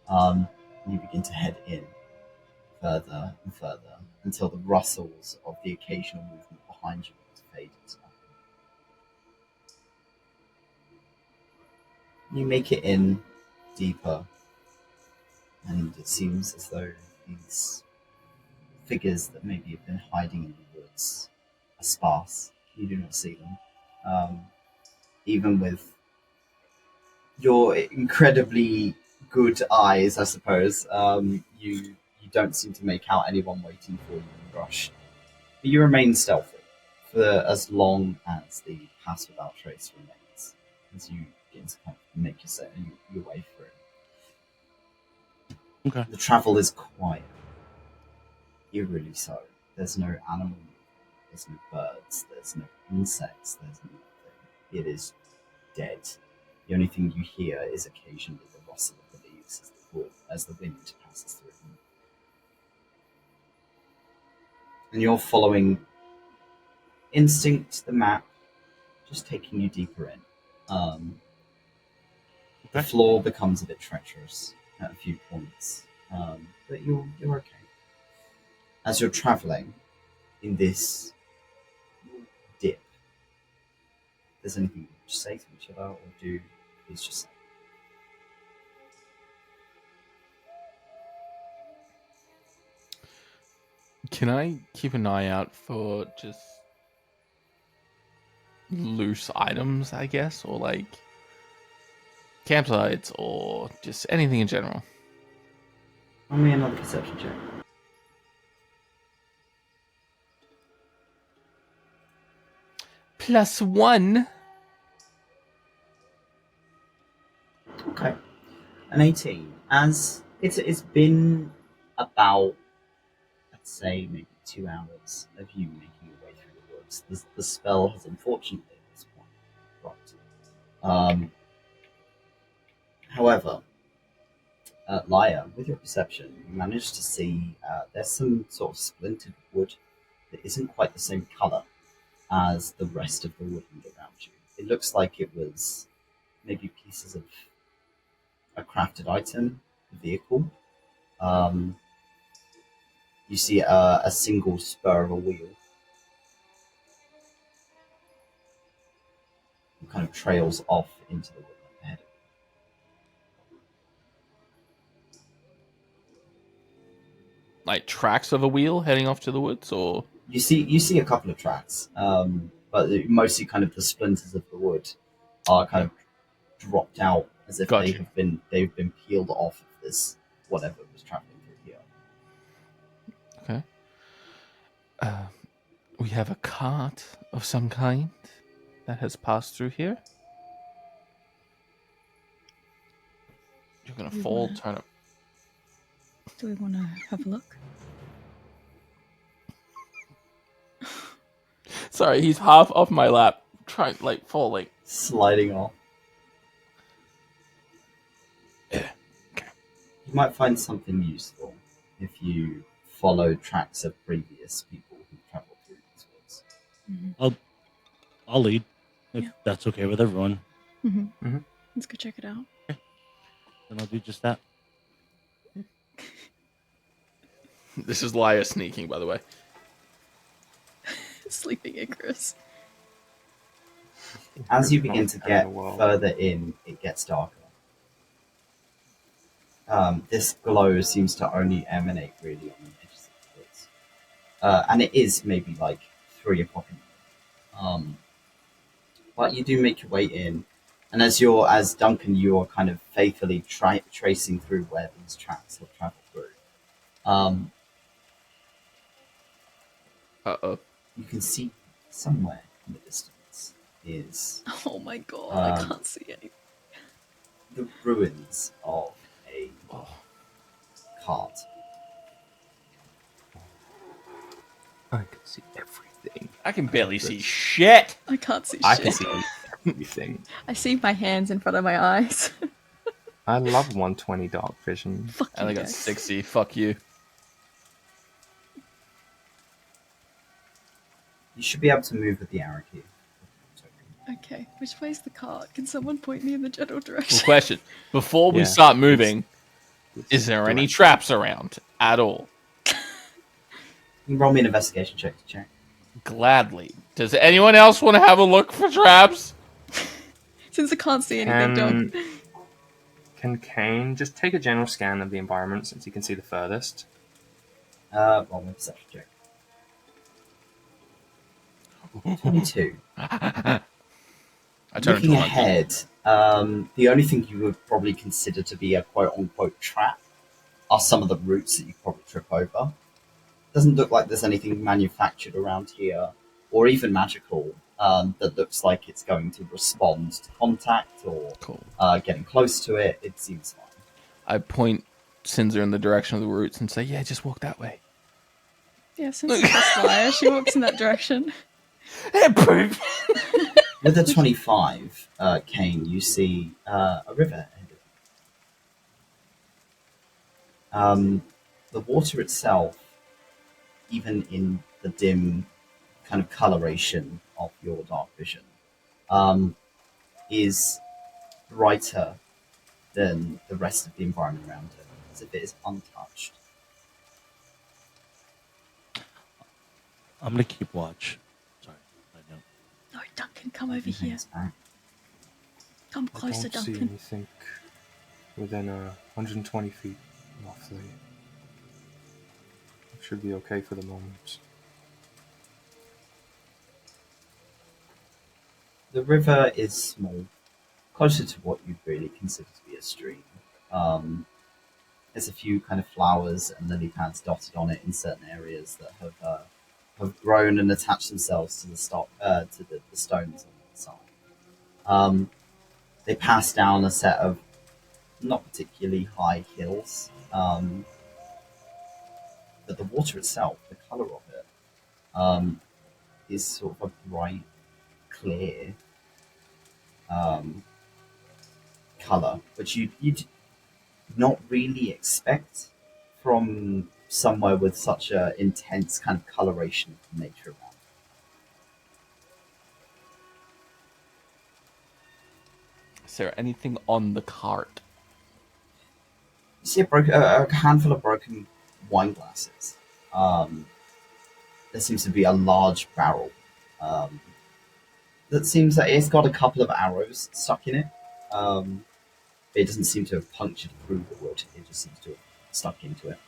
line. and you begin to head in further and further until the rustles of the occasional movement behind you fade into nothing. You make it in deeper, and it seems as though these figures that maybe have been hiding in the woods are sparse. You do not see them. Even with your incredibly good eyes, I suppose, you don't seem to make out anyone waiting for you in the brush. But you remain stealthy for as long as the pass without trace remains, as you begin to kind of make your way through. Okay. The travel is quiet. Eerily so. There's no animal movement, there's no birds, there's no insects, there's nothing. It is dead. The only thing you hear is occasionally the rustle of the leaves as the wind passes through them. And you're following instinct, the map, just taking you deeper in. The floor becomes a bit treacherous at a few points, but you're okay. As you're travelling in this dip, if there's anything you want to say to each other or do, please just say. Can I keep an eye out for just loose items, I guess, or like campsites, or just anything in general? Roll me another perception check. +1. Okay. An 18. As it's been about, let's say, maybe 2 hours of you making your way through the woods. The spell has unfortunately at this point dropped. However, Lyre, with your perception, you managed to see there's some sort of splintered wood that isn't quite the same colour as the rest of the woodland around you. It looks like it was maybe pieces of a crafted item, a vehicle. You see a single spur of a wheel. It kind of trails off into the woodland ahead. Like tracks of a wheel heading off to the woods, or You see a couple of tracks, but mostly kind of the splinters of the wood are kind of dropped out as if Gotcha. they've been peeled off of this whatever was traveling through here. okay. We have a cart of some kind that has passed through here. You're gonna fall, turn up. Do we want to have a look? Sorry, he's half off my lap, falling. Sliding off. Yeah. Okay. You might find something useful if you follow tracks of previous people who traveled through these woods. Mm-hmm. I'll lead if that's okay with everyone. Mm-hmm. Mm-hmm. Let's go check it out. Then I'll do just that. This is Lyre sneaking, by the way. Sleeping Icarus. As you begin to get Well. further in, it gets darker. This glow seems to only emanate really on the edges of the woods. And it is maybe like 3 o'clock in the morning. But you do make your way in, and as Duncan, you're kind of faithfully tracing through where these tracks have traveled through. You can see somewhere in the distance is Oh my god, I can't see anything. the ruins of a cart. I can see everything. I can barely see shit. I can't see I shit. can see everything. I see my hands in front of my eyes. I love 120 dark vision. Fuck you And I got guys. 60. Fuck you. You should be able to move with the arrow key. Okay, which way's the cart? Can someone point me in the general Well, direction? question. Before we Yeah. start moving, Is there any traps around at all? You can roll me an investigation check to check. Gladly. Does anyone else want to have a look for traps? Since I can't see anything, Doug. Can Cain just take a general scan of the environment since he can see the furthest? Roll me a perception check. 22. I turn Looking into a monkey. ahead, the only thing you would probably consider to be a quote-unquote trap are some of the routes that you probably trip over. Doesn't look like there's anything manufactured around here, or even magical, that looks like it's going to respond to contact or Cool. Getting close to it. It seems fine. I point Sinza in the direction of the roots and say, yeah, just walk that way. Yeah, since it's a Lyre, she walks in that direction. Hey, poop! With a 25, Cain, you see a river ahead of you. The water itself, even in the dim kind of coloration of your dark vision, is brighter than the rest of the environment around it, as if it is untouched. I'm gonna keep watch. Sorry, I know. No, Duncan, come over here. Back. Come closer, I don't see Duncan. anything within 120 feet, roughly. Should be okay for the moment. The river is small, closer to what you'd really consider to be a stream. There's a few kind of flowers and lily pads dotted on it in certain areas that have grown and attached themselves to the stones on the side. They pass down a set of not particularly high hills, but the water itself, the colour of it, is sort of a bright, clear colour, which you'd not really expect from somewhere with such an intense kind of coloration of nature around. Is there anything on the cart? You see a handful of broken wine glasses. There seems to be a large barrel that seems that it's got a couple of arrows stuck in it. It doesn't seem to have punctured through the wood. It just seems to have stuck into it.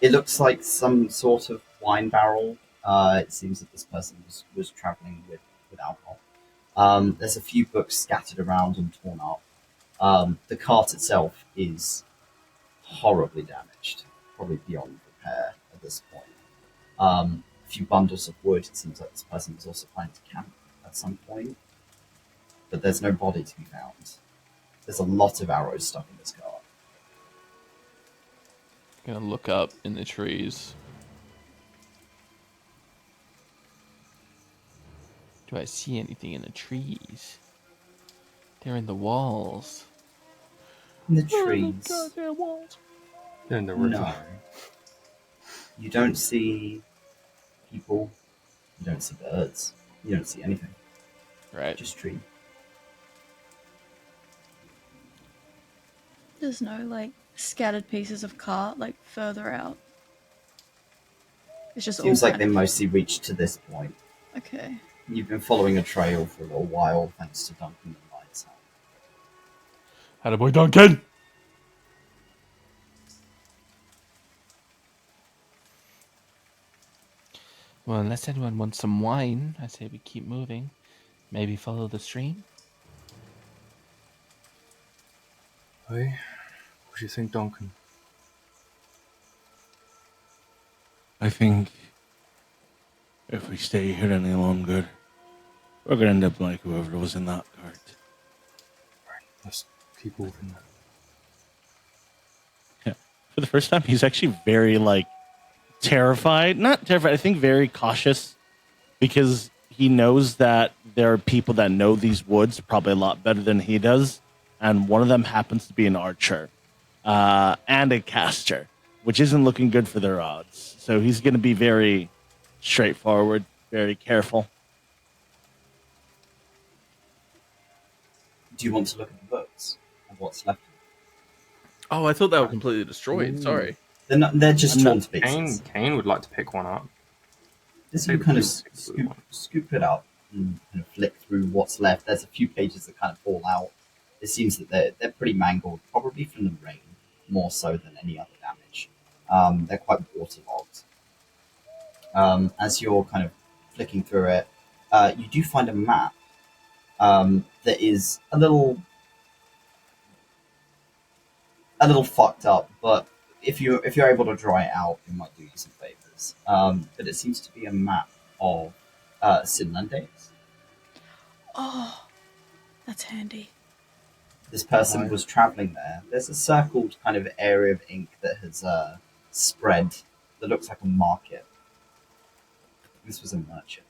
It looks like some sort of wine barrel. It seems that this person was traveling with alcohol. There's a few books scattered around and torn up. The cart itself is horribly damaged, probably beyond repair at this point. A few bundles of wood. It seems like this person was also planning to camp at some point, but there's no body to be found. There's a lot of arrows stuck in this cart. Gonna look up in the trees. Do I see anything in the trees? They're in the walls. In the trees. Goddamn walls. They're in the river. No. You don't see people. You don't see birds. You don't see anything. Right. Just tree. There's no, like, scattered pieces of cart, like, further out. It's just Seems all like they mostly reached to this point. Okay. You've been following a trail for a little while, thanks to Duncan and Lights. Attaboy, Duncan! Well, unless anyone wants some wine, I say we keep moving. Maybe follow the stream? Hey, what do you think, Duncan? I think if we stay here any longer, we're gonna end up like whoever was in that cart. Right, let's keep moving. Yeah. For the first time, he's actually very, like, terrified. Not terrified, I think very cautious, because he knows that there are people that know these woods probably a lot better than he does, and one of them happens to be an archer and a caster, which isn't looking good for their odds. So he's going to be very straightforward, very careful. Do you want to look at the books of what's left? Oh, I thought they were completely destroyed. Ooh. Sorry. They're just torn to Cain, pieces. Cain would like to pick one up. As Take you the kind of blue one. scoop it up and kind of flick through what's left, there's a few pages that kind of fall out. It seems that they're pretty mangled, probably from the rain, more so than any other damage. They're quite waterlogged. As you're kind of flicking through it, you do find a map that is a little fucked up, but if you're able to dry it out, it might do you some favors. But it seems to be a map of Sinlandes. Oh, that's handy. This person Right. was traveling there. There's a circled kind of area of ink that has spread that looks like a market. This was a merchant.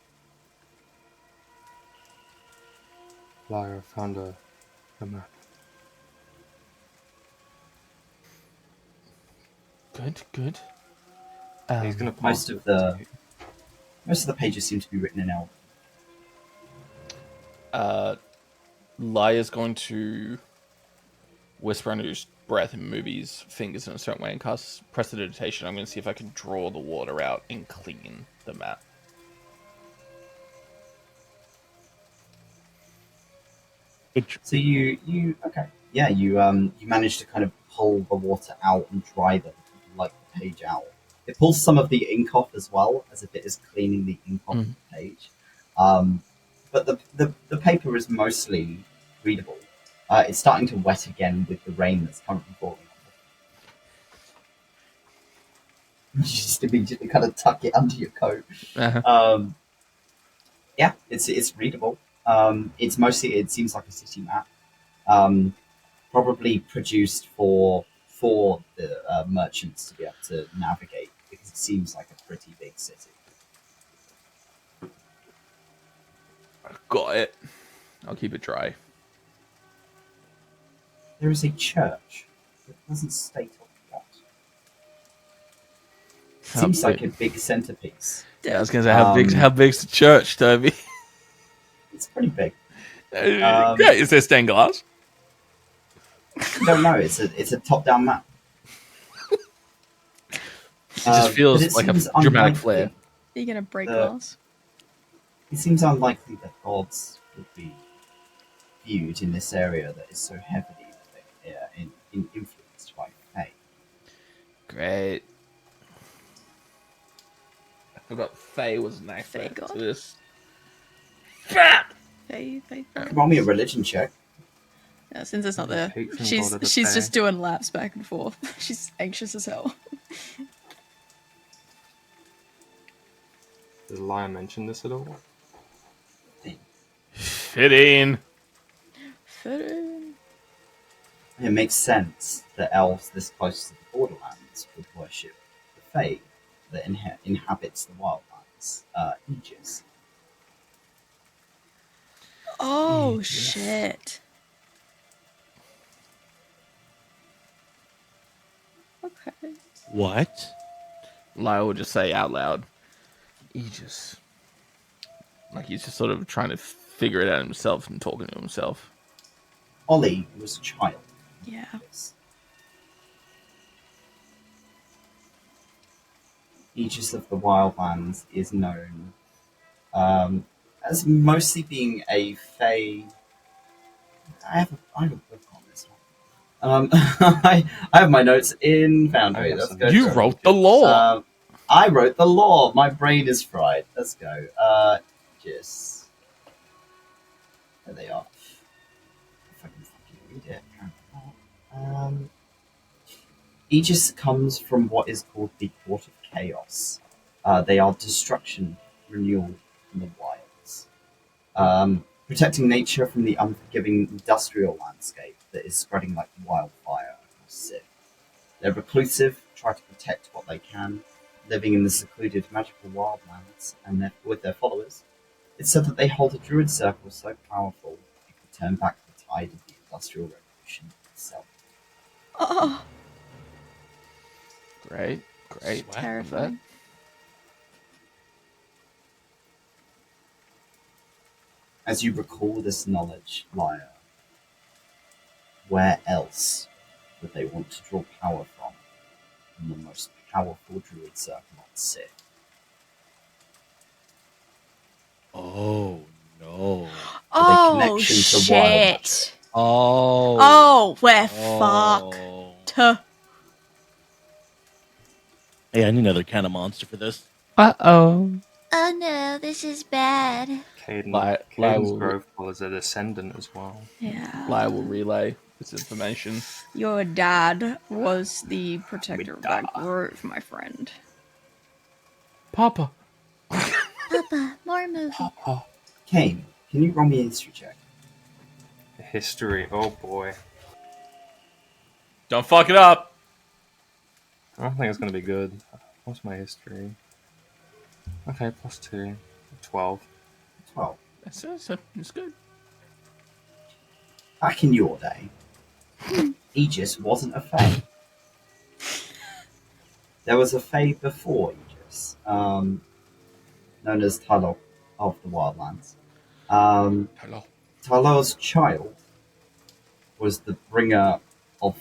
Lyre found a map. Good. He's going to pass Most of the pages seem to be written in Elven. Lyre's going to whisper under his breath and move his fingers in a certain way and cast Prestidigitation. I'm going to see if I can draw the water out and clean the map. So you manage to kind of pull the water out and dry the page out. It pulls some of the ink off as well, as if it is cleaning the ink off the page. But the paper is mostly readable. It's starting to wet again with the rain that's currently falling. You just immediately kind of tuck it under your coat. Uh-huh. Yeah, it's readable. It seems like a city map, probably produced for the merchants to be able to navigate, because it seems like a pretty big city. Got it. I'll keep it dry. There is a church. It doesn't state on what. Seems like a big centerpiece. Yeah, I was going to say, how big's the church, Toby? It's pretty big. Great. Is there stained glass? I don't know. It's a top-down map. It just feels like a dramatic flair. Are you gonna break glass? It seems unlikely that gods would be viewed in this area that is so heavily influenced by Fae. Great. I forgot Faye was an actor Fae god? to this. Fae. Roll me a religion check. Yeah, Sinza's not there. Patron She's god of the just Fae. doing laps back and forth. She's anxious as hell. Does Lyre mention this at all? Fitting. It makes sense that elves this close to the Borderlands would worship the Fae that inhabits the wildlands, Aegis. Oh Aegis. shit. Okay. What? Lyle would just say out loud, Aegis. Like he's just sort of trying to figure it out himself and talking to himself. Ollie was a child. Yeah. Aegis of the Wildlands is known as mostly being a Fae. I have a book on this one. I have my notes in Foundry. Oh, Let's go. You wrote the law. I wrote the law. My brain is fried. Let's go. Aegis. There they are. If I can fucking read it. Aegis comes from what is called the Court of Chaos. They are destruction, renewal from the wilds. Protecting nature from the unforgiving industrial landscape that is spreading like wildfire across Civ. They're reclusive, try to protect what they can, living in the secluded magical wildlands, and with their followers. It's said that they hold a druid circle so powerful it could turn back the tide of the Industrial Revolution itself. Oh, Great. terrifying. As you recall this knowledge, Lyre, where else that they want to draw power from the most powerful druid circle on Sith. Oh no. Oh connection to shit! Oh. Oh, we're Oh. fucked. Hey, I need another kind of monster for this. Uh-oh. Oh no, this is bad. Lyre Caden's will- growth ball is a descendant as well. Yeah. Lyre will relay this information. Your dad was the protector of that grove, my friend. Papa. Papa, more movie. Cain, can you roll me a history check? History, oh boy. Don't fuck it up. I don't think it's going to be good. What's my history? Okay, +2. 12. 12. It's good. Back in your day, Aegis wasn't a fae. There was a fae before Aegis, known as 𝘞𝘪𝘨 of the Wildlands. Hello. 𝘞𝘪𝘨's child was the bringer of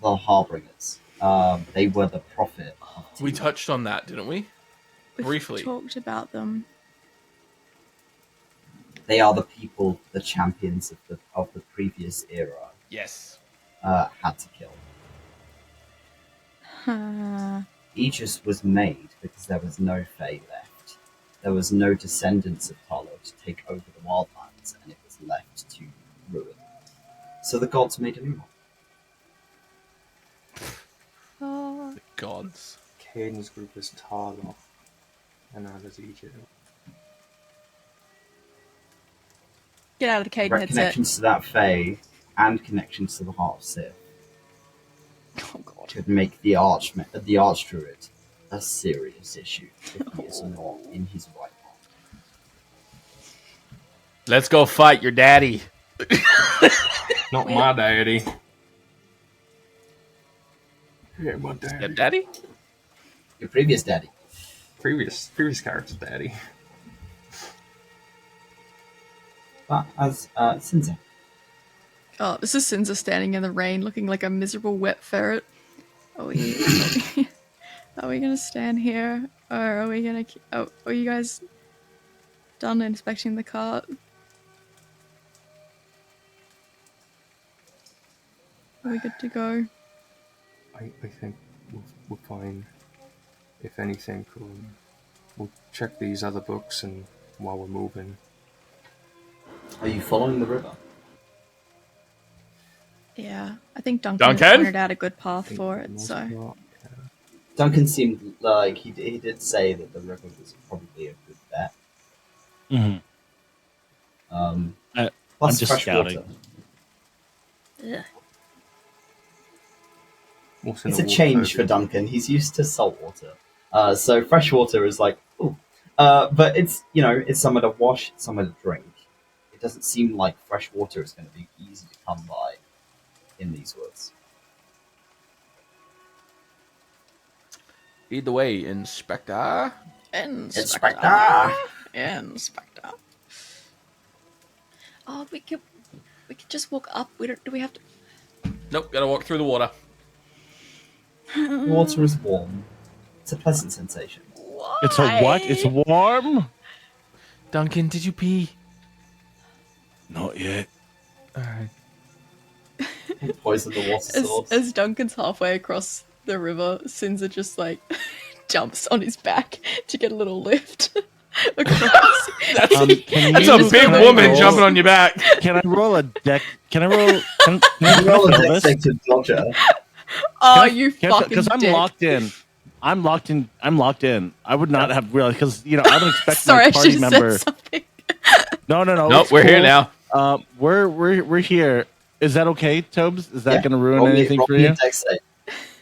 the Harbingers. They were the prophet. We touched on that, didn't we? We've Briefly. talked about them. They are the people, the champions of the previous era Yes. had to kill. Aegis was made because there was no fae left. There was no descendants of 𝘞𝘪𝘨 to take over the Wildlands, and it was left to ruin. So the gods made a new one. The gods. Caden's group is 𝘞𝘪𝘨, and now there's Egypt. Get out of the Caden Direct headset. connections to that fae and connections to the heart of Sith Oh god. could make the archdruid a serious issue if he is not in his right mind. Let's go fight your daddy. Not my daddy. Yeah, my daddy. Your daddy? Your previous daddy. Previous character's daddy. But as Sinza. Oh, this is Sinza standing in the rain looking like a miserable wet ferret. Are we gonna stand here? Or are we gonna... Oh, are you guys done inspecting the cart? Are we good to go? I think we'll find, if anything, we'll check these other books and while we're moving. Are you following the river? Yeah, I think Duncan Duncan? pointed out a good path for it, so... Duncan seemed like he did say that the river was probably a good bet. Mm-hmm. Plus I'm just fresh scouting. water. Ugh. What's in It's the a water, change for Toby? Duncan. He's used to salt water. So fresh water is like, ooh. But it's, it's somewhere to wash, it's somewhere to drink. It doesn't seem like fresh water is going to be easy to come by in these woods. Either way, Inspector. Inspector! Oh, we could just walk up. Do we have to... Nope, gotta walk through the water. Water is warm. It's a pleasant sensation. Why? It's a what? It's warm? Duncan, did you pee? Not yet. Alright. Poison the water source. As Duncan's halfway across the river, Sinza just like jumps on his back to get a little lift across. That's a big Can I woman roll- jumping on your back. Can I roll a deck? Can I roll? Can Roll a I fail dex this? save to Dodger. Oh, you fucking Because I'm dick. locked in. I'm locked in. I would not have realized because I don't expect Sorry, my I party should have member. said something. No. Nope, it's we're here cool. now. We're here. Is that okay, Tobes? Is that going to ruin Roll me- anything roll for me a you? dex save.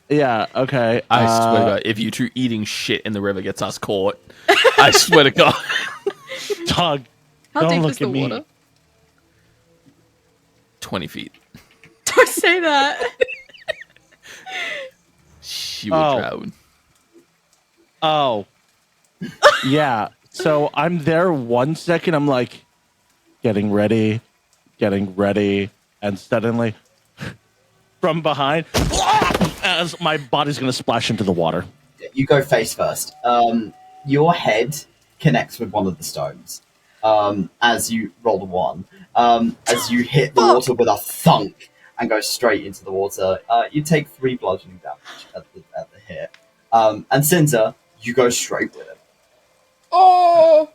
Yeah. Okay. I swear to God, if you two eating shit in the river gets us caught, I swear to God. Dog. How Don't deep look is the at me. water? 20 feet. Don't say that. She would Oh. drown. Oh. Yeah. So I'm there 1 second. I'm like, getting ready, and suddenly, from behind as my body's going to splash into the water. You go face first. Your head connects with one of the stones as you roll the 1. As you hit the water with a thunk and go straight into the water, you take 3 bludgeoning damage at the hit. And Sinza, you go straight with it. Oh!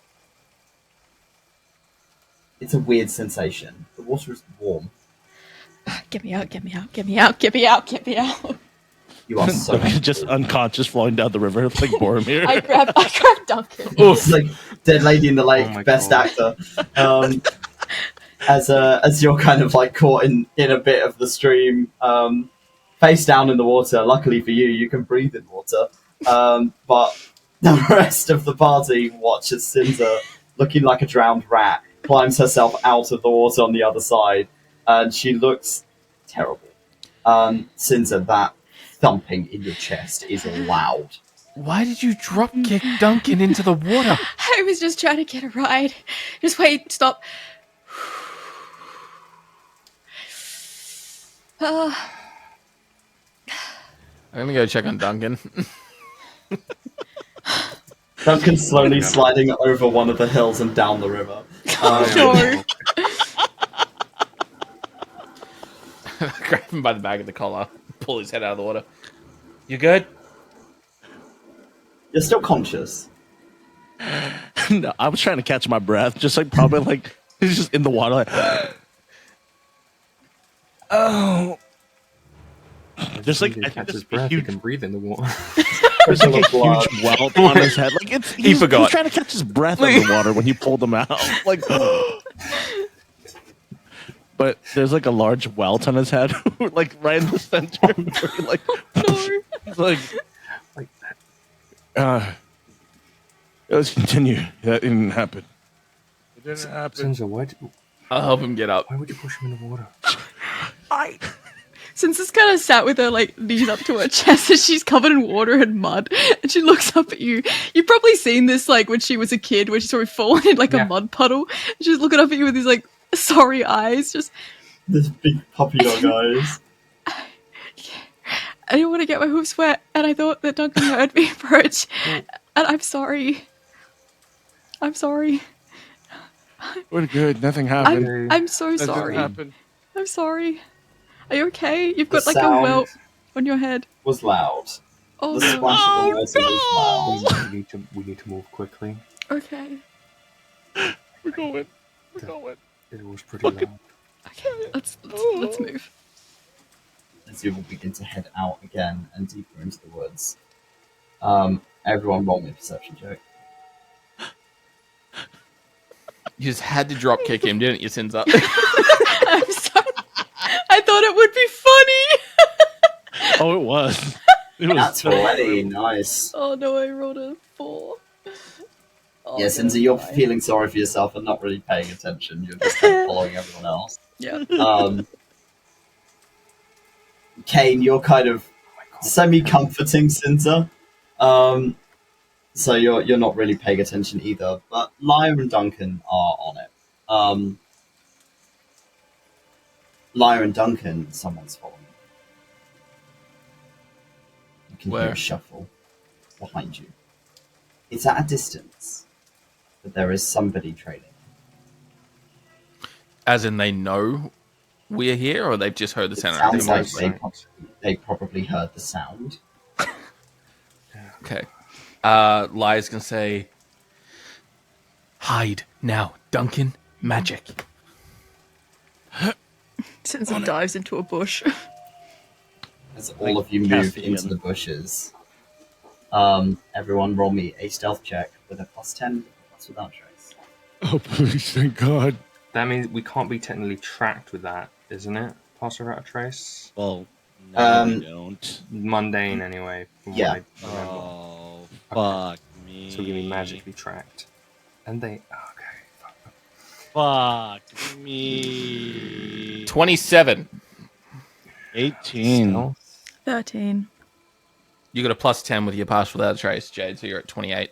It's a weird sensation. The water is warm. Get me out, get me out, get me out, get me out, get me out. You are so just unconscious flowing down the river like Boromir. I grab Duncan. It's like Dead Lady in the Lake, best God. actor. As you're kind of like caught in a bit of the stream, face down in the water. Luckily for you, you can breathe in water. But the rest of the party watches Sinza, looking like a drowned rat, climbs herself out of the water on the other side, and she looks terrible. Sinza, that thumping in your chest is loud. Why did you drop kick Duncan into the water? I was just trying to get a ride. Just wait, stop. I'm gonna go check on Duncan. Duncan's slowly sliding over one of the hills and down the river. No. Grab him by the back of the collar, pull his head out of the water. You good? You're still conscious. No, I was trying to catch my breath, just like probably like he's just in the water. Like, oh, just like I think catch his there's a breath. He huge, can breathe in the water. there's like a huge welt on his head. Like He forgot. He's trying to catch his breath underwater when you pulled him out. Like, but there's like a large welt on his head, like right in the center. Where he, like, he's like, let's continue. That didn't happen. It didn't happen. Sinza, I'll help him get up. why would you push him in the water? Since it's kind of sat with her like knees up to her chest and she's covered in water and mud and she looks up at you. You've probably seen this like when she was a kid when she's sort of fallen in like a mud puddle. And she's looking up at you with these like sorry eyes. Just This big puppy dog eyes. I didn't want to get my hooves wet and I thought that Duncan heard me approach. And I'm sorry. I'm sorry. We're good. Nothing happened. I'm so Nothing sorry. happened. I'm sorry. Are you okay? You've got The like a sound welt on your head. was loud. Oh, The no. splash of the water was loud. We need to move quickly. Okay. We're going. We're going. It was pretty loud. Okay. Let's move. As you will begin to head out again and deeper into the woods. Everyone roll me a perception check. You just had to drop kick him, didn't you, Sinza? I'm sorry. I thought it would be funny. Oh, it was. It was That's 20, nice. Oh no, I rolled a 4. Oh, Yeah, Sinza, you're feeling sorry for yourself and not really paying attention. You're just like, following everyone else. Yeah. Cain, you're kind of semi-comforting Sinza. So you're not really paying attention either. But Lyre and Duncan are on it. Lyre and Duncan, someone's following. You can hear Where? a shuffle behind you. It's at a distance, but there is somebody trailing. As in they know we're here, or they've just heard the It sound? sounds like sounds. they probably heard the sound. Okay. Lyre's gonna say, hide now, Duncan. Magic. Since it dives into a bush. As all of you move Caspian. into the bushes, everyone roll me a stealth check with a +10, plus without trace. Oh, please, thank God. That means we can't be technically tracked with that, isn't it? Pass without a trace? Well, no, we Um, don't. Mundane, anyway. From Yeah. What I remember. Oh, fuck me. So we're going to be magically tracked. And they... Okay. Fuck me. 27. 18. Stealth? 13. You got a +10 with your pass without a trace, Jade, so you're at 28.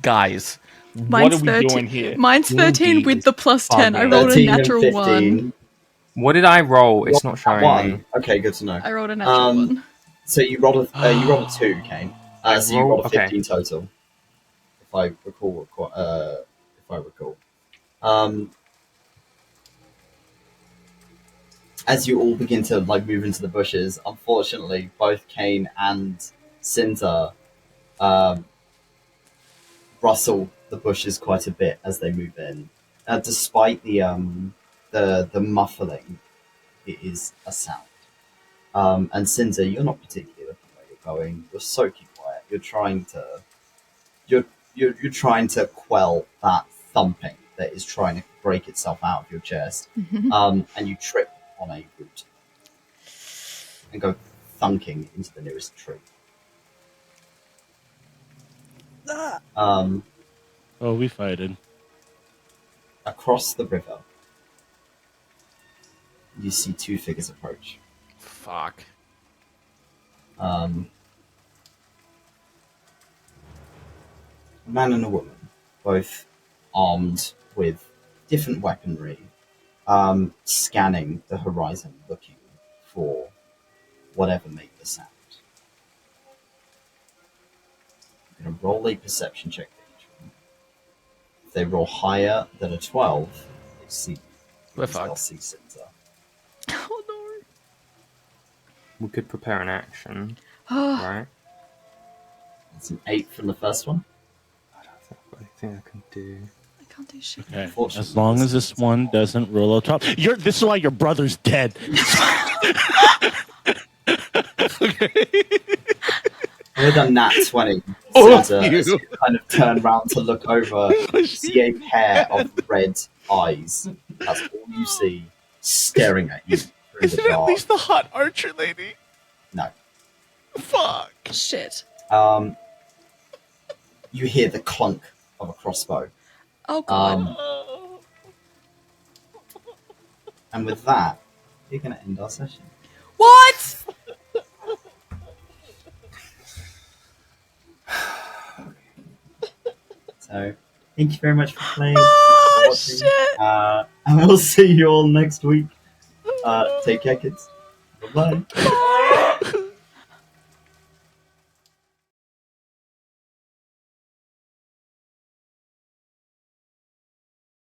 Guys, what are we doing here? Mine's 13 with the +10. I rolled a 13 and natural 1. 15. What did I roll? It's not showing me. One. Okay, good to know. I rolled a natural one. So you rolled a 2, Cain. So you rolled a 15 total. If I recall. As you all begin to move into the bushes, unfortunately, both Cain and Sinza rustle the bushes quite a bit as they move in. Despite the muffling, it is a sound. And Sinza, you're not particularly looking where you're going. You're soaking quiet. You're trying to quell that thumping that is trying to break itself out of your chest. And you trip on a root and go thunking into the nearest tree. We fighted. Across the river, you see 2 figures approach. Fuck. A man and a woman, both armed with different weaponry, scanning the horizon, looking for whatever made the sound. I'm going to roll a perception check for each one. If they roll higher than a 12, they see you. We're They'll fucked. see Sinza. Oh no. We could prepare an action, Oh, right? That's an 8 from the first one. I don't think I've got anything I can do. I can't do shit. Okay. Unfortunately, As long as this one doesn't roll up top. This is why your brother's dead. With a nat 20, Oh, Sinza, as you kind of turn around to look over, you see a pair of red eyes. That's all you see, staring at you through Is the it at dark. least the hot archer lady? No. Fuck. Shit. You hear the clunk of a crossbow. Oh god. And with that, you're going to end our session. What? So, thank you very much for playing. Oh, Thanks for watching. shit. And we'll see you all next week. Take care, kids. Bye-bye. Bye.